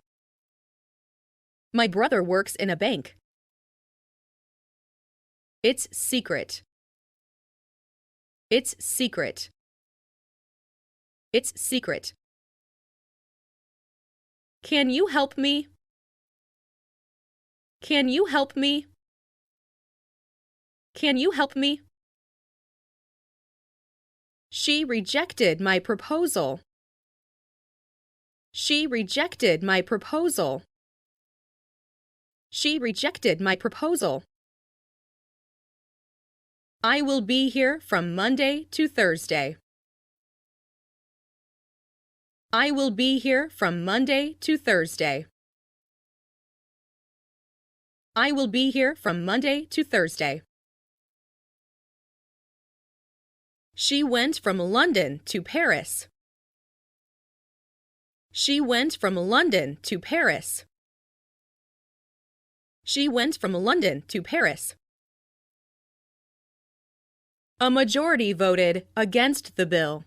My brother works in a bank. It's secret. It's secret. It's secret. Can you help me? Can you help me? Can you help me? She rejected my proposal. She rejected my proposal. She rejected my proposal. I will be here from Monday to Thursday. I will be here from Monday to Thursday. I will be here from Monday to Thursday. She went from London to Paris. She went from London to Paris. She went from London to Paris. A majority voted against the bill.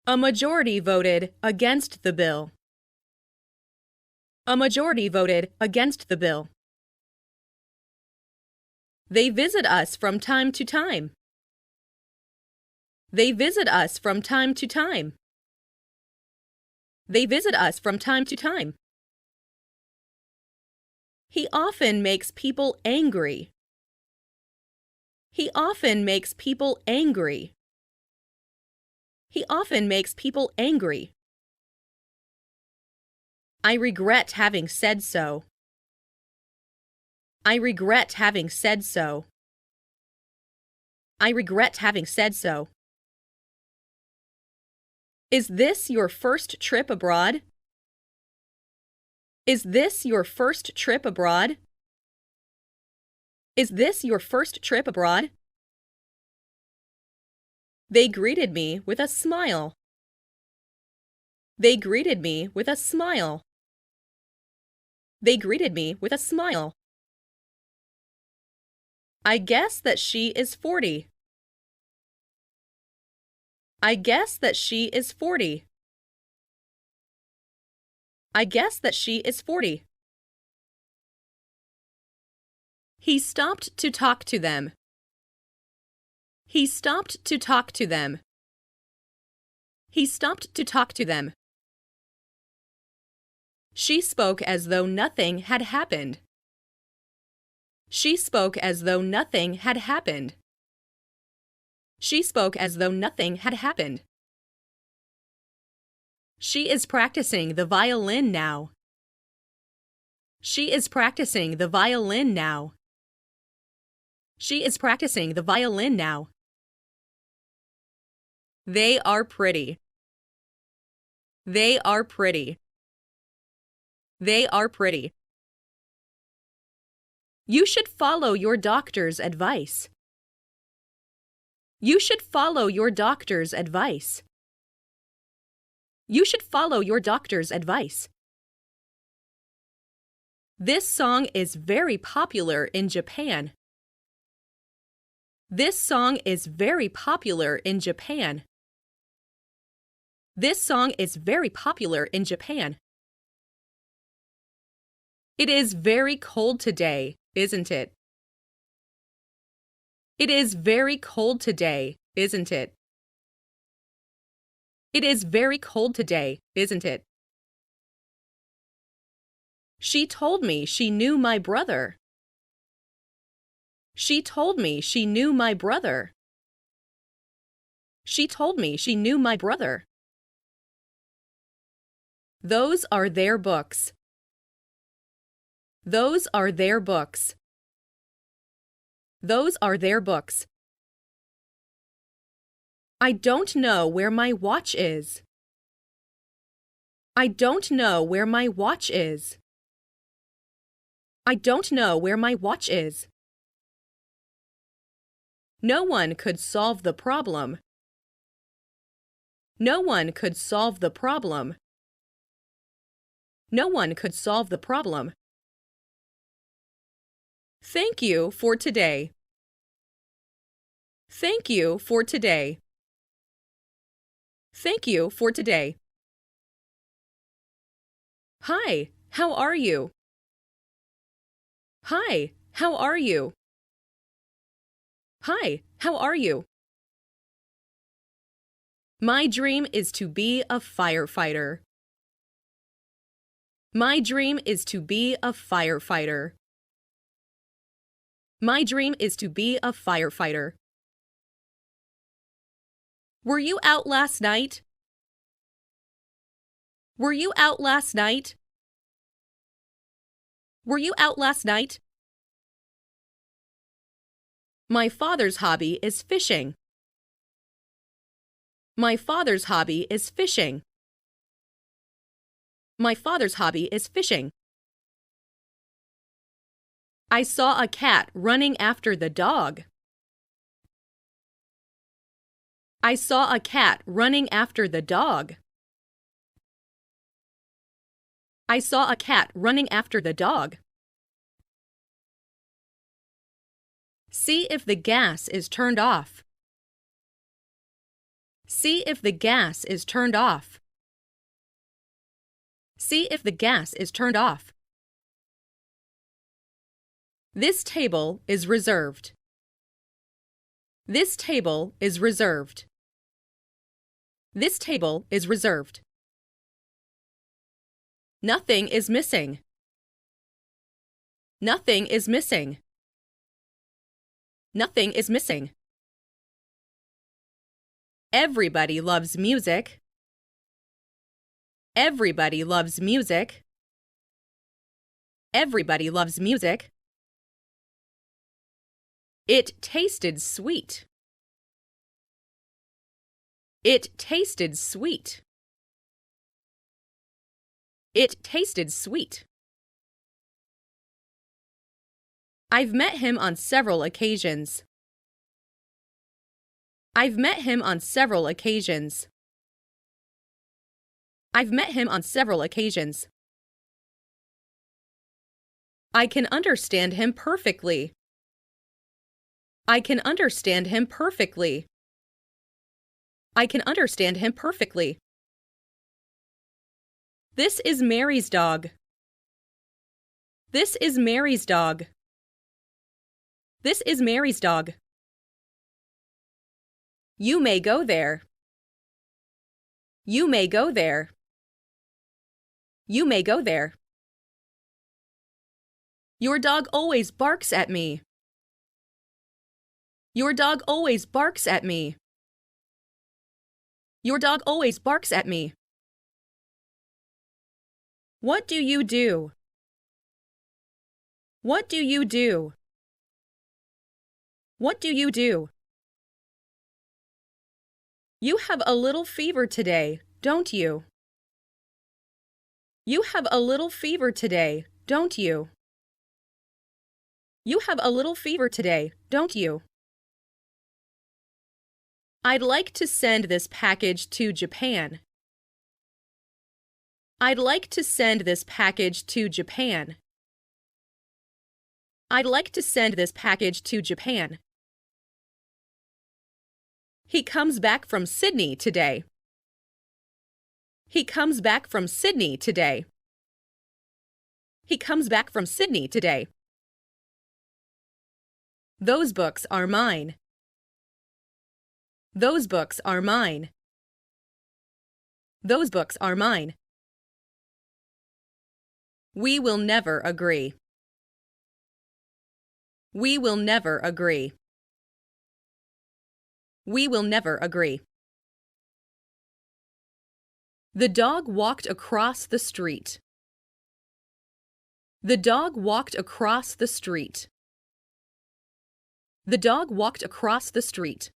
A majority voted against the bill. A majority voted against the bill. They visit us from time to time. They visit us from time to time. They visit us from time to time. He often makes people angry. He often makes people angry. He often makes people angry. I regret having said so. I regret having said so. I regret having said so. Is this your first trip abroad? Is this your first trip abroad? Is this your first trip abroad? They greeted me with a smile. They greeted me with a smile. They greeted me with a smile. I guess that she is 40. I guess that she is 40. I guess that she is 40. He stopped to talk to them. He stopped to talk to them. He stopped to talk to them. She spoke as though nothing had happened. She spoke as though nothing had happened. She spoke as though nothing had happened. She is practicing the violin now. She is practicing the violin now. She is practicing the violin now. They are pretty. They are pretty. They are pretty. You should follow your doctor's advice. You should follow your doctor's advice. You should follow your doctor's advice. This song is very popular in Japan. This song is very popular in Japan. This song is very popular in Japan. It is very cold today, isn't it? It is very cold today, isn't it? It is very cold today, isn't it? She told me she knew my brother. She told me she knew my brother. She told me she knew my brother. Those are their books. Those are their books. Those are their books. I don't know where my watch is. I don't know where my watch is. I don't know where my watch is. No one could solve the problem. No one could solve the problem. No one could solve the problem. Thank you for today. Thank you for today. Thank you for today. Hi, how are you? Hi, how are you? Hi, how are you? My dream is to be a firefighter. My dream is to be a firefighter. My dream is to be a firefighter. Were you out last night? Were you out last night? Were you out last night? My father's hobby is fishing. My father's hobby is fishing. My father's hobby is fishing. I saw a cat running after the dog. I saw a cat running after the dog. I saw a cat running after the dog. See if the gas is turned off. See if the gas is turned off. See if the gas is turned off. This table is reserved. This table is reserved. This table is reserved. Nothing is missing. Nothing is missing. Nothing is missing. Everybody loves music. Everybody loves music. Everybody loves music. It tasted sweet. It tasted sweet. It tasted sweet. I've met him on several occasions. I've met him on several occasions. I've met him on several occasions. I can understand him perfectly. I can understand him perfectly. I can understand him perfectly. This is Mary's dog. This is Mary's dog. This is Mary's dog. You may go there. You may go there. You may go there. Your dog always barks at me. Your dog always barks at me. Your dog always barks at me. What do you do? What do you do? What do you do? You have a little fever today, don't you? You have a little fever today, don't you? You have a little fever today, don't you? I'd like to send this package to Japan. I'd like to send this package to Japan. I'd like to send this package to Japan. He comes back from Sydney today. He comes back from Sydney today. He comes back from Sydney today. Those books are mine. Those books are mine. Those books are mine. We will never agree. We will never agree. We will never agree. The dog walked across the street. The dog walked across the street. The dog walked across the street.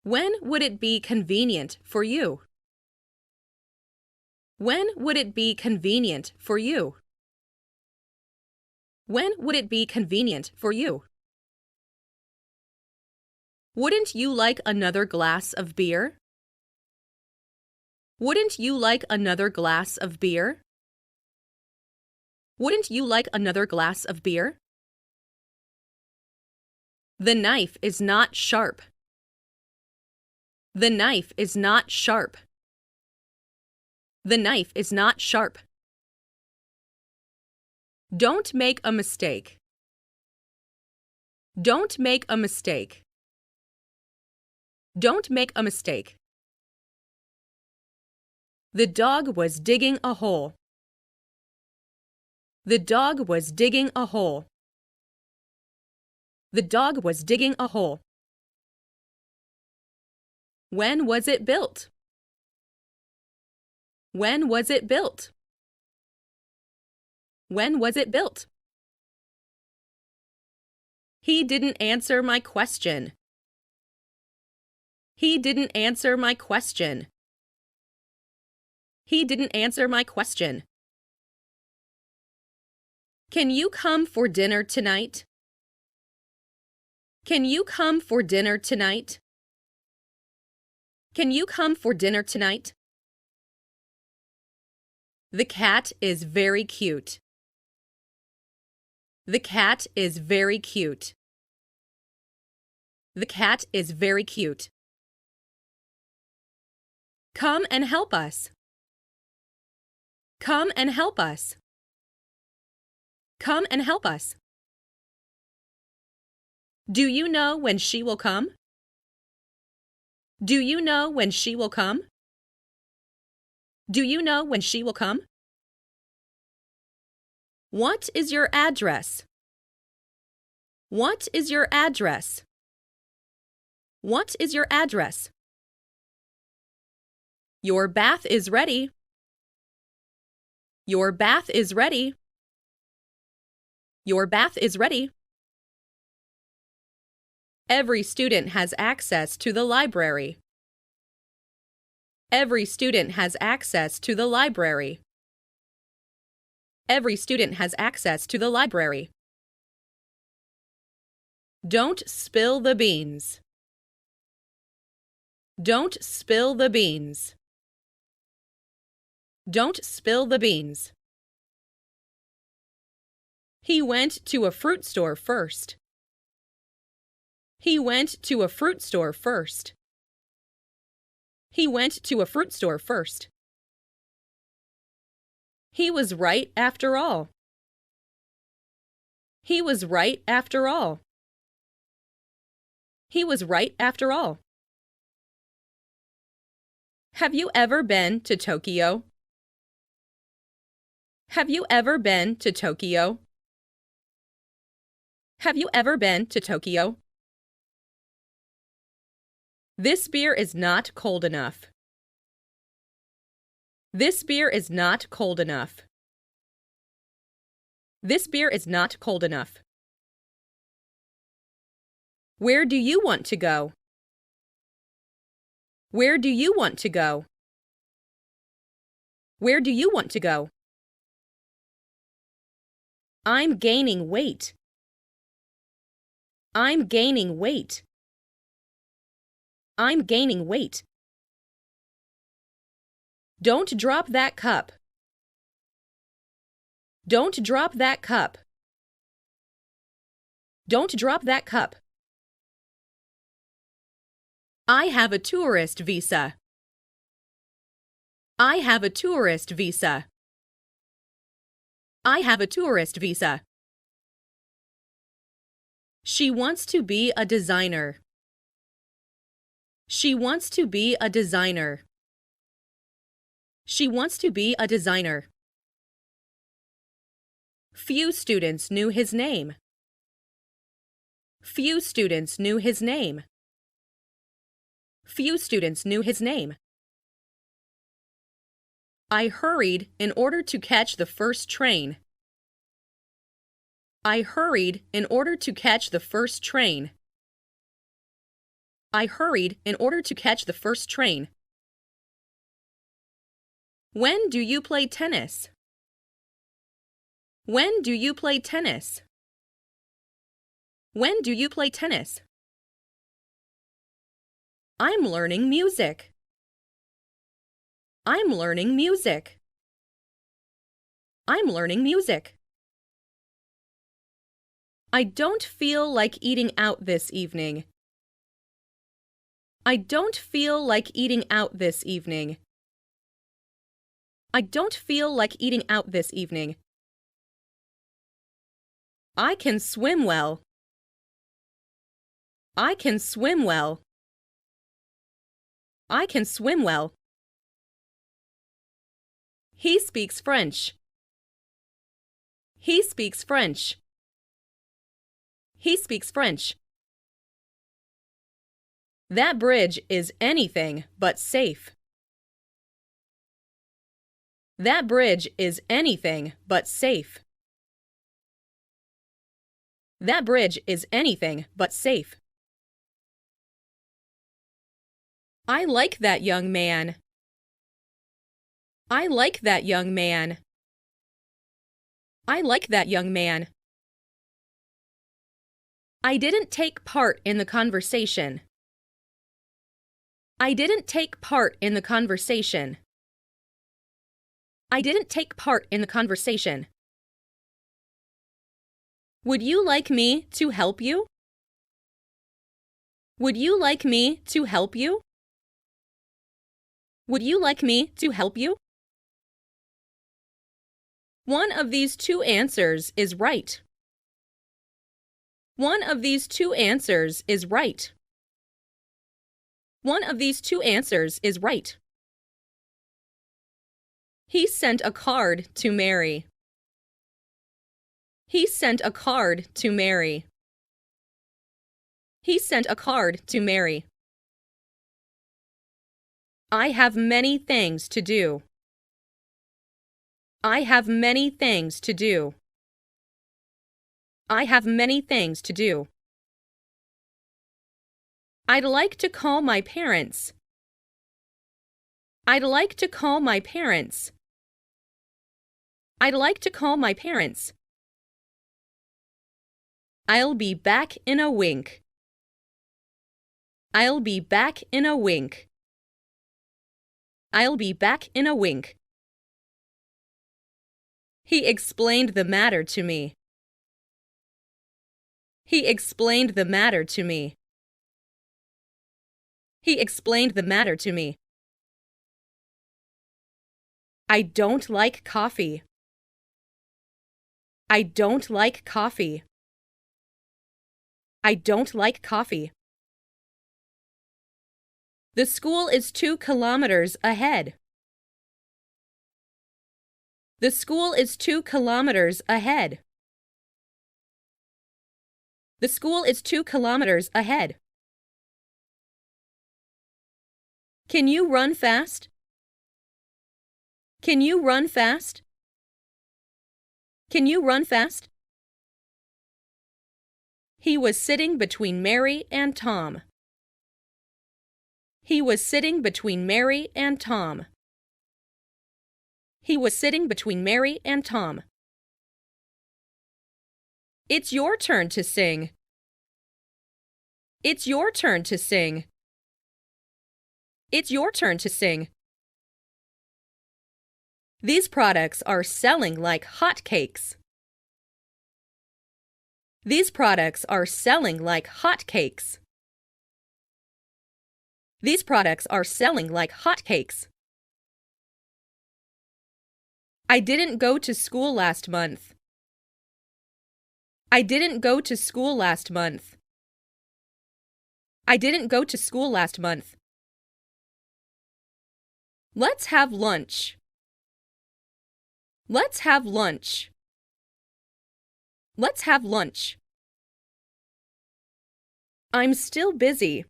When would it be convenient for you? When would it be convenient for you? When would it be convenient for you? Wouldn't you like another glass of beer? Wouldn't you like another glass of beer? Wouldn't you like another glass of beer? The knife is not sharp. The knife is not sharp. The knife is not sharp. Don't make a mistake. Don't make a mistake. Don't make a mistake. The dog was digging a hole. The dog was digging a hole. The dog was digging a hole. When was it built? When was it built? When was it built? He didn't answer my question. He didn't answer my question. He didn't answer my question. Can you come for dinner tonight? Can you come for dinner tonight? Can you come for dinner tonight? The cat is very cute. The cat is very cute. The cat is very cute. Come and help us. Come and help us. Come and help us. Do you know when she will come? Do you know when she will come? Do you know when she will come? What is your address? What is your address? What is your address? Your bath is ready. Your bath is ready. Your bath is ready. Every student has access to the library. Every student has access to the library. Every student has access to the library. Don't spill the beans. Don't spill the beans. Don't spill the beans. He went to a fruit store first. He went to a fruit store first. He went to a fruit store first. He was right after all. He was right after all. He was right after all. Have you ever been to Tokyo? Have you ever been to Tokyo? Have you ever been to Tokyo? This beer is not cold enough. This beer is not cold enough. This beer is not cold enough. Where do you want to go? Where do you want to go? Where do you want to go? I'm gaining weight. I'm gaining weight. I'm gaining weight. Don't drop that cup. Don't drop that cup. Don't drop that cup. I have a tourist visa. I have a tourist visa. I have a tourist visa. She wants to be a designer. She wants to be a designer. She wants to be a designer. Few students knew his name. Few students knew his name. Few students knew his name. I hurried in order to catch the first train. I hurried in order to catch the first train. I hurried in order to catch the first train. When do you play tennis? When do you play tennis? When do you play tennis? I'm learning music. I'm learning music. I'm learning music. I don't feel like eating out this evening. I don't feel like eating out this evening. I don't feel like eating out this evening. I can swim well. I can swim well. I can swim well. He speaks French. He speaks French. He speaks French. That bridge is anything but safe. That bridge is anything but safe. That bridge is anything but safe. I like that young man. I like that young man. I like that young man. I didn't take part in the conversation. I didn't take part in the conversation. I didn't take part in the conversation. Would you like me to help you? Would you like me to help you? Would you like me to help you? One of these two answers is right. One of these two answers is right. One of these two answers is right. He sent a card to Mary. He sent a card to Mary. He sent a card to Mary. I have many things to do. I have many things to do. I have many things to do. I'd like to call my parents. I'd like to call my parents. I'd like to call my parents. I'll be back in a wink. I'll be back in a wink. I'll be back in a wink. He explained the matter to me. He explained the matter to me. He explained the matter to me. I don't like coffee. I don't like coffee. I don't like coffee. The school is 2 kilometers ahead. The school is 2 kilometers ahead. The school is 2 kilometers ahead. Can you run fast? Can you run fast? Can you run fast? He was sitting between Mary and Tom. He was sitting between Mary and Tom. He was sitting between Mary and Tom. It's your turn to sing. It's your turn to sing. It's your turn to sing. These products are selling like hotcakes. These products are selling like hotcakes. These products are selling like hotcakes. I didn't go to school last month. I didn't go to school last month. I didn't go to school last month. Let's have lunch. Let's have lunch. Let's have lunch. I'm still busy.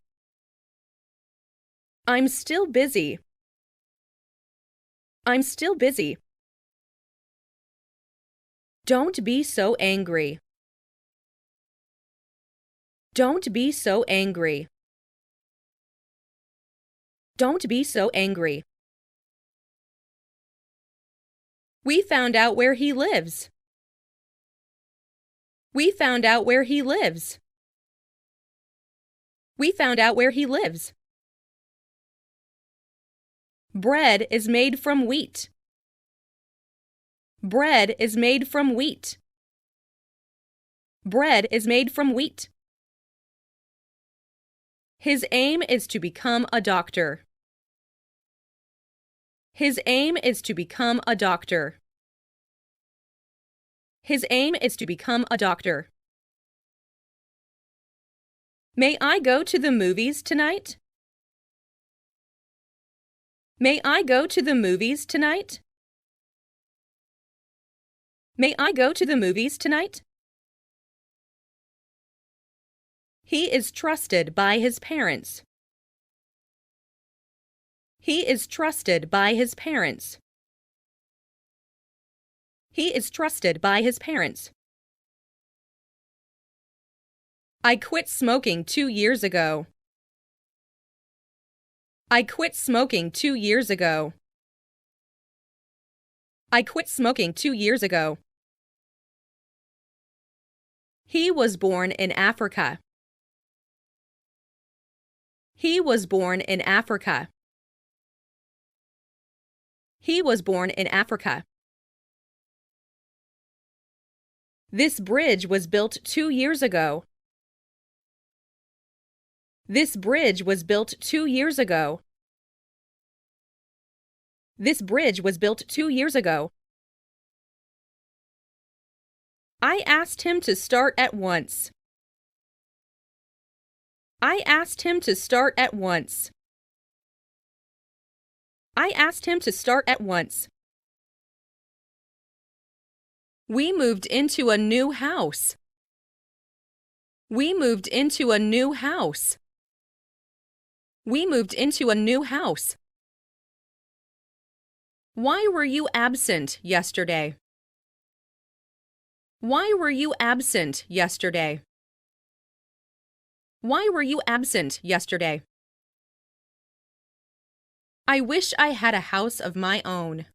I'm still busy. I'm still busy. Don't be so angry. Don't be so angry. Don't be so angry. We found out where he lives. We found out where he lives. We found out where he lives. Bread is made from wheat. Bread is made from wheat. Bread is made from wheat. His aim is to become a doctor. His aim is to become a doctor. His aim is to become a doctor. May I go to the movies tonight? May I go to the movies tonight? May I go to the movies tonight? He is trusted by his parents. He is trusted by his parents. He is trusted by his parents. I quit smoking 2 years ago. I quit smoking 2 years ago. I quit smoking 2 years ago. He was born in Africa. He was born in Africa. He was born in Africa. This bridge was built 2 years ago. This bridge was built 2 years ago. This bridge was built 2 years ago. I asked him to start at once. I asked him to start at once. I asked him to start at once. We moved into a new house. We moved into a new house. We moved into a new house. Why were you absent yesterday? Why were you absent yesterday? Why were you absent yesterday? I wish I had a house of my own.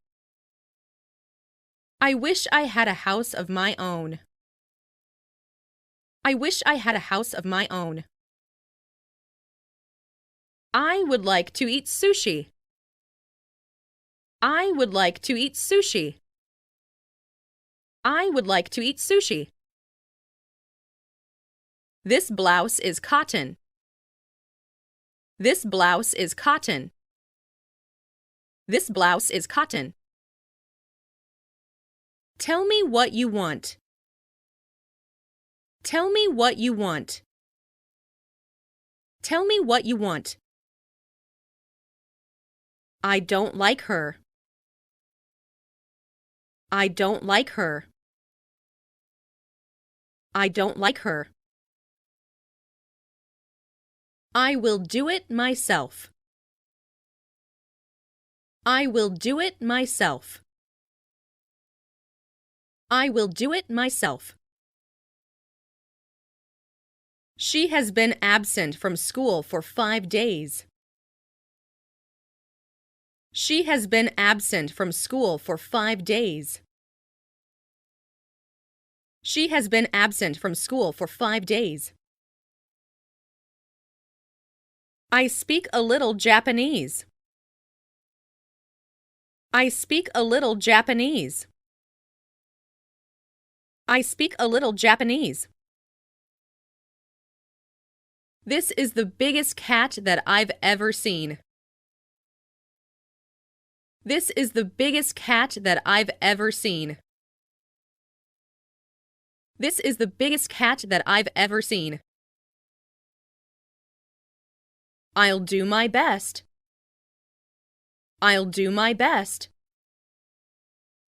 I wish I had a house of my own. I wish I had a house of my own. I would like to eat sushi. I would like to eat sushi. I would like to eat sushi. This blouse is cotton. This blouse is cotton. This blouse is cotton. Tell me what you want. Tell me what you want. Tell me what you want. I don't like her. I don't like her. I don't like her. I will do it myself. I will do it myself. I will do it myself. She has been absent from school for 5 days. She has been absent from school for 5 days. She has been absent from school for 5 days. I speak a little Japanese. I speak a little Japanese. I speak a little Japanese. This is the biggest cat that I've ever seen. This is the biggest cat that I've ever seen. This is the biggest cat that I've ever seen. I'll do my best. I'll do my best.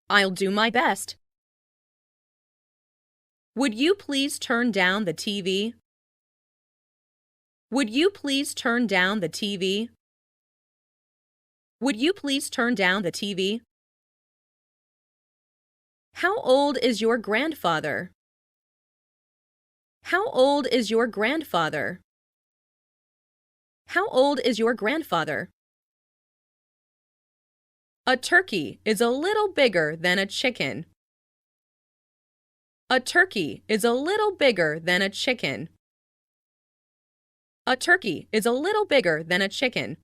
I'll do my best. Would you please turn down the TV? Would you please turn down the TV? Would you please turn down the TV? How old is your grandfather? How old is your grandfather? How old is your grandfather? A turkey is a little bigger than a chicken. A turkey is a little bigger than a chicken. A turkey is a little bigger than a chicken.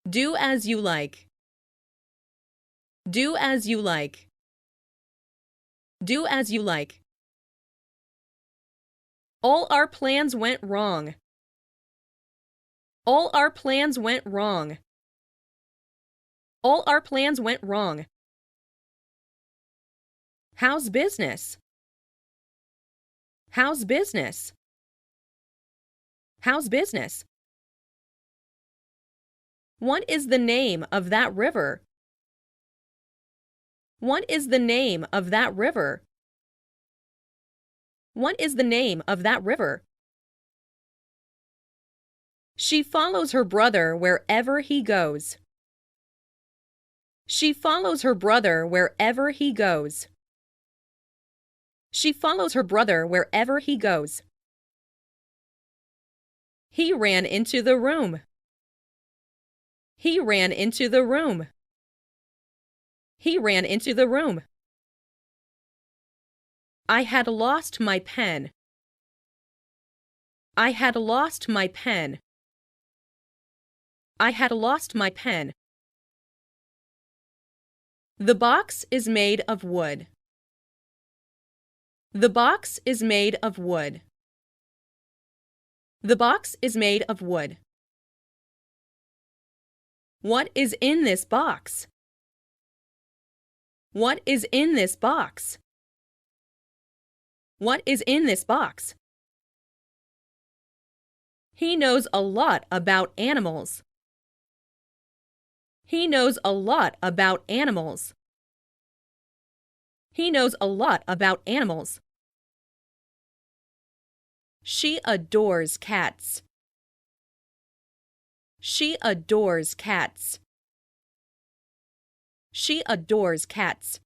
Do as you like. Do as you like. Do as you like. All our plans went wrong. All our plans went wrong. All our plans went wrong. How's business? How's business? How's business? What is the name of that river? What is the name of that river? What is the name of that river? She follows her brother wherever he goes. She follows her brother wherever he goes. She follows her brother wherever he goes. He ran into the room. He ran into the room. He ran into the room. I had lost my pen. I had lost my pen. I had lost my pen. The box is made of wood. The box is made of wood. The box is made of wood. What is in this box? What is in this box? What is in this box? He knows a lot about animals. He knows a lot about animals. He knows a lot about animals. She adores cats. She adores cats. She adores cats.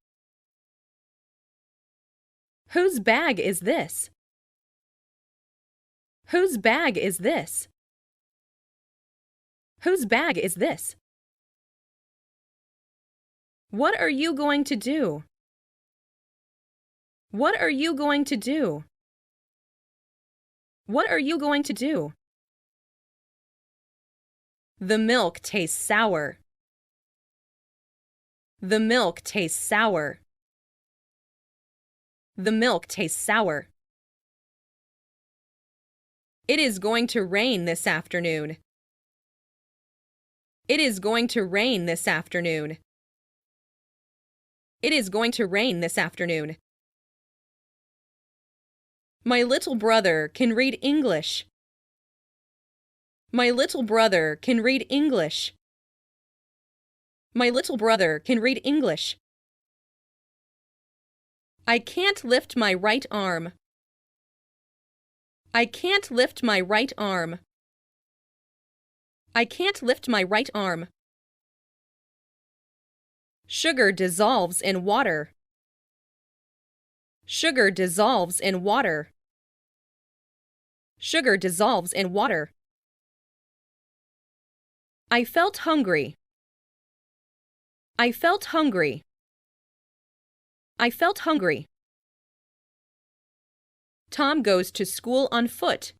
Whose bag is this? Whose bag is this? Whose bag is this? What are you going to do? What are you going to do? What are you going to do? The milk tastes sour. The milk tastes sour. The milk tastes sour. It is going to rain this afternoon. It is going to rain this afternoon. It is going to rain this afternoon. My little brother can read English. My little brother can read English. My little brother can read English. I can't lift my right arm. I can't lift my right arm. I can't lift my right arm. Sugar dissolves in water. Sugar dissolves in water. Sugar dissolves in water. I felt hungry. I felt hungry. I felt hungry. Tom goes to school on foot.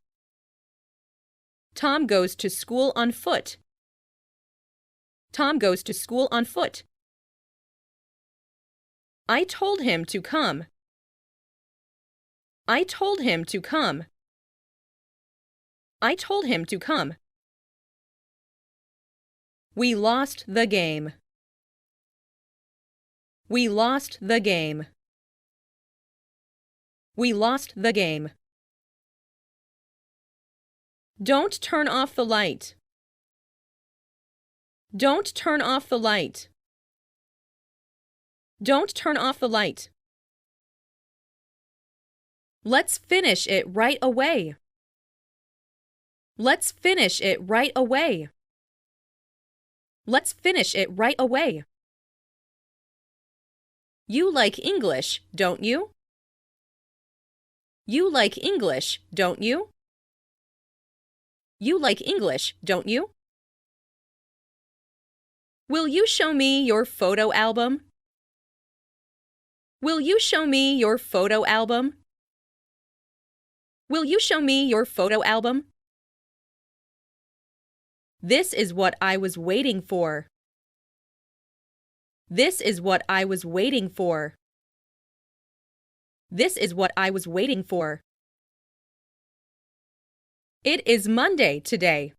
Tom goes to school on foot. Tom goes to school on foot. I told him to come. I told him to come. I told him to come. We lost the game. We lost the game. We lost the game. Don't turn off the light. Don't turn off the light. Don't turn off the light. Let's finish it right away. Let's finish it right away. Let's finish it right away. You like English, don't you? You like English, don't you? You like English, don't you? Will you show me your photo album? Will you show me your photo album? Will you show me your photo album? This is what I was waiting for. This is what I was waiting for. This is what I was waiting for. It is Monday today.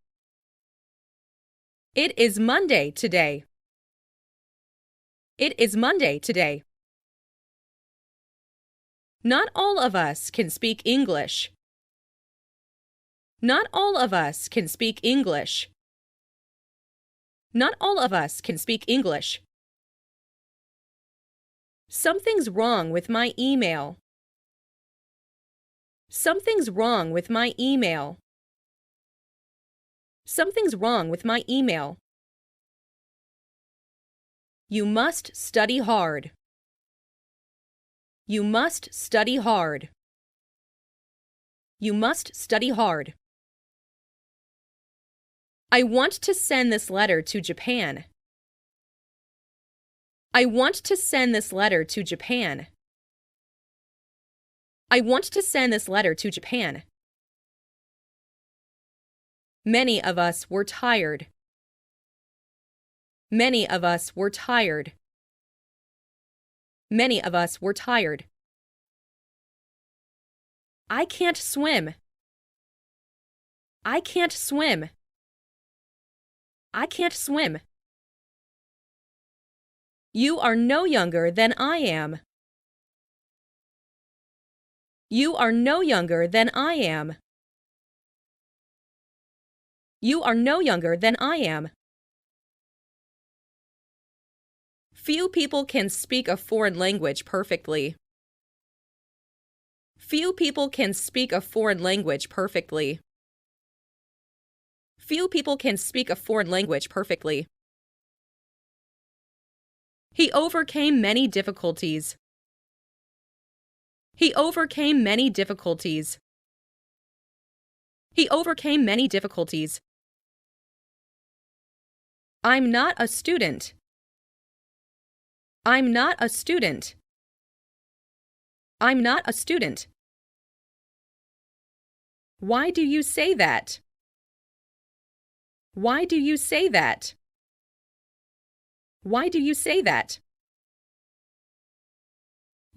It is Monday today. It is Monday today. Not all of us can speak English. Not all of us can speak English. Not all of us can speak English. Something's wrong with my email. Something's wrong with my email. Something's wrong with my email. You must study hard. You must study hard. You must study hard. I want to send this letter to Japan. I want to send this letter to Japan. I want to send this letter to Japan. Many of us were tired. Many of us were tired. Many of us were tired. I can't swim. I can't swim. I can't swim. You are no younger than I am. You are no younger than I am. You are no younger than I am. Few people can speak a foreign language perfectly. Few people can speak a foreign language perfectly. Few people can speak a foreign language perfectly. He overcame many difficulties. He overcame many difficulties. He overcame many difficulties. I'm not a student. I'm not a student. I'm not a student. Why do you say that? Why do you say that? Why do you say that?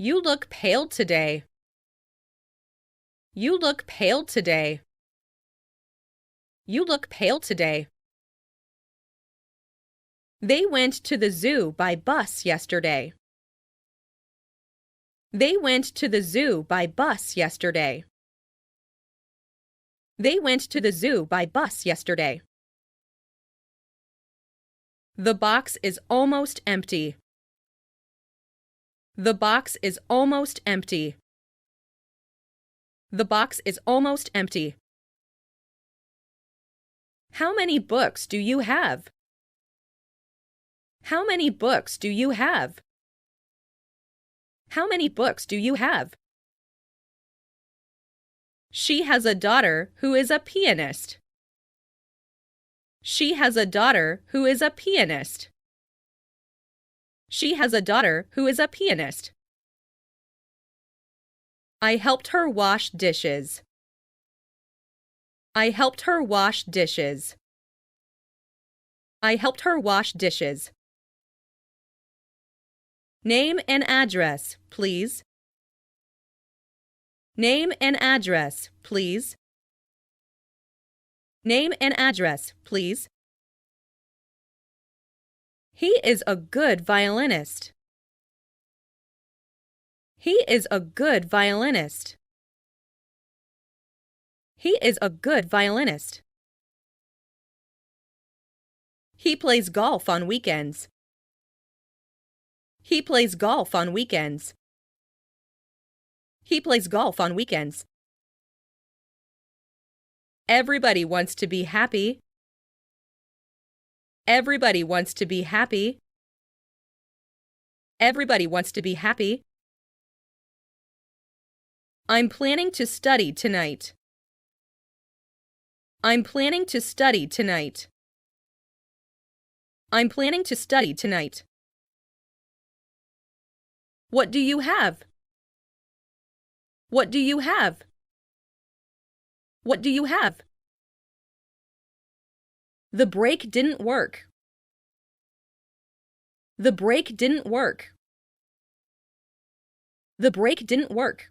You look pale today. You look pale today. You look pale today. They went to the zoo by bus yesterday. They went to the zoo by bus yesterday. They went to the zoo by bus yesterday. The box is almost empty. The box is almost empty. The box is almost empty. How many books do you have? How many books do you have? How many books do you have? She has a daughter who is a pianist. She has a daughter who is a pianist. She has a daughter who is a pianist. I helped her wash dishes. I helped her wash dishes. I helped her wash dishes. Name and address, please. Name and address, please. Name and address, please. He is a good violinist. He is a good violinist. He is a good violinist. He plays golf on weekends. He plays golf on weekends. He plays golf on weekends. Everybody wants to be happy. Everybody wants to be happy. Everybody wants to be happy. I'm planning to study tonight. I'm planning to study tonight. I'm planning to study tonight. What do you have? What do you have? What do you have? The brake didn't work. The brake didn't work. The brake didn't work.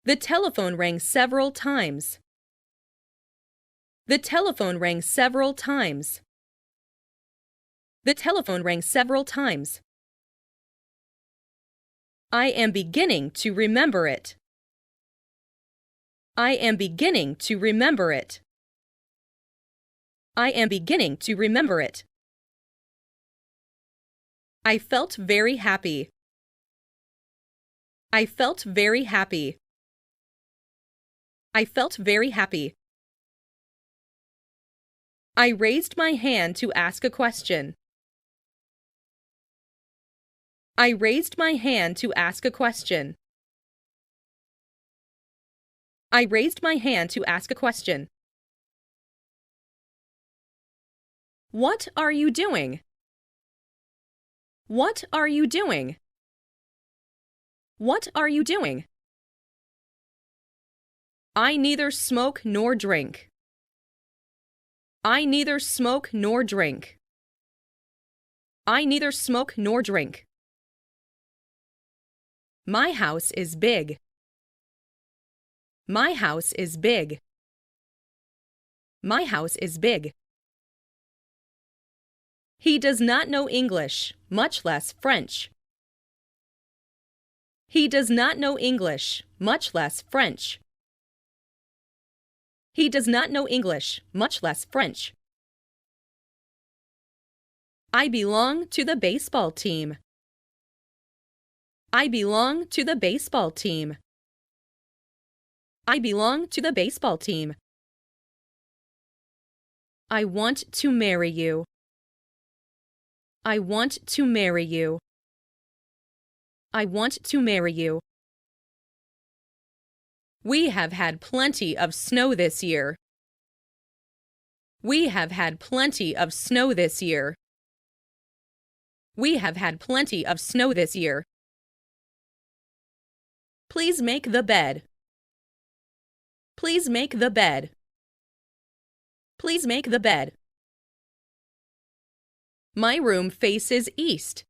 The telephone rang several times. The telephone rang several times. The telephone rang several times. I am beginning to remember it. I am beginning to remember it. I am beginning to remember it. I felt very happy. I felt very happy. I felt very happy. I raised my hand to ask a question. I raised my hand to ask a question. I raised my hand to ask a question. What are you doing? What are you doing? What are you doing? I neither smoke nor drink. I neither smoke nor drink. I neither smoke nor drink. My house is big. My house is big. My house is big. He does not know English, much less French. He does not know English, much less French. He does not know English, much less French. I belong to the baseball team. I belong to the baseball team. I belong to the baseball team. I want to marry you. I want to marry you. I want to marry you. We have had plenty of snow this year. We have had plenty of snow this year. We have had plenty of snow this year. Please make the bed. Please make the bed. Please make the bed. My room faces east.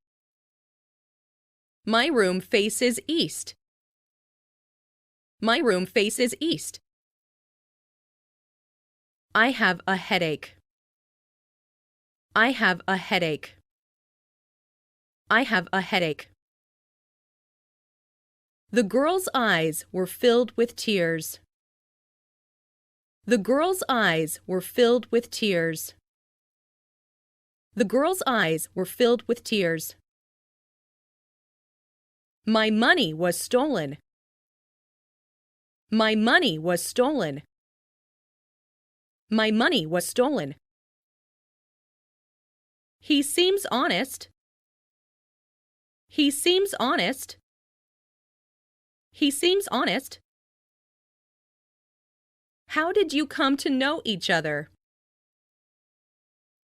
My room faces east. My room faces east. I have a headache. I have a headache. I have a headache. The girl's eyes were filled with tears. The girl's eyes were filled with tears. The girl's eyes were filled with tears. My money was stolen. My money was stolen. My money was stolen. He seems honest. He seems honest. He seems honest. How did you come to know each other?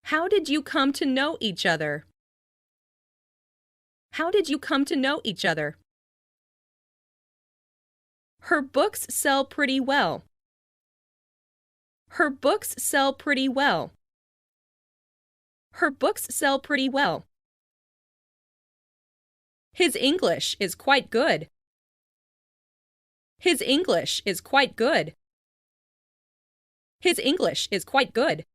How did you come to know each other? How did you come to know each other? Her books sell pretty well. Her books sell pretty well. Her books sell pretty well. His English is quite good. His English is quite good. His English is quite good.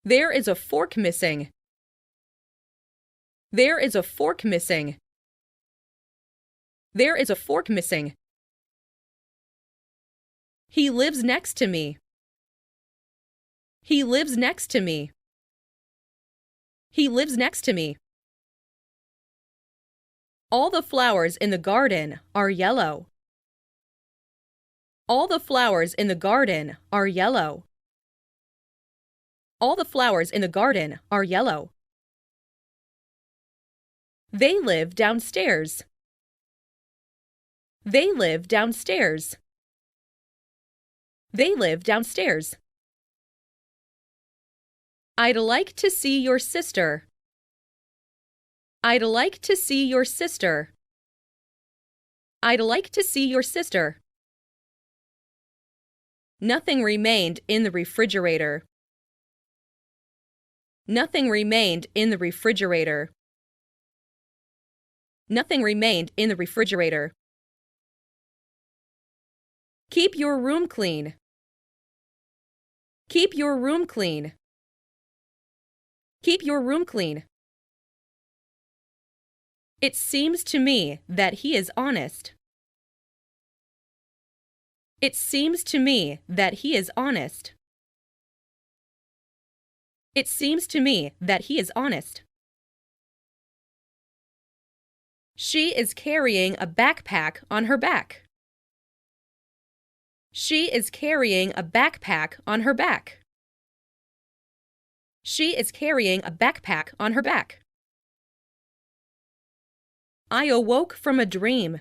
There is a fork missing. There is a fork missing. There is a fork missing. He lives next to me. He lives next to me. He lives next to me. All the flowers in the garden are yellow. All the flowers in the garden are yellow. All the flowers in the garden are yellow. They live downstairs. They live downstairs. They live downstairs. I'd like to see your sister. I'd like to see your sister. I'd like to see your sister. Nothing remained in the refrigerator. Nothing remained in the refrigerator. Nothing remained in the refrigerator. Keep your room clean. Keep your room clean. Keep your room clean. It seems to me that he is honest. It seems to me that he is honest. It seems to me that he is honest. She is carrying a backpack on her back. She is carrying a backpack on her back. She is carrying a backpack on her back. I awoke from a dream.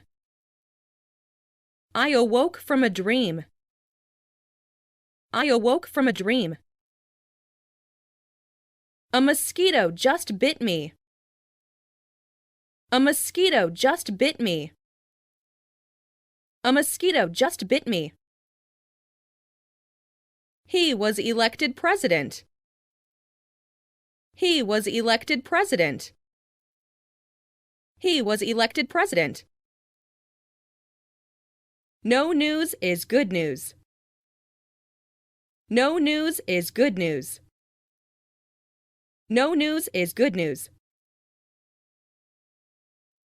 I awoke from a dream. I awoke from a dream. A mosquito just bit me. A mosquito just bit me. A mosquito just bit me. He was elected president. He was elected president. He was elected president. No news is good news. No news is good news. No news is good news.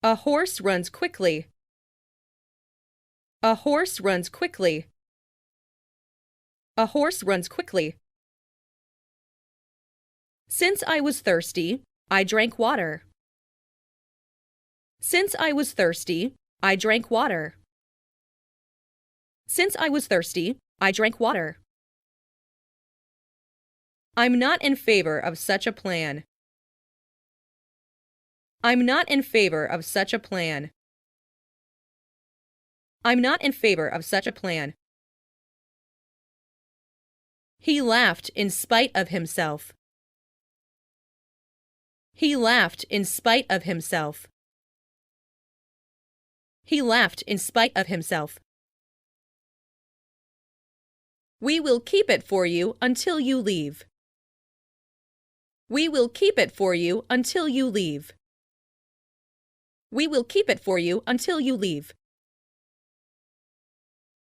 A horse runs quickly. A horse runs quickly. A horse runs quickly. Since I was thirsty, I drank water. Since I was thirsty, I drank water. Since I was thirsty, I drank water. I'm not in favor of such a plan. I'm not in favor of such a plan. I'm not in favor of such a plan. He laughed in spite of himself. He laughed in spite of himself. He laughed in spite of himself. We will keep it for you until you leave. We will keep it for you until you leave. We will keep it for you until you leave.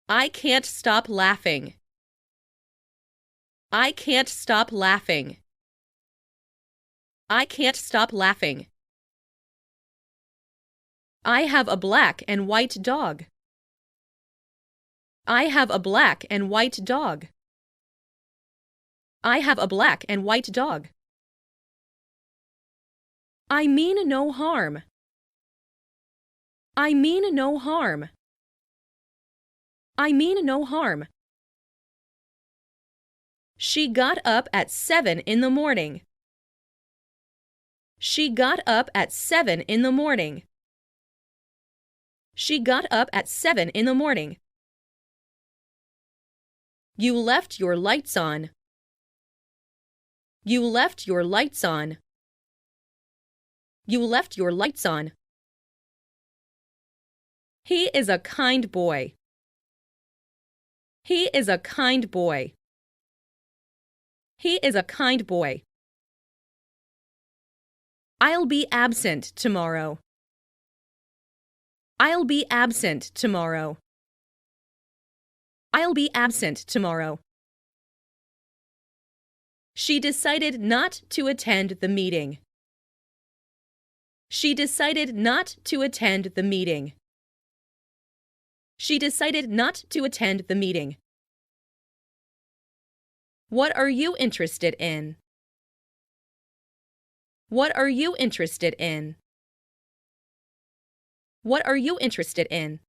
I can't stop laughing. I can't stop laughing. I can't stop laughing. I have a black and white dog. I have a black and white dog. I have a black and white dog. I mean no harm. I mean no harm. I mean no harm. She got up at 7 in the morning. She got up at 7 in the morning. She got up at 7 in the morning. You left your lights on. You left your lights on. You left your lights on. He is a kind boy. He is a kind boy. He is a kind boy. I'll be absent tomorrow. I'll be absent tomorrow. I'll be absent tomorrow. She decided not to attend the meeting. She decided not to attend the meeting. She decided not to attend the meeting. What are you interested in? What are you interested in? What are you interested in?